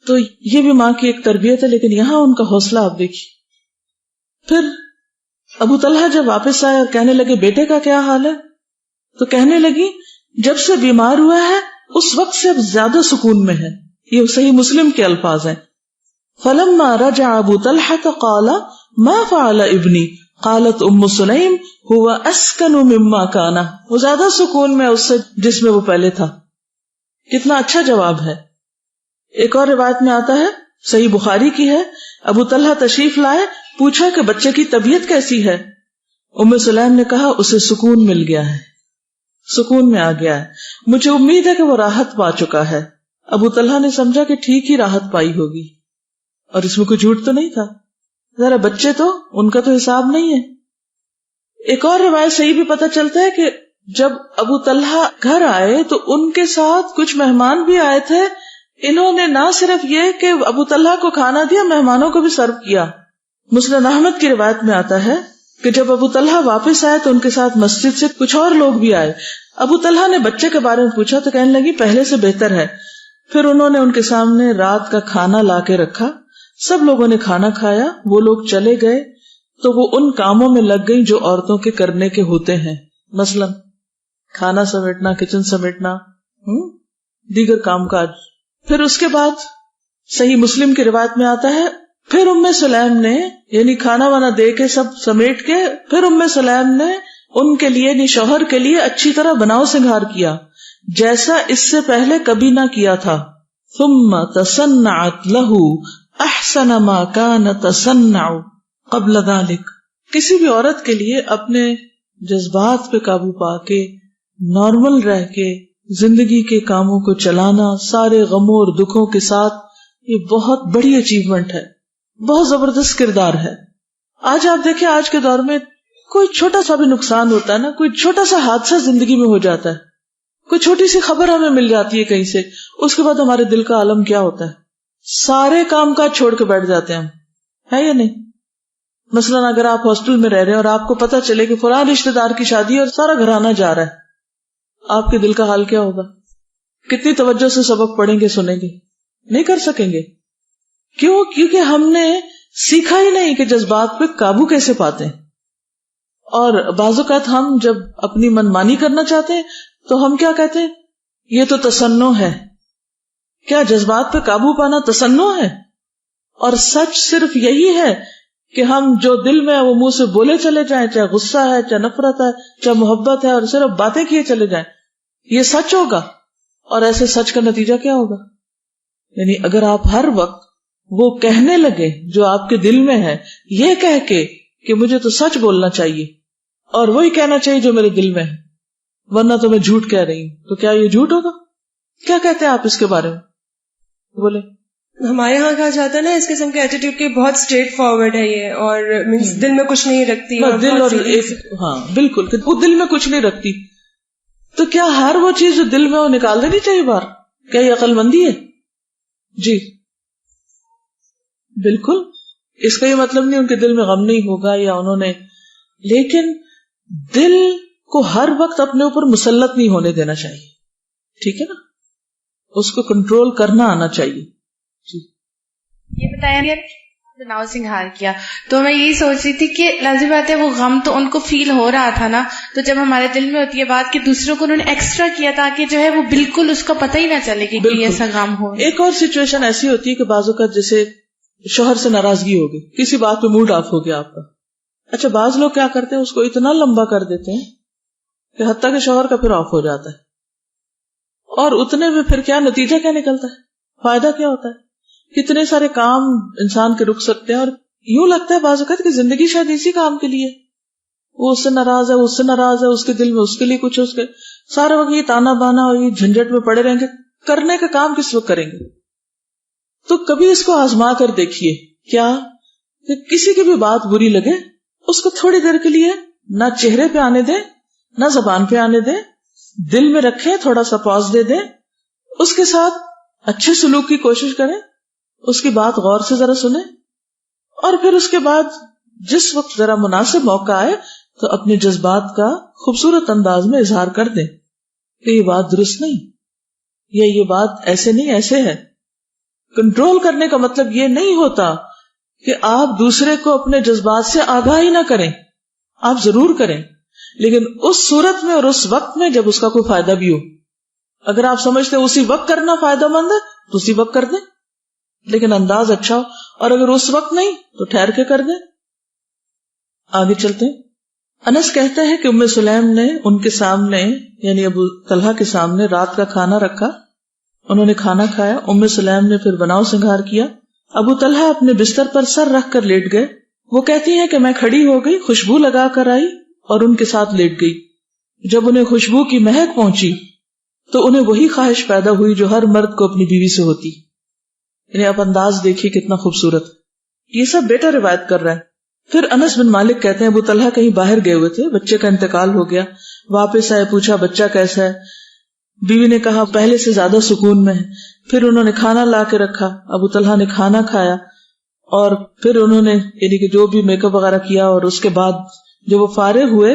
تو یہ بھی ماں کی ایک تربیت ہے, لیکن یہاں ان کا حوصلہ آپ دیکھیے. پھر ابو طلحہ جب واپس آئے اور کہنے لگے بیٹے کا کیا حال ہے, تو کہنے لگی جب سے بیمار ہوا ہے اس وقت سے اب زیادہ سکون میں ہے. یہ صحیح مسلم کے الفاظ ہیں. فلما رجع ابو طلحہ قال ما فعل ابنی قالت ام سلیم هو اسکن مما کان. وہ زیادہ سکون میں اس سے جس میں وہ پہلے تھا. کتنا اچھا جواب ہے. ایک اور روایت میں آتا ہے, صحیح بخاری کی ہے, ابو طلحہ تشریف لائے, پوچھا کہ بچے کی طبیعت کیسی ہے. ام سلیم نے کہا اسے سکون مل گیا ہے, سکون میں آ گیا ہے, مجھے امید ہے کہ وہ راحت پا چکا ہے. ابو طلحہ نے سمجھا کہ ٹھیک ہی راحت پائی ہوگی, اور اس میں کوئی جھوٹ تو نہیں تھا. ذرا بچے تو ان کا تو حساب نہیں ہے. ایک اور روایت صحیح بھی پتہ چلتا ہے کہ جب ابو طلحہ گھر آئے تو ان کے ساتھ کچھ مہمان بھی آئے تھے. انہوں نے نہ صرف یہ کہ ابو طلحہ کو کھانا دیا, مہمانوں کو بھی سرو کیا. مسند احمد کی روایت میں آتا ہے کہ جب ابو طلحہ واپس آئے تو ان کے ساتھ مسجد سے کچھ اور لوگ بھی آئے. ابو طلحہ نے بچے کے بارے میں پوچھا تو کہنے لگی پہلے سے بہتر ہے. پھر انہوں نے ان کے سامنے رات کا کھانا لا کے رکھا. سب لوگوں نے کھانا کھایا. وہ لوگ چلے گئے تو وہ ان کاموں میں لگ گئی جو عورتوں کے کرنے کے ہوتے ہیں, مثلا کھانا سمیٹنا, کچن سمیٹنا, دیگر کام کاج. پھر اس کے بعد صحیح مسلم کی روایت میں آتا ہے پھر ام سلیم نے, یعنی کھانا وانا دے کے سب سمیٹ کے, پھر ام سلیم نے ان کے لیے یعنی شوہر کے لیے اچھی طرح بناؤ سنگھار کیا جیسا اس سے پہلے کبھی نہ کیا تھا. ثم تصنعت له احسن ما كان تصنع قبل ذلك. کسی بھی عورت کے لیے اپنے جذبات پہ قابو پا کے نارمل رہ کے زندگی کے کاموں کو چلانا سارے غموں اور دکھوں کے ساتھ, یہ بہت بڑی اچیومنٹ ہے, بہت زبردست کردار ہے. آج آپ دیکھیں آج کے دور میں کوئی چھوٹا سا بھی نقصان ہوتا ہے نا, کوئی چھوٹا سا حادثہ زندگی میں ہو جاتا ہے, کوئی چھوٹی سی خبر ہمیں مل جاتی ہے کہیں سے, اس کے بعد ہمارے دل کا عالم کیا ہوتا ہے, سارے کام کاج چھوڑ کے بیٹھ جاتے ہیں ہم, ہے یا نہیں. مثلاً اگر آپ ہاسٹل میں رہ رہے ہیں اور آپ کو پتا چلے کہ فلاں رشتے دار کی شادی اور سارا گھرانہ جا رہا ہے, آپ کے دل کا حال کیا ہوگا؟ کتنی توجہ سے سبق پڑھیں گے, سنیں گے؟ نہیں کر سکیں گے. کیوں؟ کیونکہ ہم نے سیکھا ہی نہیں کہ جذبات پہ قابو کیسے پاتے ہیں. اور بعض اوقات ہم جب اپنی منمانی کرنا چاہتے ہیں تو ہم کیا کہتے ہیں, یہ تو تصنع ہے. کیا جذبات پہ قابو پانا تصنع ہے؟ اور سچ صرف یہی ہے کہ ہم جو دل میں وہ منہ سے بولے چلے جائیں, چاہے غصہ ہے, چاہے نفرت ہے, چاہے محبت ہے, اور صرف باتیں کیے چلے جائیں, یہ سچ ہوگا. اور ایسے سچ کا نتیجہ کیا ہوگا؟ یعنی اگر آپ ہر وقت وہ کہنے لگے جو آپ کے دل میں ہے, یہ کہہ کے کہ مجھے تو سچ بولنا چاہیے اور وہی کہنا چاہیے جو میرے دل میں ہے, ورنہ تو میں جھوٹ کہہ رہی ہوں, تو کیا یہ جھوٹ ہوگا؟ کیا کہتے ہیں آپ اس کے بارے میں؟ بولے. ہمارے ہاں کہا جاتا ہے نا اس قسم کے ایٹیٹیوڈ کے بہت اسٹریٹ فارورڈ ہے یہ, اور دل میں کچھ نہیں رکھتی. دل اور ہاں بالکل, وہ دل میں کچھ نہیں رکھتی. تو کیا ہر وہ چیز جو دل میں وہ نکال دینی چاہیے باہر؟ کیا یہ عقل مندی ہے؟ جی بالکل. اس کا یہ مطلب نہیں ان کے دل میں غم نہیں ہوگا یا انہوں نے، لیکن دل کو ہر وقت اپنے اوپر مسلط نہیں ہونے دینا چاہیے، ٹھیک ہے نا، اس کو کنٹرول کرنا آنا چاہیے. جی یہ بتایا ناؤ سنگھار کیا تو میں یہی سوچ رہی تھی کہ لازم بات ہے وہ غم تو ان کو فیل ہو رہا تھا نا، تو جب ہمارے دل میں ہوتی ہے بات کہ دوسروں کو انہوں نے ایکسٹرا کیا تاکہ جو ہے وہ بالکل اس کا پتہ ہی نہ چلے کہ ایسا غم ہو. ایک اور سچویشن ایسی ہوتی ہے کہ بعض اوقات جیسے شوہر سے ناراضگی ہو گئی، کسی بات پہ موڈ آف ہو گیا آپ کا. اچھا بعض لوگ کیا کرتے ہیں اس کو اتنا لمبا کر دیتے ہیں کہ حتیٰ کہ شوہر کا پھر آف ہو جاتا ہے، اور اتنے میں پھر کیا نتیجہ کیا نکلتا ہے، فائدہ کیا ہوتا ہے، کتنے سارے کام انسان کے رک سکتے ہیں. اور یوں لگتا ہے بعض اوقات کہ زندگی شاید اسی کام کے لیے، وہ اس سے ناراض ہے، اس سے ناراض ہے، اس کے دل میں اس کے لیے کچھ ہے، اس کے سارے وقت یہ تانا بانا اور یہ جھنجٹ میں پڑے رہیں گے، کرنے کا کام کس وقت کریں گے. تو کبھی اس کو آزما کر دیکھیے، کیا کہ کسی کی بھی بات بری لگے اس کو تھوڑی دیر کے لیے نہ چہرے پہ آنے دیں نہ زبان پہ آنے دیں، دل میں رکھیں، تھوڑا سا پاز دے دیں، اس کے ساتھ اچھے سلوک کی کوشش کریں، اس کی بات غور سے ذرا سنیں، اور پھر اس کے بعد جس وقت ذرا مناسب موقع آئے تو اپنے جذبات کا خوبصورت انداز میں اظہار کر دیں کہ یہ بات درست نہیں، یا یہ بات ایسے نہیں ایسے ہے. کنٹرول کرنے کا مطلب یہ نہیں ہوتا کہ آپ دوسرے کو اپنے جذبات سے آگاہ ہی نہ کریں، آپ ضرور کریں، لیکن اس صورت میں اور اس وقت میں جب اس کا کوئی فائدہ بھی ہو. اگر آپ سمجھتے ہیں اسی وقت کرنا فائدہ مند ہے تو اسی وقت کر دیں، لیکن انداز اچھا ہو، اور اگر اس وقت نہیں تو ٹھہر کے کر دیں. آگے چلتے ہیں. انس کہتے ہیں کہ ام سلیم نے ان کے سامنے یعنی ابو طلحہ کے سامنے رات کا کھانا رکھا، انہوں نے کھانا کھایا، ام سلیم نے پھر بناؤ سنگھار کیا. ابو طلحہ اپنے بستر پر سر رکھ کر لیٹ گئے. وہ کہتی ہیں کہ میں کھڑی ہو گئی، خوشبو لگا کر آئی اور ان کے ساتھ لیٹ گئی. جب انہیں خوشبو کی مہک پہنچی تو انہیں وہی خواہش پیدا ہوئی جو ہر مرد کو اپنی بیوی سے ہوتی. یعنی آپ انداز دیکھیے کتنا خوبصورت. یہ سب بیٹا روایت کر رہا ہے. پھر انس بن مالک کہتے ہیں ابو طلحہ کہیں باہر گئے ہوئے تھے، بچے کا انتقال ہو گیا، واپس آئے، پوچھا بچہ کیسا ہے. بیوی نے کہا پہلے سے زیادہ سکون میں ہے. پھر انہوں نے کھانا لا کے رکھا، ابو طلحہ نے کھانا کھایا، اور پھر انہوں نے یعنی کہ جو بھی میک اپ وغیرہ کیا، اور اس کے بعد جب وہ فارغ ہوئے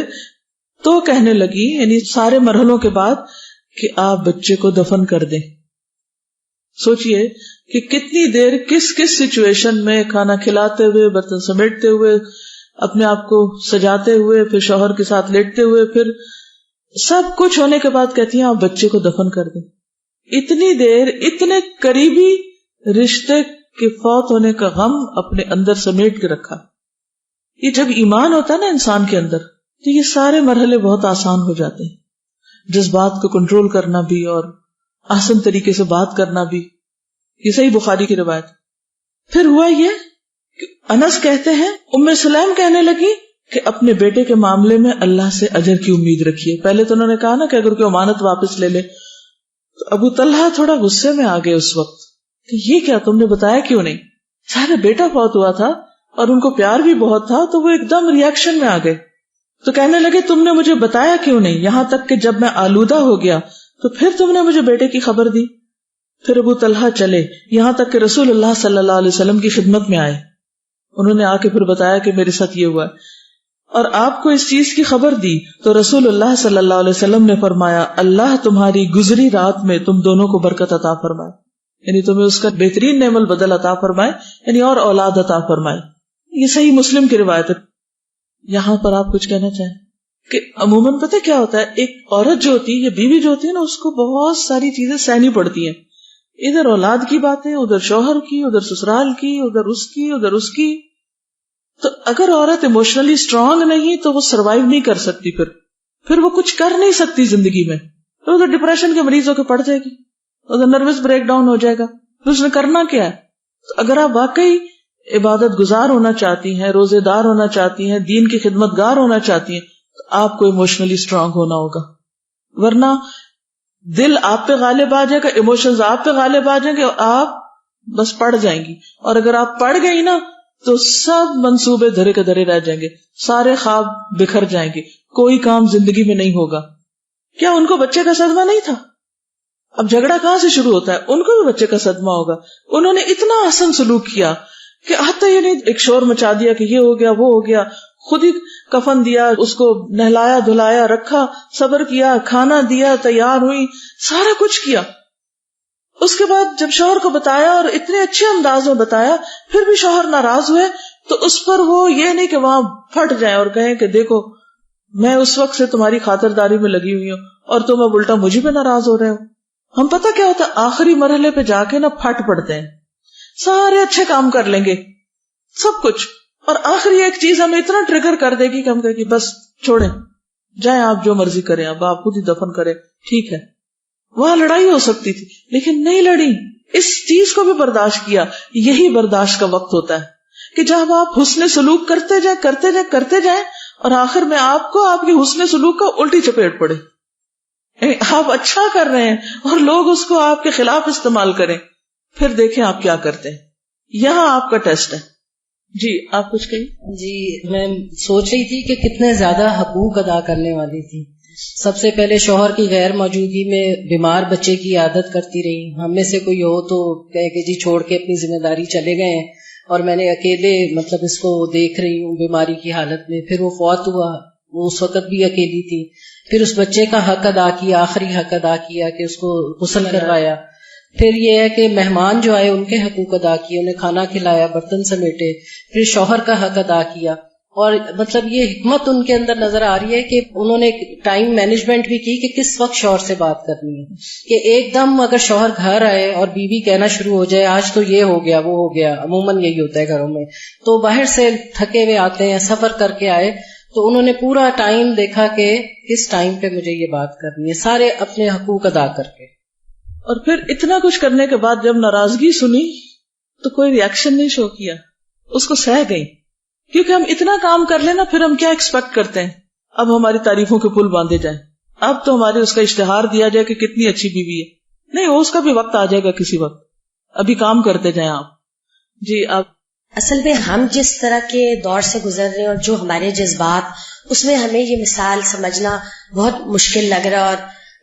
تو کہنے لگی یعنی سارے مرحلوں کے بعد کہ آپ بچے کو دفن کر دیں. سوچئے کہ کتنی دیر کس کس سچویشن میں کھانا کھلاتے ہوئے، برتن سمیٹتے ہوئے، اپنے آپ کو سجاتے ہوئے، پھر شوہر کے ساتھ لیٹتے ہوئے، پھر سب کچھ ہونے کے بعد کہتی ہیں آپ بچے کو دفن کر دیں. اتنی دیر اتنے قریبی رشتے کے فوت ہونے کا غم اپنے اندر سمیٹ کے رکھا. یہ جب ایمان ہوتا ہے نا انسان کے اندر تو یہ سارے مرحلے بہت آسان ہو جاتے ہیں. جذبات کو کنٹرول کرنا بھی اور احسن طریقے سے بات کرنا بھی. یہ صحیح بخاری کی روایت. پھر ہوا یہ کہ انس کہتے ہیں ام سلیم کہنے لگی کہ اپنے بیٹے کے معاملے میں اللہ سے اجر کی امید رکھیے. پہلے تو انہوں نے کہا نا کہ اگر کوئی امانت واپس لے لے، تو ابو طلحہ تھوڑا غصے میں آ گئے اس وقت کہ یہ کیا تم نے بتایا کیوں نہیں. سارا بیٹا فوت ہوا تھا اور ان کو پیار بھی بہت تھا، تو وہ ایک دم ریئیکشن میں آ گئے. تو کہنے لگے تم نے مجھے بتایا کیوں نہیں، یہاں تک کہ جب میں آلودہ ہو گیا تو پھر تم نے مجھے بیٹے کی خبر دی. پھر ابو طلحہ چلے یہاں تک کہ رسول اللہ صلی اللہ علیہ وسلم کی خدمت میں آئے. انہوں نے آ کے پھر بتایا کہ میرے ساتھ یہ ہوا ہے، اور آپ کو اس چیز کی خبر دی. تو رسول اللہ صلی اللہ علیہ وسلم نے فرمایا اللہ تمہاری گزری رات میں تم دونوں کو برکت عطا فرمائے، یعنی تمہیں اس کا بہترین نعم البدل عطا فرمائے، یعنی اور اولاد عطا فرمائے. یہ صحیح مسلم کی روایت ہے. یہاں پر آپ کچھ کہنا چاہیں کہ عموماً پتہ کیا ہوتا ہے، ایک عورت جو ہوتی ہے یا بیوی جو ہوتی ہے نا، اس کو بہت ساری چیزیں سہنی پڑتی ہیں. ادھر اولاد کی باتیں، ادھر شوہر کی، ادھر سسرال کی، ادھر اس کی، ادھر اس کی. تو اگر عورت ایموشنلی اسٹرانگ نہیں تو وہ سروائیو نہیں کر سکتی، پھر وہ کچھ کر نہیں سکتی زندگی میں. تو ادھر ڈپریشن کے مریض ہو کے پڑ جائے گی، ادھر نروس بریک ڈاؤن ہو جائے گا. پھر اس نے کرنا کیا ہے؟ تو اگر آپ واقعی عبادت گزار ہونا چاہتی ہیں، روزے دار ہونا چاہتی ہیں، دین کی خدمت گار ہونا چاہتی ہیں، تو آپ کو ایموشنلی اسٹرانگ ہونا ہوگا. ورنہ دل آپ پہ غالب آ جائے گا، ایموشنز آپ پہ غالب آ جائیں گے اور آپ بس پڑ جائیں گی. اور اگر آپ پڑ گئی نا تو سب منصوبے دھرے کے دھرے رہ جائیں گے، سارے خواب بکھر جائیں گے، کوئی کام زندگی میں نہیں ہوگا. کیا ان کو بچے کا صدمہ نہیں تھا؟ اب جھگڑا کہاں سے شروع ہوتا ہے؟ ان کو بھی بچے کا صدمہ ہوگا. انہوں نے اتنا حسن سلوک کیا کہ حتیٰ یہ نہیں ایک شور مچا دیا کہ یہ ہو گیا وہ ہو گیا، خود ہی کفن دیا، اس کو نہلایا دھلایا رکھا، صبر کیا، کھانا دیا، تیار ہوئی، سارا کچھ کیا. اس کے بعد جب شوہر کو بتایا اور اتنے اچھے انداز میں بتایا پھر بھی شوہر ناراض ہوئے تو اس پر وہ یہ نہیں کہ وہاں پھٹ جائیں اور کہیں کہ دیکھو میں اس وقت سے تمہاری خاطرداری میں لگی ہوئی ہوں اور تم اب الٹا مجھے پہ ناراض ہو رہے ہو. ہم پتہ کیا ہوتا ہے آخری مرحلے پہ جا کے نا پھٹ پڑتے ہیں، سارے اچھے کام کر لیں گے سب کچھ، اور آخری ایک چیز ہمیں اتنا ٹریگر کر دے گی کہ ہم کہیں کہ بس چھوڑیں جائیں آپ جو مرضی کریں، اب آپ خود ہی دفن کریں، ٹھیک ہے. وہاں لڑائی ہو سکتی تھی لیکن نہیں لڑی، اس چیز کو بھی برداشت کیا. یہی برداشت کا وقت ہوتا ہے کہ جب آپ حسن سلوک کرتے جائیں کرتے جائیں کرتے جائیں اور آخر میں آپ کو آپ کے حسن سلوک کا الٹی چپیٹ پڑے. آپ اچھا کر رہے ہیں اور لوگ اس کو آپ کے خلاف استعمال کریں، پھر دیکھیں آپ کیا کرتے ہیں. یہاں آپ کا ٹیسٹ ہے. جی آپ کچھ کہیں؟ جی میں سوچ رہی تھی کہ کتنے زیادہ حقوق ادا کرنے والی تھی. سب سے پہلے شوہر کی غیر موجودگی میں بیمار بچے کی عادت کرتی رہی. ہم میں سے کوئی ہو تو کہے کہ جی چھوڑ کے اپنی ذمہ داری چلے گئے ہیں اور میں نے اکیلے مطلب اس کو دیکھ رہی ہوں بیماری کی حالت میں. پھر وہ فوت ہوا، وہ اس وقت بھی اکیلی تھی. پھر اس بچے کا حق ادا کیا، آخری حق ادا کیا کہ اس کو غسل کروایا. پھر یہ ہے کہ مہمان جو آئے ان کے حقوق ادا کیے، انہیں کھانا کھلایا، برتن سمیٹے. پھر شوہر کا حق ادا کیا. اور مطلب یہ حکمت ان کے اندر نظر آ رہی ہے کہ انہوں نے ٹائم مینجمنٹ بھی کی کہ کس وقت شوہر سے بات کرنی ہے. کہ ایک دم اگر شوہر گھر آئے اور بیوی کہنا شروع ہو جائے آج تو یہ ہو گیا وہ ہو گیا، عموماً یہی ہوتا ہے گھروں میں، تو باہر سے تھکے ہوئے آتے ہیں، سفر کر کے آئے، تو انہوں نے پورا ٹائم دیکھا کہ کس ٹائم پہ مجھے یہ بات کرنی ہے، سارے اپنے حقوق ادا کر کے. اور پھر اتنا کچھ کرنے کے بعد جب ناراضگی سنی تو کوئی ری ایکشن نہیں شو کیا، اس کو سہ گئی. کیونکہ ہم اتنا کام کر لیں نا پھر ہم کیا ایکسپیکٹ کرتے ہیں اب ہماری تعریفوں کے پل باندھے جائیں، اب تو ہمارے اس کا اشتہار دیا جائے کہ کتنی اچھی بیوی ہے. نہیں، اس کا بھی وقت آ جائے گا کسی وقت، ابھی کام کرتے جائیں آپ. جی آپ. اصل میں ہم جس طرح کے دور سے گزر رہے ہیں اور جو ہمارے جذبات، اس میں ہمیں یہ مثال سمجھنا بہت مشکل لگ رہا، اور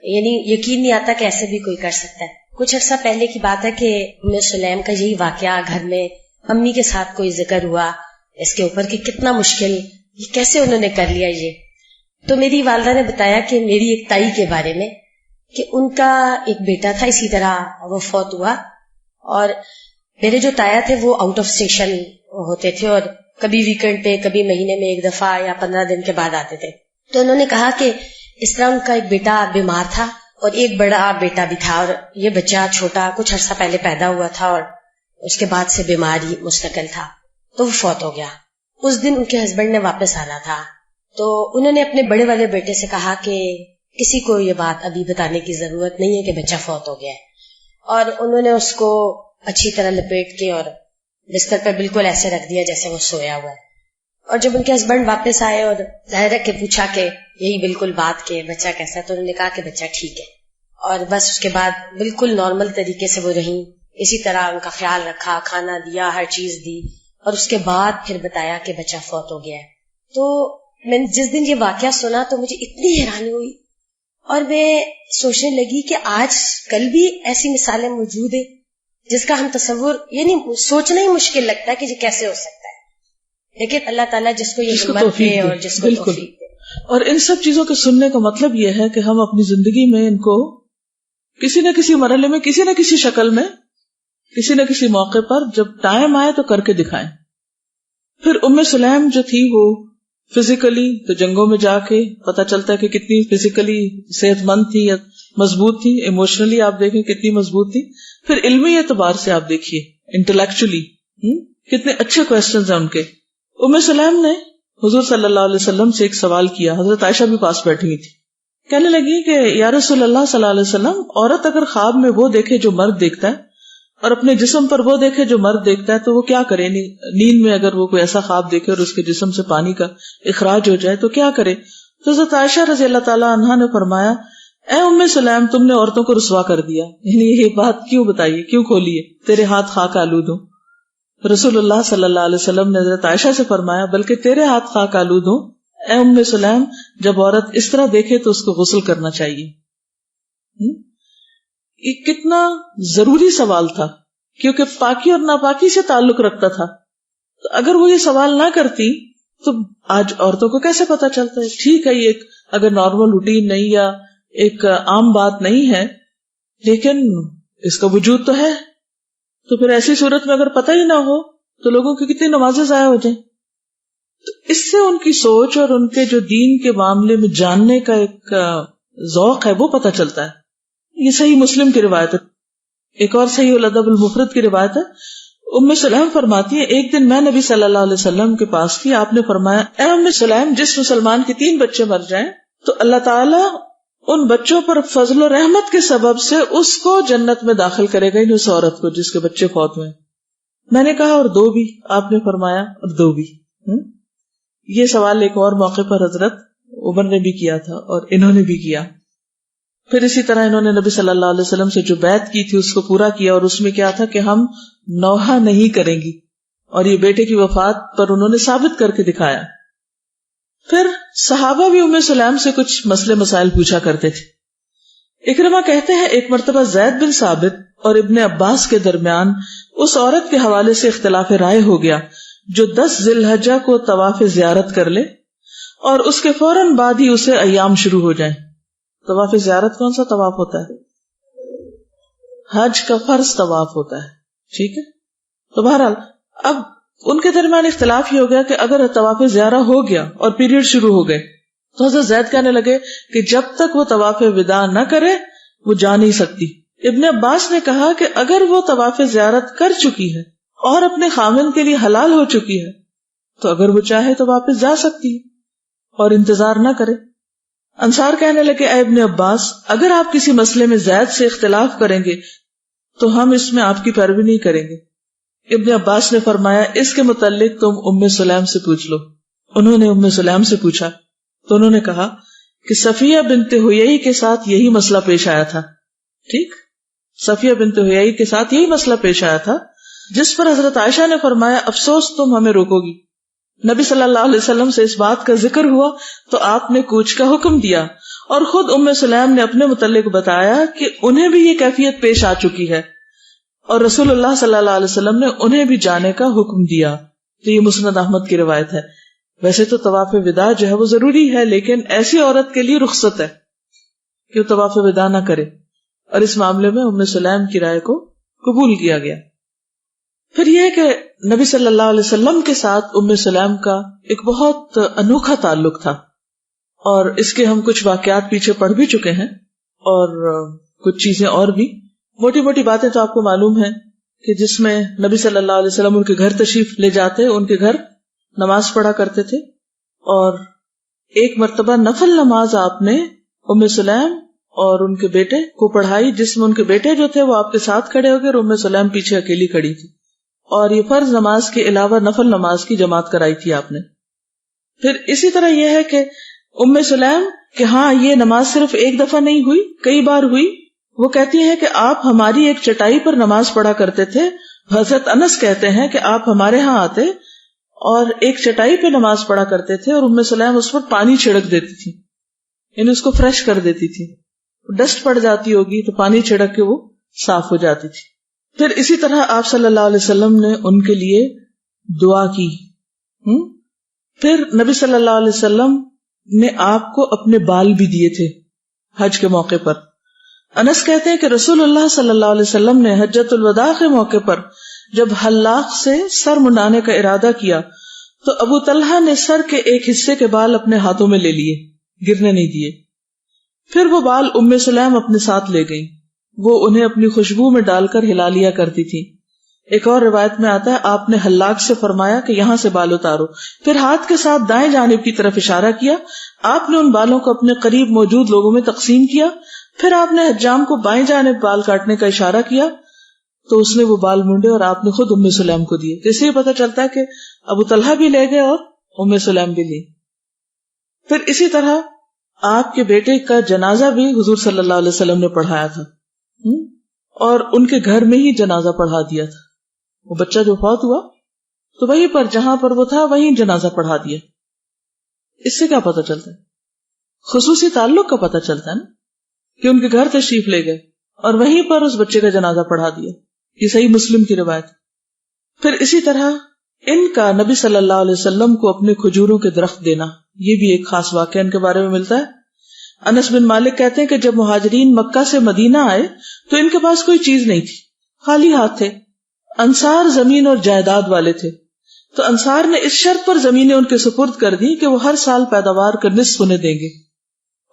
یعنی یقین نہیں آتا کہ ایسے بھی کوئی کر سکتا ہے. کچھ عرصہ پہلے کی بات ہے کہ ام سلیم کا یہی واقعہ گھر میں امی کے ساتھ کوئی ذکر ہوا اس کے اوپر کہ کتنا مشکل، یہ کیسے انہوں نے کر لیا. یہ تو میری والدہ نے بتایا کہ میری ایک تائی کے بارے میں کہ ان کا ایک بیٹا تھا، اسی طرح وہ فوت ہوا، اور میرے جو تایا تھے وہ آؤٹ آف اسٹیشن ہوتے تھے اور کبھی ویکینڈ پہ، کبھی مہینے میں ایک دفعہ یا 15 دن کے بعد آتے تھے. تو انہوں نے کہا کہ اس طرح ان کا ایک بیٹا بیمار تھا اور ایک بڑا بیٹا بھی تھا، اور یہ بچہ چھوٹا کچھ عرصہ پہلے پیدا ہوا تھا اور اس کے بعد سے بیماری مستقل تھا، تو وہ فوت ہو گیا. اس دن ان کے ہسبینڈ نے واپس آنا تھا، تو انہوں نے اپنے بڑے والے بیٹے سے کہا کہ کسی کو یہ بات ابھی بتانے کی ضرورت نہیں ہے کہ بچہ فوت ہو گیا ہے. اور انہوں نے اس کو اچھی طرح لپیٹ کے اور بستر پر بالکل ایسے رکھ دیا جیسے وہ سویا ہوا ہے. اور جب ان کے ہسبینڈ واپس آئے اور ظاہر ہے کہ پوچھا کہ یہی بالکل بات کہ بچہ کیسا، تو انہوں نے کہا کہ بچہ ٹھیک ہے. اور بس اس کے بعد بالکل نارمل طریقے سے وہ رہیں، اسی طرح ان کا خیال رکھا، کھانا دیا، ہر چیز دی، اور اس کے بعد پھر بتایا کہ بچہ فوت ہو گیا ہے. تو میں جس دن یہ واقعہ سنا تو مجھے اتنی حیرانی ہوئی اور میں سوچنے لگی کہ آج کل بھی ایسی مثالیں موجود ہیں جس کا ہم تصور یعنی سوچنا ہی مشکل لگتا ہے کہ یہ کیسے ہو سکتا ہے. لیکن اللہ تعالیٰ جس کو یہ ہمت دے اور جس کو توفیق دے. اور ان سب چیزوں کے سننے کا مطلب یہ ہے کہ ہم اپنی زندگی میں ان کو کسی نہ کسی مرحلے میں، کسی نہ کسی شکل میں، کسی نہ کسی موقع پر جب ٹائم آئے تو کر کے دکھائیں. پھر ام سلیم جو تھی وہ فزیکلی تو جنگوں میں جا کے پتہ چلتا ہے کہ کتنی فزیکلی صحت مند تھی یا مضبوط تھی، ایموشنلی آپ دیکھیں کتنی مضبوط تھی. پھر علمی اعتبار سے آپ دیکھیے انٹلیکچولی کتنے اچھے کوسچنز ہیں ان کے. ام سلیم نے حضور صلی اللہ علیہ وسلم سے ایک سوال کیا، حضرت عائشہ بھی پاس بیٹھی ہوئی تھی. کہنے لگی کہ یا رسول اللہ صلی اللہ علیہ وسلم، عورت اگر خواب میں وہ دیکھے جو مرد دیکھتا ہے اور اپنے جسم پر وہ دیکھے جو مرد دیکھتا ہے تو وہ کیا کرے؟ نیند میں اگر وہ کوئی ایسا خواب دیکھے اور اس کے جسم سے پانی کا اخراج ہو جائے تو کیا کرے؟ تو حضرت عائشہ رضی اللہ تعالی عنہا نے فرمایا، اے ام سلیم، تم نے عورتوں کو رسوا کر دیا، یعنی یہ بات کیوں بتائیے، کیوں کھولیے، تیرے ہاتھ خاک آلود ہوں. رسول اللہ صلی اللہ علیہ وسلم نے حضرت عائشہ سے فرمایا، بلکہ تیرے ہاتھ خاک آلود ہوں اے ام سلیم، جب عورت اس طرح دیکھے تو اس کو غسل کرنا چاہیے. یہ کتنا ضروری سوال تھا، کیونکہ پاکی اور ناپاکی سے تعلق رکھتا تھا. تو اگر وہ یہ سوال نہ کرتی تو آج عورتوں کو کیسے پتا چلتا ہے؟ ٹھیک ہے یہ اگر نارمل روٹین نہیں یا ایک عام بات نہیں ہے لیکن اس کا وجود تو ہے. تو پھر ایسی صورت میں اگر پتہ ہی نہ ہو تو لوگوں کی کتنی نمازیں ضائع ہو جائیں. تو اس سے ان کی سوچ اور ان کے جو دین کے معاملے میں جاننے کا ایک ذوق ہے وہ پتہ چلتا ہے. یہ صحیح مسلم کی روایت ہے. ایک اور صحیح الادب المفرد کی روایت ہے. ام سلیم فرماتی ہے ایک دن میں نبی صلی اللہ علیہ وسلم کے پاس تھی. آپ نے فرمایا اے ام سلیم جس مسلمان کے 3 بچے مر جائیں تو اللہ تعالیٰ ان بچوں پر فضل و رحمت کے سبب سے اس کو جنت میں داخل کرے گا, اس عورت کو جس کے بچے فوت ہوئے. میں نے کہا اور 2 بھی؟ آپ نے فرمایا اور 2 بھی. یہ سوال ایک اور موقع پر حضرت عمر نے بھی کیا تھا اور انہوں نے بھی کیا. پھر اسی طرح انہوں نے نبی صلی اللہ علیہ وسلم سے جو بیعت کی تھی اس کو پورا کیا, اور اس میں کیا تھا کہ ہم نوحہ نہیں کریں گی, اور یہ بیٹے کی وفات پر انہوں نے ثابت کر کے دکھایا. پھر صحابہ بھی ام سلیم سے کچھ مسئلے مسائل پوچھا کرتے تھے. اکرمہ کہتے ہیں ایک مرتبہ زید بن ثابت اور ابن عباس کے درمیان اس عورت کے حوالے سے اختلاف رائے ہو گیا جو 10 ذی الحجہ کو طواف زیارت کر لے اور اس کے فوراً بعد ہی اسے ایام شروع ہو جائیں. طواف زیارت کون سا طواف ہوتا ہے؟ حج کا فرض طواف ہوتا ہے. ٹھیک ہے, تو بہرحال اب ان کے درمیان اختلاف ہی ہو گیا کہ اگر طواف زیارہ ہو گیا اور پیریڈ شروع ہو گئے تو حضرت زید کہنے لگے کہ جب تک وہ طواف وداع نہ کرے وہ جا نہیں سکتی. ابن عباس نے کہا کہ اگر وہ طواف زیارت کر چکی ہے اور اپنے خامن کے لیے حلال ہو چکی ہے تو اگر وہ چاہے تو واپس جا سکتی ہے اور انتظار نہ کرے. انصار کہنے لگے اے ابن عباس اگر آپ کسی مسئلے میں زید سے اختلاف کریں گے تو ہم اس میں آپ کی پیروی نہیں کریں گے. ابن عباس نے فرمایا اس کے متعلق تم ام سلیم سے پوچھ لو. انہوں نے ام سلیم سے پوچھا تو انہوں نے کہا کہ صفیہ بنت حیی کے ساتھ یہی مسئلہ پیش آیا تھا. ٹھیک, صفیہ بنت حیی کے ساتھ یہی مسئلہ پیش آیا تھا جس پر حضرت عائشہ نے فرمایا افسوس تم ہمیں روکو گی. نبی صلی اللہ علیہ وسلم سے اس بات کا ذکر ہوا تو آپ نے کوچ کا حکم دیا, اور خود ام سلیم نے اپنے متعلق بتایا کہ انہیں بھی یہ کیفیت پیش آ چکی ہے اور رسول اللہ صلی اللہ علیہ وسلم نے انہیں بھی جانے کا حکم دیا. تو یہ مسند احمد کی روایت ہے. ویسے تو طواف وداع جو ہے وہ ضروری ہے, لیکن ایسی عورت کے لیے رخصت ہے کہ وہ طواف وداع نہ کرے, اور اس معاملے میں ام سلیم کی رائے کو قبول کیا گیا. پھر یہ کہ نبی صلی اللہ علیہ وسلم کے ساتھ ام سلیم کا ایک بہت انوکھا تعلق تھا, اور اس کے ہم کچھ واقعات پیچھے پڑھ بھی چکے ہیں اور کچھ چیزیں اور بھی. موٹی موٹی باتیں تو آپ کو معلوم ہیں کہ جس میں نبی صلی اللہ علیہ وسلم ان کے گھر تشریف لے جاتے, ان کے گھر نماز پڑھا کرتے تھے, اور ایک مرتبہ نفل نماز آپ نے ام سلیم اور ان کے بیٹے کو پڑھائی, جس میں ان کے بیٹے جو تھے وہ آپ کے ساتھ کھڑے ہو گئے اور ام سلیم پیچھے اکیلی کھڑی تھی, اور یہ فرض نماز کے علاوہ نفل نماز کی جماعت کرائی تھی آپ نے. پھر اسی طرح یہ ہے کہ ام سلیم کہ ہاں یہ نماز صرف ایک دفعہ نہیں ہوئی, کئی بار ہوئی. وہ کہتی ہیں کہ آپ ہماری ایک چٹائی پر نماز پڑھا کرتے تھے. حضرت انس کہتے ہیں کہ آپ ہمارے ہاں آتے اور ایک چٹائی پہ نماز پڑھا کرتے تھے اور ام سلیم اس پر پانی چھڑک دیتی تھی, یعنی اس کو فریش کر دیتی تھی. ڈسٹ پڑ جاتی ہوگی تو پانی چھڑک کے وہ صاف ہو جاتی تھی. پھر اسی طرح آپ صلی اللہ علیہ وسلم نے ان کے لیے دعا کی. پھر نبی صلی اللہ علیہ وسلم نے آپ کو اپنے بال بھی دیے تھے حج کے موقع پر. انس کہتے ہیں کہ رسول اللہ صلی اللہ علیہ وسلم نے حجۃ الوداع کے موقع پر جب حلاق سے سر منڈانے کا ارادہ کیا تو ابو طلحہ نے سر کے ایک حصے کے بال اپنے ہاتھوں میں لے لیے, گرنے نہیں دیے. پھر وہ بال ام سلیم اپنے ساتھ لے گئی, وہ انہیں اپنی خوشبو میں ڈال کر ہلا لیا کرتی تھی. ایک اور روایت میں آتا ہے آپ نے حلاق سے فرمایا کہ یہاں سے بال اتارو, پھر ہاتھ کے ساتھ دائیں جانب کی طرف اشارہ کیا. آپ نے ان بالوں کو اپنے قریب موجود لوگوں میں تقسیم کیا. پھر آپ نے حجام کو بائیں جانب بال کاٹنے کا اشارہ کیا تو اس نے وہ بال مونڈے اور آپ نے خود ام سلیم کو دیے. اس سے پتہ چلتا ہے کہ ابو طلحہ بھی لے گئے اور ام سلیم بھی لی. پھر اسی طرح آپ کے بیٹے کا جنازہ بھی حضور صلی اللہ علیہ وسلم نے پڑھایا تھا اور ان کے گھر میں ہی جنازہ پڑھا دیا تھا. وہ بچہ جو فوت ہوا تو وہیں پر جہاں پر وہ تھا وہیں جنازہ پڑھا دیا. اس سے کیا پتہ چلتا ہے؟ خصوصی تعلق کا پتہ چلتا ہے نا, کہ ان کے گھر تشریف لے گئے اور وہیں پر اس بچے کا جنازہ پڑھا دیا. یہ صحیح مسلم کی روایت. پھر اسی طرح ان کا نبی صلی اللہ علیہ وسلم کو اپنے کھجوروں کے درخت دینا، یہ بھی ایک خاص واقعہ ان کے بارے میں ملتا ہے. انس بن مالک کہتے ہیں کہ جب مہاجرین مکہ سے مدینہ آئے تو ان کے پاس کوئی چیز نہیں تھی، خالی ہاتھ تھے. انصار زمین اور جائیداد والے تھے، تو انصار نے اس شرط پر زمینیں ان کے سپرد کر دی کہ وہ ہر سال پیداوار کا نصف انہیں دیں گے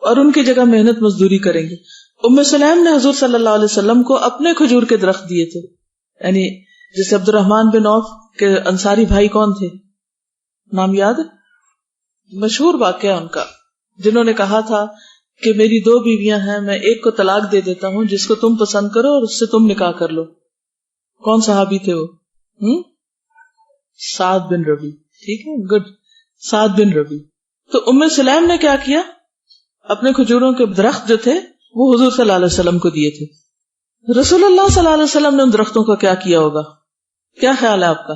اور ان کی جگہ محنت مزدوری کریں گے. ام سلیم نے حضور صلی اللہ علیہ وسلم کو اپنے کھجور کے درخت دیے تھے. یعنی جیسے عبد الرحمن بن عوف کے انصاری بھائی کون تھے، نام یاد؟ مشہور واقعہ ان کا، جنہوں نے کہا تھا کہ میری 2 بیویاں ہیں، میں ایک کو طلاق دے دیتا ہوں، جس کو تم پسند کرو اور اس سے تم نکاح کر لو. کون صحابی تھے وہ؟ سعد بن ربی. ٹھیک ہے، گڈ، سعد بن ربی. تو ام سلیم نے کیا کیا، اپنے کھجوروں کے درخت جو تھے وہ حضور صلی اللہ علیہ وسلم کو دیے تھے. رسول اللہ صلی اللہ علیہ وسلم نے ان درختوں کا کیا کیا ہوگا؟ کیا خیال ہے آپ کا؟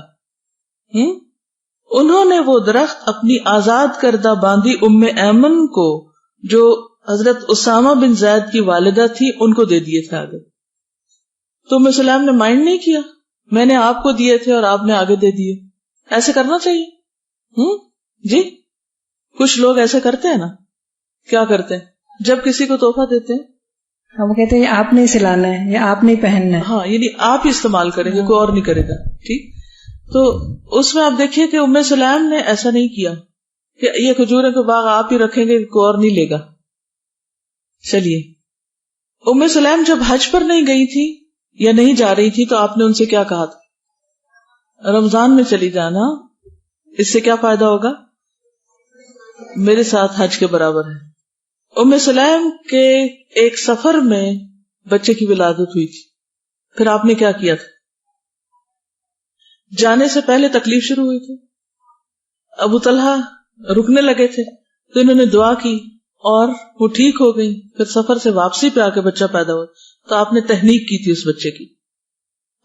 انہوں نے وہ درخت اپنی آزاد کردہ باندی ام ایمن کو، جو حضرت اسامہ بن زید کی والدہ تھی، ان کو دے دیے تھے آگے. تو ام سلیم نے مائنڈ نہیں کیا، میں نے آپ کو دیے تھے اور آپ نے آگے دے دیے. ایسے کرنا چاہیے. جی کچھ لوگ ایسے کرتے ہیں نا. کیا کرتے ہیں جب کسی کو تحفہ دیتے ہیں؟ ہم کہتے ہیں یہ آپ نے سلانا ہے یا آپ نے پہننا ہے. ہاں، یعنی آپ ہی استعمال کریں گے، کوئی اور نہیں کرے گا. ٹھیک، تو اس میں آپ دیکھیے کہ ام سلیم نے ایسا نہیں کیا کہ یہ کھجوروں کے باغ آپ ہی رکھیں گے، کوئی اور نہیں لے گا. چلیے، ام سلیم جب حج پر نہیں گئی تھی یا نہیں جا رہی تھی تو آپ نے ان سے کیا کہا تھا؟ رمضان میں چلی جانا، اس سے کیا فائدہ ہوگا؟ میرے ساتھ حج کے برابر ہے. ام سلیم کے ایک سفر میں بچے کی ولادت ہوئی تھی. پھر آپ نے کیا کیا تھا؟ جانے سے پہلے تکلیف شروع ہوئی تھی، ابو طلحہ رکنے لگے تھے تو انہوں نے دعا کی اور وہ ٹھیک ہو گئی. پھر سفر سے واپسی پہ آ کے بچہ پیدا ہوا تو آپ نے تحنیک کی تھی اس بچے کی.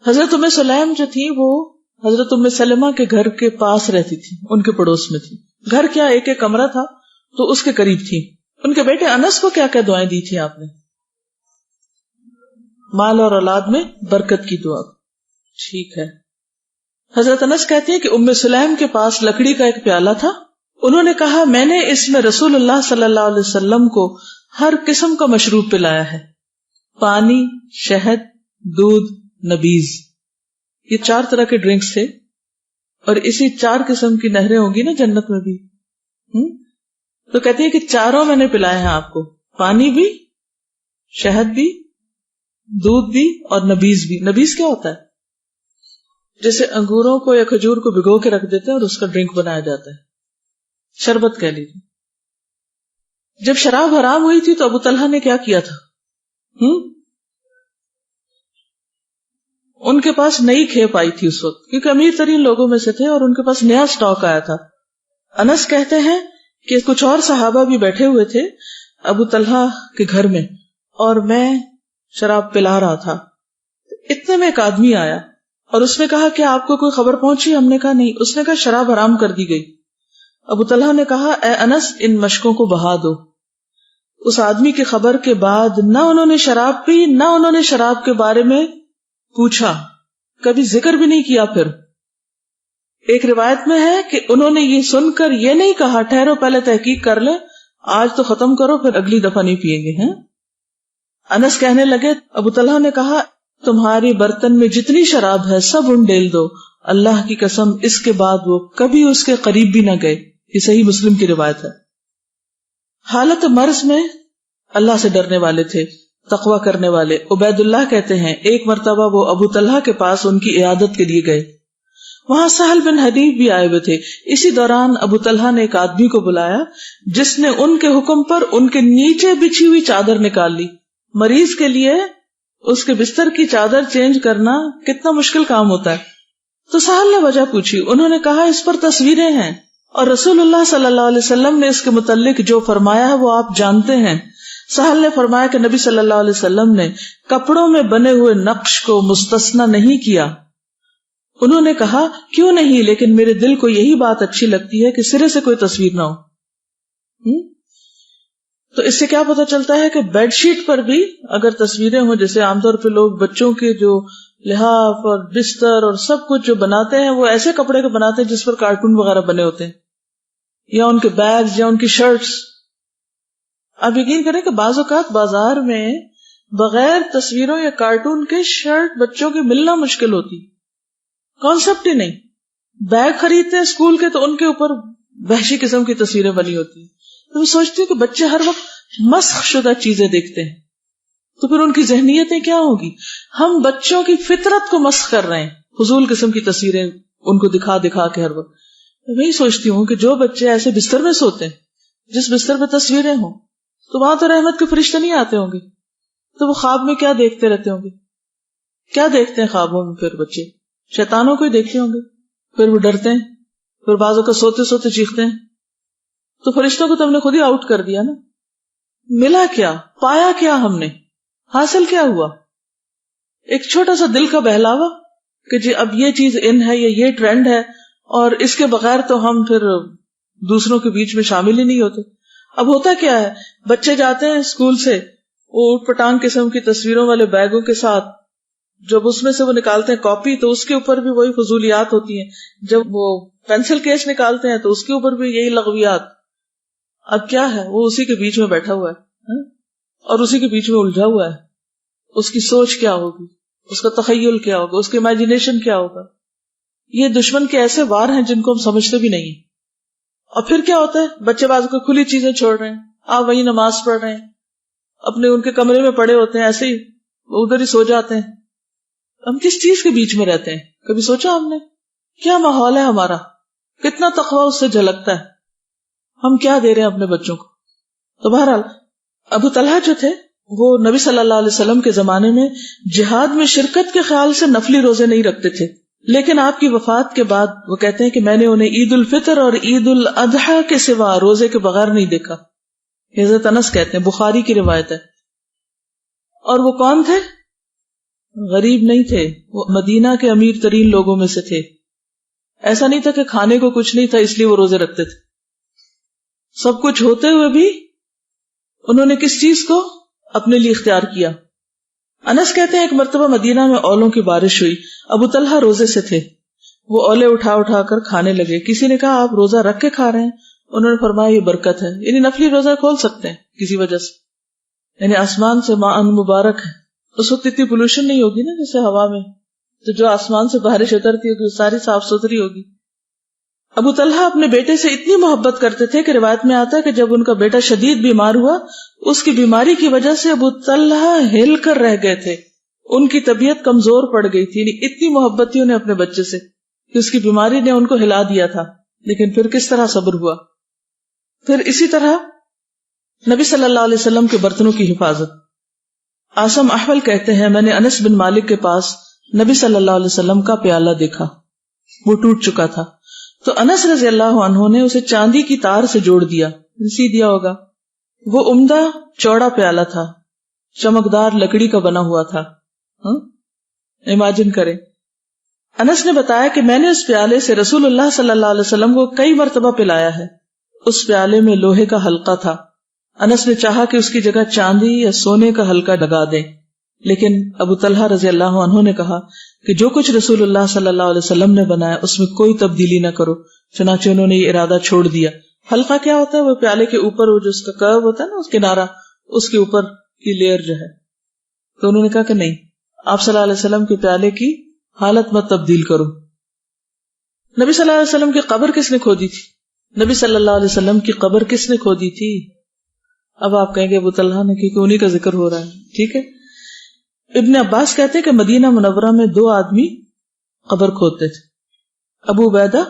حضرت ام سلیم جو تھی وہ حضرت ام سلمہ کے گھر کے پاس رہتی تھی، ان کے پڑوس میں تھی. گھر کیا ایک ایک کمرہ تھا تو اس کے قریب تھی. ان کے بیٹے انس کو کیا کیا دعائیں دی تھی آپ نے؟ مال اور اولاد میں برکت کی دعا. ٹھیک ہے. حضرت انس کہتے ہیں کہ ام سلیم کے پاس لکڑی کا ایک پیالہ تھا. انہوں نے کہا میں نے اس میں رسول اللہ صلی اللہ علیہ وسلم کو ہر قسم کا مشروب پلایا ہے، پانی، شہد، دودھ، نبیذ. یہ 4 طرح کے ڈرنکس تھے اور اسی 4 قسم کی نہریں ہوں گی نا جنت میں بھی. تو کہتے ہیں کہ 4 میں نے پلائے ہیں آپ کو، پانی بھی، شہد بھی، دودھ بھی اور نبیذ بھی. نبیذ کیا ہوتا ہے؟ جیسے انگوروں کو یا کھجور کو بھگو کے رکھ دیتے ہیں اور اس کا ڈرنک بنایا جاتا ہے، شربت کہہ لیجیے. جب شراب حرام ہوئی تھی تو ابو طلحہ نے کیا کیا تھا؟ ان کے پاس نئی کھیپ آئی تھی اس وقت، کیونکہ امیر ترین لوگوں میں سے تھے اور ان کے پاس نیا سٹاک آیا تھا. انس کہتے ہیں کہ کچھ اور صحابہ بھی بیٹھے ہوئے تھے ابو طلحہ کے گھر میں اور میں شراب پلا رہا تھا. اتنے میں ایک آدمی آیا اور اس نے کہا کہ آپ کو کوئی خبر پہنچی؟ ہم نے کہا نہیں. اس نے کہا شراب حرام کر دی گئی. ابو طلحہ نے کہا اے انس ان مشکوں کو بہا دو. اس آدمی کی خبر کے بعد نہ انہوں نے شراب پی، نہ انہوں نے شراب کے بارے میں پوچھا، کبھی ذکر بھی نہیں کیا. پھر ایک روایت میں ہے کہ انہوں نے یہ سن کر یہ نہیں کہا ٹھہرو پہلے تحقیق کر لیں، آج تو ختم کرو پھر اگلی دفعہ نہیں پیئیں گے. ہیں انس کہنے لگے ابو طلحہ نے کہا تمہاری برتن میں جتنی شراب ہے سب ڈیل دو. اللہ کی قسم اس کے بعد وہ کبھی اس کے قریب بھی نہ گئے. یہ صحیح مسلم کی روایت ہے. حالت مرض میں اللہ سے ڈرنے والے تھے، تقوی کرنے والے. عبید اللہ کہتے ہیں ایک مرتبہ وہ ابو طلحہ کے پاس ان کی عیادت کے لیے گئے. وہاں سہل بن حنیف بھی آئے ہوئے تھے. اسی دوران ابو طلحہ نے ایک آدمی کو بلایا جس نے ان کے حکم پر ان کے نیچے بچھی ہوئی چادر نکال لی. مریض کے لیے اس کے بستر کی چادر چینج کرنا کتنا مشکل کام ہوتا ہے. تو سہل نے وجہ پوچھی. انہوں نے کہا اس پر تصویریں ہیں اور رسول اللہ صلی اللہ علیہ وسلم نے اس کے متعلق جو فرمایا ہے وہ آپ جانتے ہیں. سہل نے فرمایا کہ نبی صلی اللہ علیہ وسلم نے کپڑوں میں بنے ہوئے نقش کو مستثنا نہیں کیا. انہوں نے کہا کیوں نہیں، لیکن میرے دل کو یہی بات اچھی لگتی ہے کہ سرے سے کوئی تصویر نہ ہو. تو اس سے کیا پتہ چلتا ہے کہ بیڈ شیٹ پر بھی اگر تصویریں ہوں، جیسے عام طور پہ لوگ بچوں کے جو لحاف اور بستر اور سب کچھ جو بناتے ہیں وہ ایسے کپڑے کے بناتے ہیں جس پر کارٹون وغیرہ بنے ہوتے ہیں، یا ان کے بیگز یا ان کی شرٹس. آپ یقین کریں کہ بعض اوقات بازار میں بغیر تصویروں یا کارٹون کے شرٹ بچوں کی ملنا مشکل ہوتی، کانسیپٹ ہی نہیں. بیگ خریدتے ہیں اسکول کے تو ان کے اوپر وحشی قسم کی تصویریں بنی ہوتی ہیں. تو میں سوچتی ہوں کہ بچے ہر وقت مسخ شدہ چیزیں دیکھتے ہیں تو پھر ان کی ذہنیتیں کیا ہوگی. ہم بچوں کی فطرت کو مسخ کر رہے ہیں، فضول قسم کی تصویریں ان کو دکھا دکھا کے ہر وقت. میں یہی سوچتی ہوں کہ جو بچے ایسے بستر میں سوتے ہیں جس بستر پہ تصویریں ہوں تو وہاں تو رحمت کے فرشتے نہیں آتے ہوں گے، تو وہ خواب میں کیا دیکھتے رہتے ہوں گے؟ کیا دیکھتے ہیں خوابوں میں؟ پھر بچے شیطانوں کو ہی دیکھتے ہوں گے. پھر وہ ڈرتے ہیں، پھر بعضوں کا سوتے سوتے چیختے ہیں. تو فرشتوں کو تو ہم نے خود ہی آؤٹ کر دیا نا. ملا کیا؟ پایا کیا؟ ہم نے حاصل کیا ہوا؟ ایک چھوٹا سا دل کا بہلاوا کہ جی اب یہ چیز ان ہے یا یہ ٹرینڈ ہے، اور اس کے بغیر تو ہم پھر دوسروں کے بیچ میں شامل ہی نہیں ہوتے. اب ہوتا کیا ہے، بچے جاتے ہیں اسکول سے وہ اوٹ پٹانگ قسم کی تصویروں والے بیگوں کے ساتھ، جب اس میں سے وہ نکالتے ہیں کاپی تو اس کے اوپر بھی وہی فضولیات ہوتی ہیں، جب وہ پینسل کیس نکالتے ہیں تو اس کے اوپر بھی یہی لغویات. اب کیا ہے، وہ اسی کے بیچ میں بیٹھا ہوا ہے اور اسی کے بیچ میں الجھا ہوا ہے. اس کی سوچ کیا ہوگی، اس کا تخیل کیا ہوگا، اس کی امیجنیشن کیا ہوگا. یہ دشمن کے ایسے وار ہیں جن کو ہم سمجھتے بھی نہیں. اور پھر کیا ہوتا ہے، بچے باز کو کھلی چیزیں چھوڑ رہے ہیں، آپ وہی نماز پڑھ رہے ہیں، اپنے ان کے کمرے میں پڑے ہوتے ہیں، ایسے ہی ادھر ہی سو جاتے ہیں. ہم کس چیز کے بیچ میں رہتے ہیں؟ کبھی سوچا ہم نے کیا ماحول ہے ہمارا؟ کتنا تقویٰ اس سے جھلکتا ہے. ہم کیا دے رہے ہیں اپنے بچوں کو؟ تو بہرحال ابو طلحہ جو تھے وہ نبی صلی اللہ علیہ وسلم کے زمانے میں جہاد میں شرکت کے خیال سے نفلی روزے نہیں رکھتے تھے، لیکن آپ کی وفات کے بعد وہ کہتے ہیں کہ میں نے انہیں عید الفطر اور عید الاضحیٰ کے سوا روزے کے بغیر نہیں دیکھا. حضرت انس کہتے ہیں، بخاری کی روایت ہے. اور وہ کون تھے؟ غریب نہیں تھے، وہ مدینہ کے امیر ترین لوگوں میں سے تھے. ایسا نہیں تھا کہ کھانے کو کچھ نہیں تھا اس لیے وہ روزے رکھتے تھے. سب کچھ ہوتے ہوئے بھی انہوں نے کس چیز کو اپنے لیے اختیار کیا؟ انس کہتے ہیں ایک مرتبہ مدینہ میں اولوں کی بارش ہوئی، ابو طلحہ روزے سے تھے، وہ اولے اٹھا اٹھا کر کھانے لگے. کسی نے کہا آپ روزہ رکھ کے کھا رہے ہیں؟ انہوں نے فرمایا یہ برکت ہے، یعنی نفلی روزہ کھول سکتے ہیں کسی وجہ سے، یعنی آسمان سے ماء مبارک ہے. اس وقت اتنی پولوشن نہیں ہوگی نا جیسے ہوا میں، تو جو آسمان سے بارش اترتی ہوگی ساری صاف ستھری ہوگی. ابو طلحہ اپنے بیٹے سے اتنی محبت کرتے تھے کہ روایت میں آتا ہے کہ جب ان کا بیٹا شدید بیمار ہوا، اس کی بیماری کی وجہ سے ابو طلحہ ہل کر رہ گئے تھے، ان کی طبیعت کمزور پڑ گئی تھی. اتنی محبت تھی انہیں اپنے بچے سے کہ اس کی بیماری نے ان کو ہلا دیا تھا. لیکن پھر کس طرح صبر ہوا. پھر اسی طرح نبی صلی اللہ علیہ وسلم کے برتنوں کی حفاظت. عاصم احول کہتے ہیں میں نے انس بن مالک کے پاس نبی صلی اللہ علیہ وسلم کا پیالہ دیکھا، وہ ٹوٹ چکا تھا، تو انس رضی اللہ عنہ نے اسے چاندی کی تار سے جوڑ دیا، سی دیا ہوگا. وہ عمدہ چوڑا پیالہ تھا، چمکدار لکڑی کا بنا ہوا تھا. امیجن کریں. انس نے بتایا کہ میں نے اس پیالے سے رسول اللہ صلی اللہ علیہ وسلم کو کئی مرتبہ پلایا ہے. اس پیالے میں لوہے کا حلقہ تھا. انس نے چاہا کہ اس کی جگہ چاندی یا سونے کا حلقہ لگا دیں، لیکن ابو طلحہ رضی اللہ عنہ نے کہا کہ جو کچھ رسول اللہ صلی اللہ علیہ وسلم نے بنایا اس میں کوئی تبدیلی نہ کرو. چنانچہ انہوں نے یہ ارادہ چھوڑ دیا. حلقہ کیا ہوتا ہے؟ وہ پیالے کے اوپر وہ جو اس کا کرو ہوتا ہے نا، اس کنارہ، اس کے اوپر کی لیئر جو ہے. تو انہوں نے کہا کہ نہیں، آپ صلی اللہ علیہ وسلم کے پیالے کی حالت مت تبدیل کرو. نبی صلی اللہ علیہ وسلم کی قبر کس نے کھودی تھی؟ نبی صلی اللہ علیہ وسلم کی قبر کس نے کھودی تھی؟ اب آپ کہیں گے ابو طلحہ نے، کیونکہ انہی کا ذکر ہو رہا ہے. ٹھیک ہے. ابن عباس کہتے ہیں کہ مدینہ منورہ میں 2 آدمی قبر کھودتے تھے. ابو عبیدہ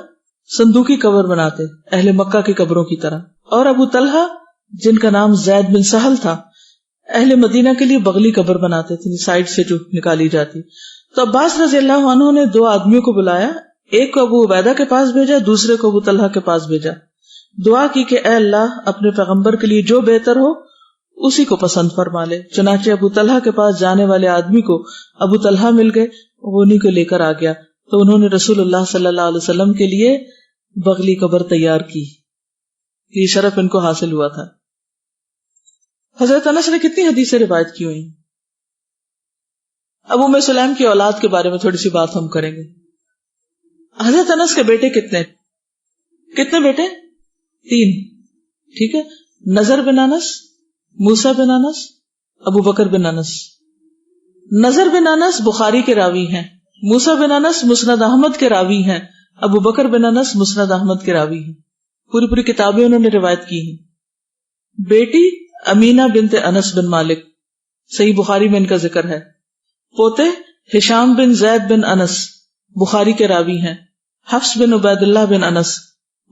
صندوقی قبر بناتے اہل مکہ کی قبروں کی طرح، اور ابو طلحہ جن کا نام زید بن سہل تھا اہل مدینہ کے لیے بغلی قبر بناتے تھے، سائڈ سے جو نکالی جاتی. تو عباس رضی اللہ عنہ نے 2 آدمیوں کو بلایا، ایک کو ابو عبیدہ کے پاس بھیجا، دوسرے کو ابو طلحہ کے پاس بھیجا. دعا کی کہ اے اللہ اپنے پیغمبر کے لیے جو بہتر ہو اسی کو پسند فرما لے. چنانچہ ابو طلحہ کے پاس جانے والے آدمی کو ابو طلحہ مل گئے، وہ انہی کو لے کر آ گیا. تو انہوں نے رسول اللہ صلی اللہ علیہ وسلم کے لیے بغلی قبر تیار کی. یہ شرف ان کو حاصل ہوا تھا. حضرت انس نے کتنی حدیثیں روایت کی ہوئی. اب ام سلیم کی اولاد کے بارے میں تھوڑی سی بات ہم کریں گے. حضرت انس کے بیٹے کتنے بیٹے؟ 3. ٹھیک ہے. نظر بن انس، موسیٰ بن انس، ابو بکر بن انس. نظر بن انس بخاری کے راوی ہیں، موسیٰ بن انس مسند احمد کے راوی ہیں، ابو بکر بن انس مسند احمد کے راوی ہیں. پوری کتابیں انہوں نے روایت کی ہیں. بیٹی امینہ بنت انس بن مالک، صحیح بخاری میں ان کا ذکر ہے. پوتے ہشام بن زید بن انس، بخاری کے راوی ہیں. حفص بن عبید اللہ بن انس،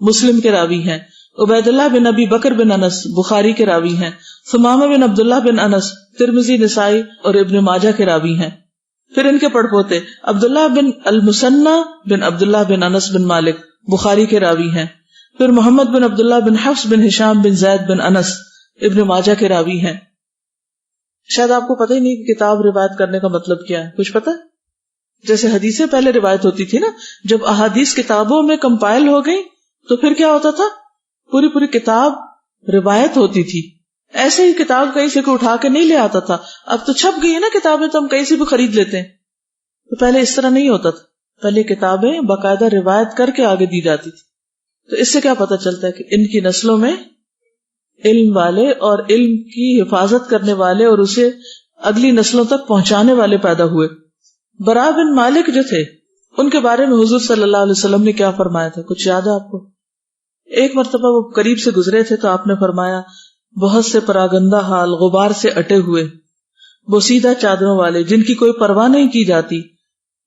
مسلم کے راوی ہیں. عبید اللہ بن ابی بکر بن انس، بخاری کے راوی ہیں. ثمامہ بن عبداللہ بن انس، ترمذی، نسائی اور ابن ماجہ کے راوی ہیں. پھر ان کے پڑپوتے عبداللہ بن المثنی بن عبداللہ بن انس بن مالک، بخاری کے راوی ہیں. پھر محمد بن عبداللہ بن حفص بن ہشام بن زید بن انس، ابن ماجہ کے راوی ہیں. شاید آپ کو پتہ ہی نہیں کہ کتاب روایت کرنے کا مطلب کیا ہے. کچھ پتہ؟ جیسے حدیثیں پہلے روایت ہوتی تھی نا، جب احادیث کتابوں میں کمپائل ہو گئی تو پھر کیا ہوتا تھا؟ پوری کتاب روایت ہوتی تھی. ایسے ہی کتاب کہیں سے کوئی اٹھا کے نہیں لے آتا تھا. اب تو چھپ گئی ہے نا کتابیں، تو ہم کہیں سے بھی خرید لیتے ہیں. تو پہلے اس طرح نہیں ہوتا تھا. پہلے کتابیں باقاعدہ روایت کر کے آگے دی جاتی تھی. تو اس سے کیا پتہ چلتا ہے کہ ان کی نسلوں میں علم والے اور علم کی حفاظت کرنے والے اور اسے اگلی نسلوں تک پہنچانے والے پیدا ہوئے. برا بن مالک جو تھے، ان کے بارے میں حضور صلی اللہ علیہ وسلم نے کیا فرمایا تھا؟ کچھ یاد ہے آپ کو؟ ایک مرتبہ وہ قریب سے گزرے تھے تو آپ نے فرمایا، بہت سے پراگندہ حال، غبار سے اٹے ہوئے، بوسیدہ چادروں والے، جن کی کوئی پرواہ نہیں کی جاتی،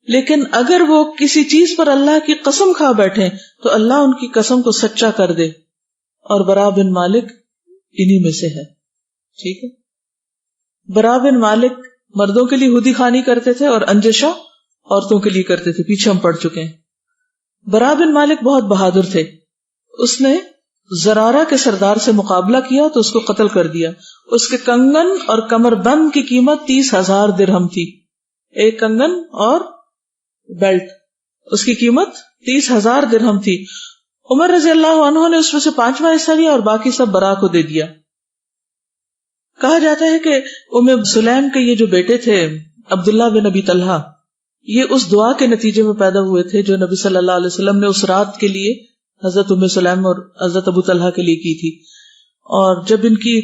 لیکن اگر وہ کسی چیز پر اللہ کی قسم کھا بیٹھیں تو اللہ ان کی قسم کو سچا کر دے. اور برا بن مالک انہی میں سے ہے. ٹھیک ہے. برا بن مالک مردوں کے لیے ہودی خانی کرتے تھے اور انجشہ عورتوں کے لیے کرتے تھے. پیچھے ہم پڑھ چکے ہیں. برا بن مالک بہت بہادر تھے. اس نے زرارہ کے سردار سے مقابلہ کیا تو اس کو قتل کر دیا. اس کے کنگن اور کمر بند کی قیمت 30,000 درہم تھی. ایک کنگن اور بیلٹ، اس کی قیمت 30,000 درہم تھی. عمر رضی اللہ عنہ نے اس میں سے 5واں حصہ لیا اور باقی سب برا کو دے دیا. کہا جاتا ہے کہ ام سلیم کے یہ جو بیٹے تھے عبداللہ بن ابی طلحہ، یہ اس دعا کے نتیجے میں پیدا ہوئے تھے جو نبی صلی اللہ علیہ وسلم نے اس رات کے لیے حضرت ام سلیم اور حضرت ابو طلحہ کے لیے کی تھی. اور جب ان کی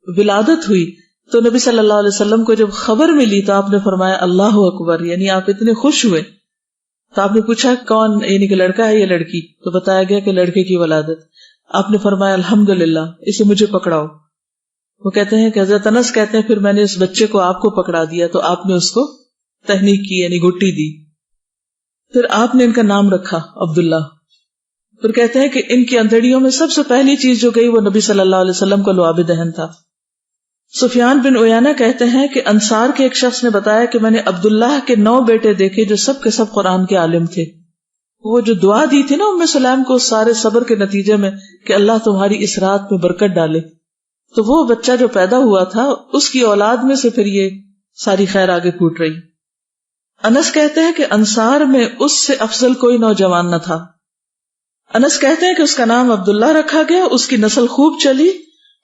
ولادت ہوئی تو نبی صلی اللہ علیہ وسلم کو جب خبر ملی تو آپ نے فرمایا اللہ اکبر، یعنی آپ اتنے خوش ہوئے. تو آپ نے پوچھا کون، یعنی کہ لڑکا ہے یا لڑکی؟ تو بتایا گیا کہ لڑکے کی ولادت. آپ نے فرمایا الحمدللہ، اسے مجھے پکڑاؤ. وہ کہتے ہیں کہ حضرت انس کہتے ہیں پھر میں نے اس بچے کو آپ کو پکڑا دیا تو آپ نے اس کو تہنیک کی، یعنی گھٹی دی. پھر آپ نے ان کا نام رکھا عبداللہ. پھر کہتے ہیں کہ ان کی اندڑیوں میں سب سے پہلی چیز جو گئی وہ نبی صلی اللہ علیہ وسلم کا لعاب دہن تھا. سفیان بن عیینہ کہتے ہیں کہ انصار کے ایک شخص نے بتایا کہ میں نے عبداللہ کے 9 بیٹے دیکھے جو سب کے سب قرآن کے عالم تھے. وہ جو دعا دی تھی نا ام سلیم کو سارے صبر کے نتیجے میں کہ اللہ تمہاری اس رات میں برکت ڈالے، تو وہ بچہ جو پیدا ہوا تھا اس کی اولاد میں سے پھر یہ ساری خیر آگے پھوٹ رہی. انس کہتے ہیں کہ انصار میں اس سے افضل کوئی نوجوان نہ تھا. انس کہتے ہیں کہ اس کا نام عبداللہ رکھا گیا. اس کی نسل خوب چلی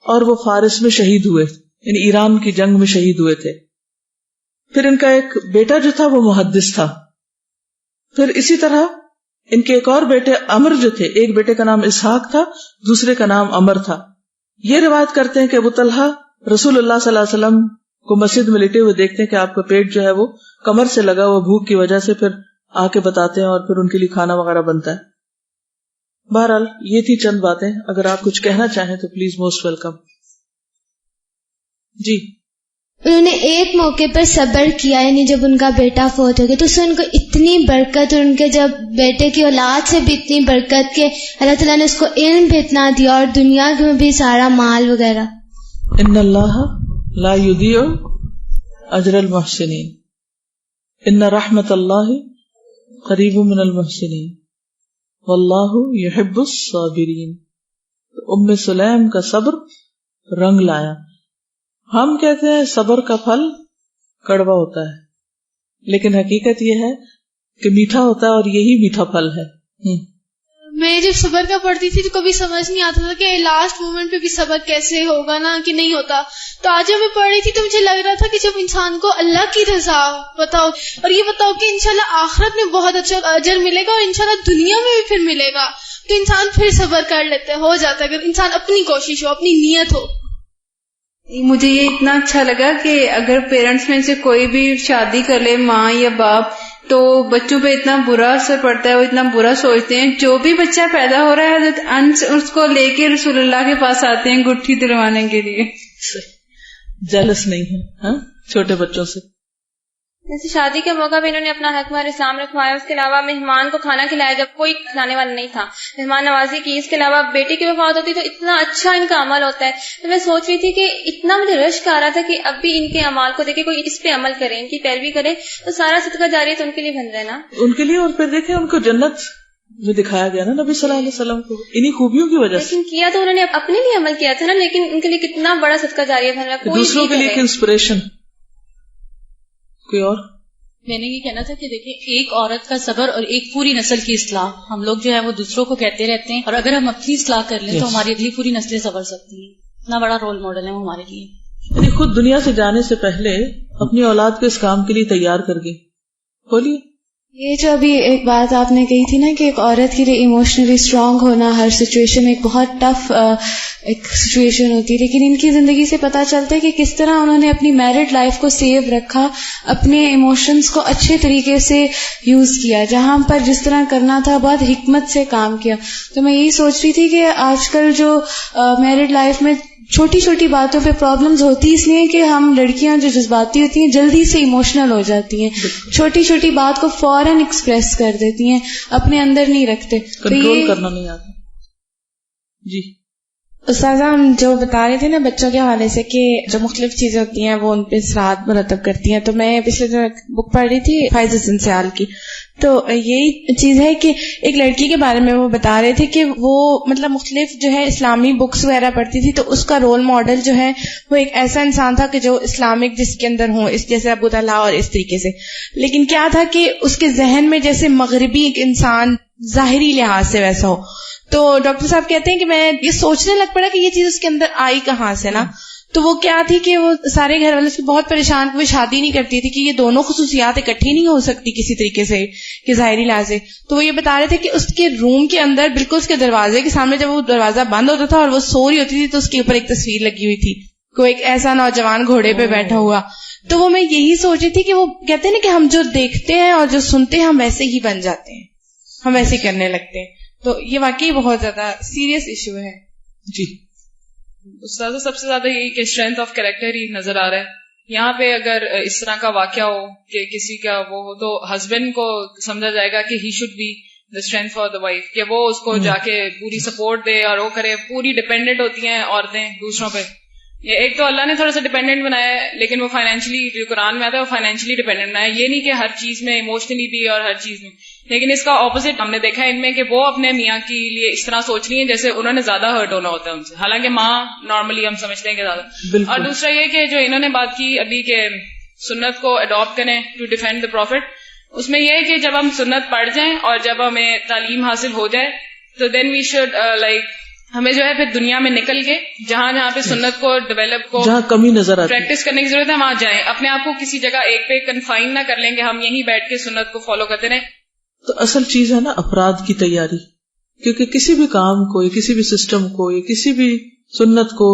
اور وہ فارس میں شہید ہوئے، یعنی ایران کی جنگ میں شہید ہوئے تھے. پھر ان کا ایک بیٹا جو تھا وہ محدث تھا. پھر اسی طرح ان کے ایک اور بیٹے عمر جو تھے، ایک بیٹے کا نام اسحاق تھا، دوسرے کا نام عمر تھا. یہ روایت کرتے ہیں کہ ابو طلحہ رسول اللہ صلی اللہ علیہ وسلم کو مسجد میں لیٹے ہوئے دیکھتے ہیں کہ آپ کا پیٹ جو ہے وہ کمر سے لگا ہوا بھوک کی وجہ سے، پھر آ کے بتاتے ہیں اور پھر ان کے لیے کھانا وغیرہ بنتا ہے. بہرحال یہ تھی چند باتیں. اگر آپ کچھ کہنا چاہیں تو پلیز موسٹ ویلکم. جی. انہوں نے ایک موقع پر صبر کیا، یعنی جب ان کا بیٹا فوت ہو گیا تو اس سے ان کو اتنی برکت، اور ان کے جب بیٹے کی اولاد سے بھی اتنی برکت کہ اللہ تعالیٰ نے اس کو علم بھی اتنا دیا اور دنیا میں بھی سارا مال وغیرہ. ان اللہ لا یضیع اجر المحسنین، ان رحمت اللہ قریب من المحسنین واللہ یحب الصابرین. ام سلیم کا صبر رنگ لایا. ہم کہتے ہیں صبر کا پھل کڑوا ہوتا ہے، لیکن حقیقت یہ ہے کہ میٹھا ہوتا ہے اور یہی میٹھا پھل ہے. میں جب صبر کا پڑھتی تھی تو کبھی سمجھ نہیں آتا تھا کہ لاسٹ مومنٹ پہ بھی صبر کیسے ہوگا نا کہ نہیں ہوتا. تو آج جب میں پڑھ رہی تھی تو مجھے لگ رہا تھا کہ جب انسان کو اللہ کی رضا بتاؤ اور یہ بتاؤ کہ انشاءاللہ آخرت میں بہت اچھا اجر ملے گا اور انشاءاللہ دنیا میں بھی پھر ملے گا, تو انسان پھر صبر کر لیتا ہے, ہو جاتا ہے اگر انسان اپنی کوشش ہو, اپنی نیت ہو. مجھے یہ اتنا اچھا لگا کہ اگر پیرنٹس میں سے کوئی بھی شادی کر لے, ماں یا باپ, تو بچوں پہ اتنا برا اثر پڑتا ہے, وہ اتنا برا سوچتے ہیں. جو بھی بچہ پیدا ہو رہا ہے حضرت انس اس کو لے کے رسول اللہ کے پاس آتے ہیں گٹھی دلوانے کے لیے. جیلس نہیں ہے ہاں چھوٹے بچوں سے. جیسے شادی کے موقع پہ انہوں نے اپنا حق مہر اسلام رکھوایا, اس کے علاوہ مہمان کو کھانا کھلایا جب کوئی کھلانے والا نہیں تھا, مہمان نوازی کی. اس کے علاوہ بیٹی کی وفات ہوتی تو اتنا اچھا ان کا عمل ہوتا ہے. تو میں سوچ رہی تھی کہ اتنا مجھے رشک آ رہا تھا کہ اب بھی ان کے اعمال کو دیکھے کوئی اس پہ عمل کرے, ان کی پیروی کرے, تو سارا صدقہ جاریہ تو ان کے لیے بن رہا ہے نا, ان کے لیے. اور پھر دیکھیں ان کو جنت میں دکھایا گیا نا نبی صلی اللہ علیہ وسلم کو انہی خوبیوں کی وجہ سے. لیکن کیا تو انہوں نے اپنے لیے عمل کیا تھا نا, لیکن ان کے لیے کتنا بڑا صدقہ جاریہ بن رہا ہے, کوئی دوسروں کے لیے انسپریشن. کوئی اور میں نے یہ کہنا تھا کہ دیکھیں ایک عورت کا صبر اور ایک پوری نسل کی اصلاح, ہم لوگ جو ہے وہ دوسروں کو کہتے رہتے ہیں, اور اگر ہم اپنی اصلاح کر لیں تو ہماری اگلی پوری نسلیں صبر سکتی ہیں. اتنا بڑا رول ماڈل ہے وہ ہمارے لیے. یعنی خود دنیا سے جانے سے پہلے اپنی اولاد کو اس کام کے لیے تیار کر گئی. بولیے. یہ جو ابھی ایک بات آپ نے کہی تھی نا کہ ایک عورت کے لیے ایموشنلی اسٹرانگ ہونا ہر سچویشن میں ایک بہت ٹف ایک سچویشن ہوتی ہے, لیکن ان کی زندگی سے پتہ چلتا ہے کہ کس طرح انہوں نے اپنی میرڈ لائف کو سیو رکھا, اپنے ایموشنز کو اچھے طریقے سے یوز کیا, جہاں پر جس طرح کرنا تھا بہت حکمت سے کام کیا. تو میں یہی سوچ رہی تھی کہ آج کل جو میرڈ لائف میں چھوٹی چھوٹی باتوں پہ پرابلمز ہوتی اس لیے کہ ہم لڑکیاں جو جذباتی ہوتی ہیں جلدی سے ایموشنل ہو جاتی ہیں, چھوٹی چھوٹی بات کو فوراً ایکسپریس کر دیتی ہیں, اپنے اندر نہیں رکھتے, کنٹرول کرنا نہیں آتا. جی استاذہ, ہم جو بتا رہے تھے نا بچوں کے حوالے سے کہ جو مختلف چیزیں ہوتی ہیں وہ ان پہ اثرات مرتب کرتی ہیں, تو میں پچھلے دن بک پڑھ رہی تھی فائز حسن سیال کی, تو یہی چیز ہے کہ ایک لڑکی کے بارے میں وہ بتا رہے تھے کہ وہ مطلب مختلف جو ہے اسلامی بکس وغیرہ پڑھتی تھی, تو اس کا رول ماڈل جو ہے وہ ایک ایسا انسان تھا کہ جو اسلامک جس کے اندر ہوں, اس جیسے ابو طلحہ اور اس طریقے سے. لیکن کیا تھا کہ اس کے ذہن میں جیسے مغربی ایک انسان ظاہری لحاظ سے ویسا ہو. تو ڈاکٹر صاحب کہتے ہیں کہ میں یہ سوچنے لگ پڑا کہ یہ چیز اس کے اندر آئی کہاں سے نا. تو وہ کیا تھی کہ وہ سارے گھر والے اس کو بہت پریشان, وہ شادی نہیں کرتی تھی کہ یہ دونوں خصوصیات اکٹھی نہیں ہو سکتی کسی طریقے سے کہ ظاہری لحاظ سے. تو وہ یہ بتا رہے تھے کہ اس کے روم کے اندر بالکل اس کے دروازے کے سامنے جب وہ دروازہ بند ہوتا تھا اور وہ سو رہی ہوتی تھی تو اس کے اوپر ایک تصویر لگی ہوئی تھی, کوئی ایک ایسا نوجوان گھوڑے پہ بیٹھا ہوا. تو وہ میں یہی سوچ رہی تھی کہ وہ کہتے ہیں نا کہ ہم جو دیکھتے ہیں اور جو سنتے ہیں ہم ویسے ہی بن جاتے ہیں, ہم ویسے ہی کرنے لگتے ہیں. تو یہ واقعی بہت زیادہ سیریس ایشو ہے. جی استاد, سب سے زیادہ یہی کہ اسٹرینتھ آف کریکٹر ہی نظر آ رہا ہے یہاں پہ. اگر اس طرح کا واقعہ ہو کہ کسی کا وہ ہو تو ہسبینڈ کو سمجھا جائے گا کہ he should be the strength for the wife, کہ وہ اس کو جا کے پوری سپورٹ دے اور وہ کرے. پوری ڈیپینڈنٹ ہوتی ہیں عورتیں دوسروں پہ. یہ ایک تو اللہ نے تھوڑا سا ڈیپینڈنٹ بنایا ہے, لیکن وہ فائنینشلی, جو قرآن میں آتا ہے وہ فائنینشلی ڈیپینڈنٹ بنایا ہے. یہ نہیں کہ ہر چیز میں ایموشنلی بھی اور ہر چیز میں, لیکن اس کا اپوزٹ ہم نے دیکھا ہے ان میں کہ وہ اپنے میاں کے لیے اس طرح سوچ رہی ہیں جیسے انہوں نے زیادہ ہرٹ ہونا ہوتا ہے ان سے, حالانکہ ماں نارملی ہم سمجھتے ہیں کہ زیادہ. اور دوسرا یہ کہ جو انہوں نے بات کی ابھی کہ سنت کو اڈاپٹ کریں ٹو ڈیفینڈ دا پروفٹ, اس میں یہ ہے کہ جب ہم سنت پڑھ جائیں اور جب ہمیں تعلیم حاصل ہو جائے تو دین وی شوڈ لائک ہمیں جو ہے پھر دنیا میں نکل کے جہاں پہ سنت کو ڈیولپ کو جہاں کمی نظر آتی پریکٹس کرنے کی ضرورت ہے وہاں جائیں. اپنے آپ کو کسی جگہ ایک پہ کنفائن نہ کر لیں کہ ہم یہیں بیٹھ کے سنت کو فالو کرتے رہیں. تو اصل چیز ہے نا افراد کی تیاری, کیونکہ کسی بھی کام کو یا کسی بھی سسٹم کو یا کسی بھی سنت کو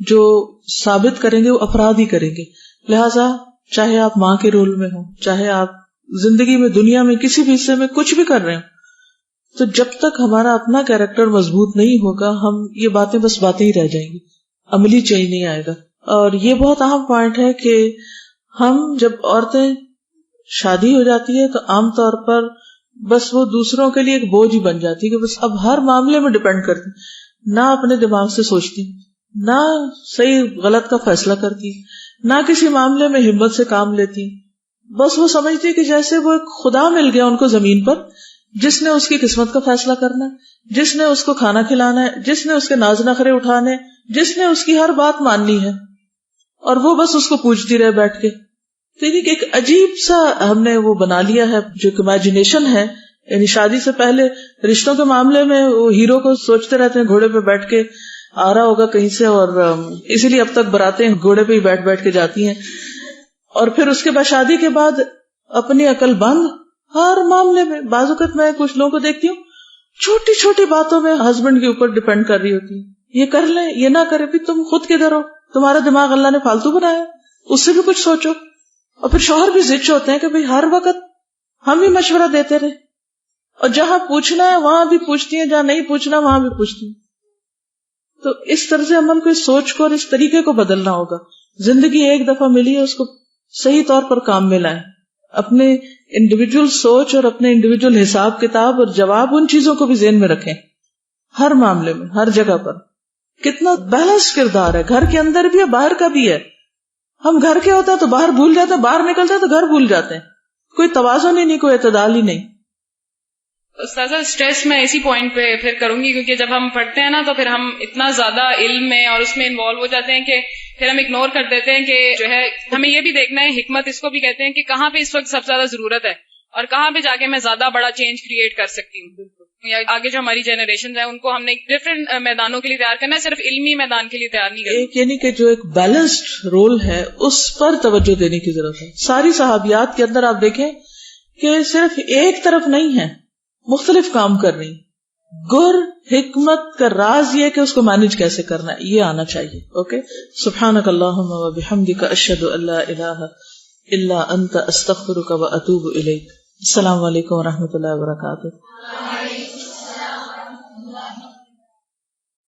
جو ثابت کریں گے وہ افراد ہی کریں گے. لہٰذا چاہے آپ ماں کے رول میں ہوں, چاہے آپ زندگی میں دنیا میں کسی بھی حصے میں کچھ بھی کر رہے ہوں, تو جب تک ہمارا اپنا کیریکٹر مضبوط نہیں ہوگا ہم یہ باتیں بس باتیں ہی رہ جائیں گی, عملی چینج نہیں آئے گا. اور یہ بہت اہم پوائنٹ ہے کہ ہم جب عورتیں شادی ہو جاتی ہے تو عام طور پر بس وہ دوسروں کے لیے ایک بوجھ ہی بن جاتی ہے کہ بس اب ہر معاملے میں ڈپینڈ کرتی, نہ اپنے دماغ سے سوچتی, نہ صحیح غلط کا فیصلہ کرتی, نہ کسی معاملے میں ہمت سے کام لیتی. بس وہ سمجھتی کہ جیسے وہ ایک خدا مل گیا ان کو زمین پر جس نے اس کی قسمت کا فیصلہ کرنا ہے, جس نے اس کو کھانا کھلانا ہے, جس نے اس کے ناز نخرے اٹھانے, جس نے اس کی ہر بات ماننی ہے, اور وہ بس اس کو پوچھتی رہے بیٹھ کے. تو ایک عجیب سا ہم نے وہ بنا لیا ہے جو امیجنیشن ہے یعنی شادی سے پہلے رشتوں کے معاملے میں وہ ہیرو کو سوچتے رہتے ہیں گھوڑے پہ بیٹھ کے آ رہا ہوگا کہیں سے، اور اسی لیے اب تک براتیں گھوڑے پہ ہی بیٹھ بیٹھ کے جاتی ہیں. اور پھر اس کے بعد شادی کے بعد اپنی عقل بند ہر معاملے میں. بعض اوقات میں کچھ لوگوں کو دیکھتی ہوں چھوٹی چھوٹی باتوں میں ہسبینڈ کے اوپر ڈیپینڈ کر رہی ہوتی ہے، یہ کر لیں یہ نہ کرے. بھی تم خود کدھر ہو؟ تمہارا دماغ اللہ نے فالتو بنایا، اس سے بھی کچھ سوچو. اور پھر شوہر بھی ضد ہوتے ہیں کہ بھئی ہر وقت ہم ہی مشورہ دیتے رہے، اور جہاں پوچھنا ہے وہاں بھی پوچھتی ہیں، جہاں نہیں پوچھنا وہاں بھی پوچھتی ہیں. تو اس طرز عمل کو، اس سوچ کو اور اس طریقے کو بدلنا ہوگا. زندگی ایک دفعہ ملی ہے، اس کو صحیح طور پر کام میں لائیں. اپنے انڈیویجول سوچ اور اپنے انڈیویجول حساب کتاب اور جواب ان چیزوں کو بھی ذہن میں رکھیں. ہر معاملے میں، ہر جگہ پر کتنا بیلنس کردار ہے، گھر کے اندر بھی ہے باہر کا بھی ہے. ہم گھر کے ہوتے ہیں تو باہر بھول جاتے ہیں، باہر نکلتے ہیں تو گھر بھول جاتے ہیں. کوئی توازن ہی نہیں، کوئی اعتدال ہی نہیں. استاذہ اسٹریس میں اسی پوائنٹ پہ پھر کروں گی، کیونکہ جب ہم پڑھتے ہیں نا تو پھر ہم اتنا زیادہ علم میں اور اس میں انوالو ہو جاتے ہیں کہ پھر ہم اگنور کر دیتے ہیں کہ جو ہے ہمیں یہ بھی دیکھنا ہے، حکمت اس کو بھی کہتے ہیں، کہ کہاں پہ اس وقت سب سے زیادہ ضرورت ہے اور کہاں پہ جا کے میں زیادہ بڑا چینج کریٹ کر سکتی ہوں. یا آگے جو ہماری جنریشن ہے ان کو ہم نے ڈفرینٹ میدانوں کے لیے تیار کرنا ہے، صرف علمی میدان کے لیے تیار نہیں کرنا. ایک یعنی کہ جو ایک بیلنسڈ رول ہے اس پر توجہ دینے کی ضرورت ہے. ساری صحابیات کے اندر آپ دیکھیں کہ صرف ایک طرف نہیں ہے، مختلف کام کر رہی. گر حکمت کا راز یہ کہ اس کو مینج کیسے کرنا ہے، یہ آنا چاہیے. اوکے، سبحانک اللہم و بحمدک اشہد ان لا الہ الا انت استغفرک و اتوب الیک. السلام علیکم و رحمۃ اللہ وبرکاتہ.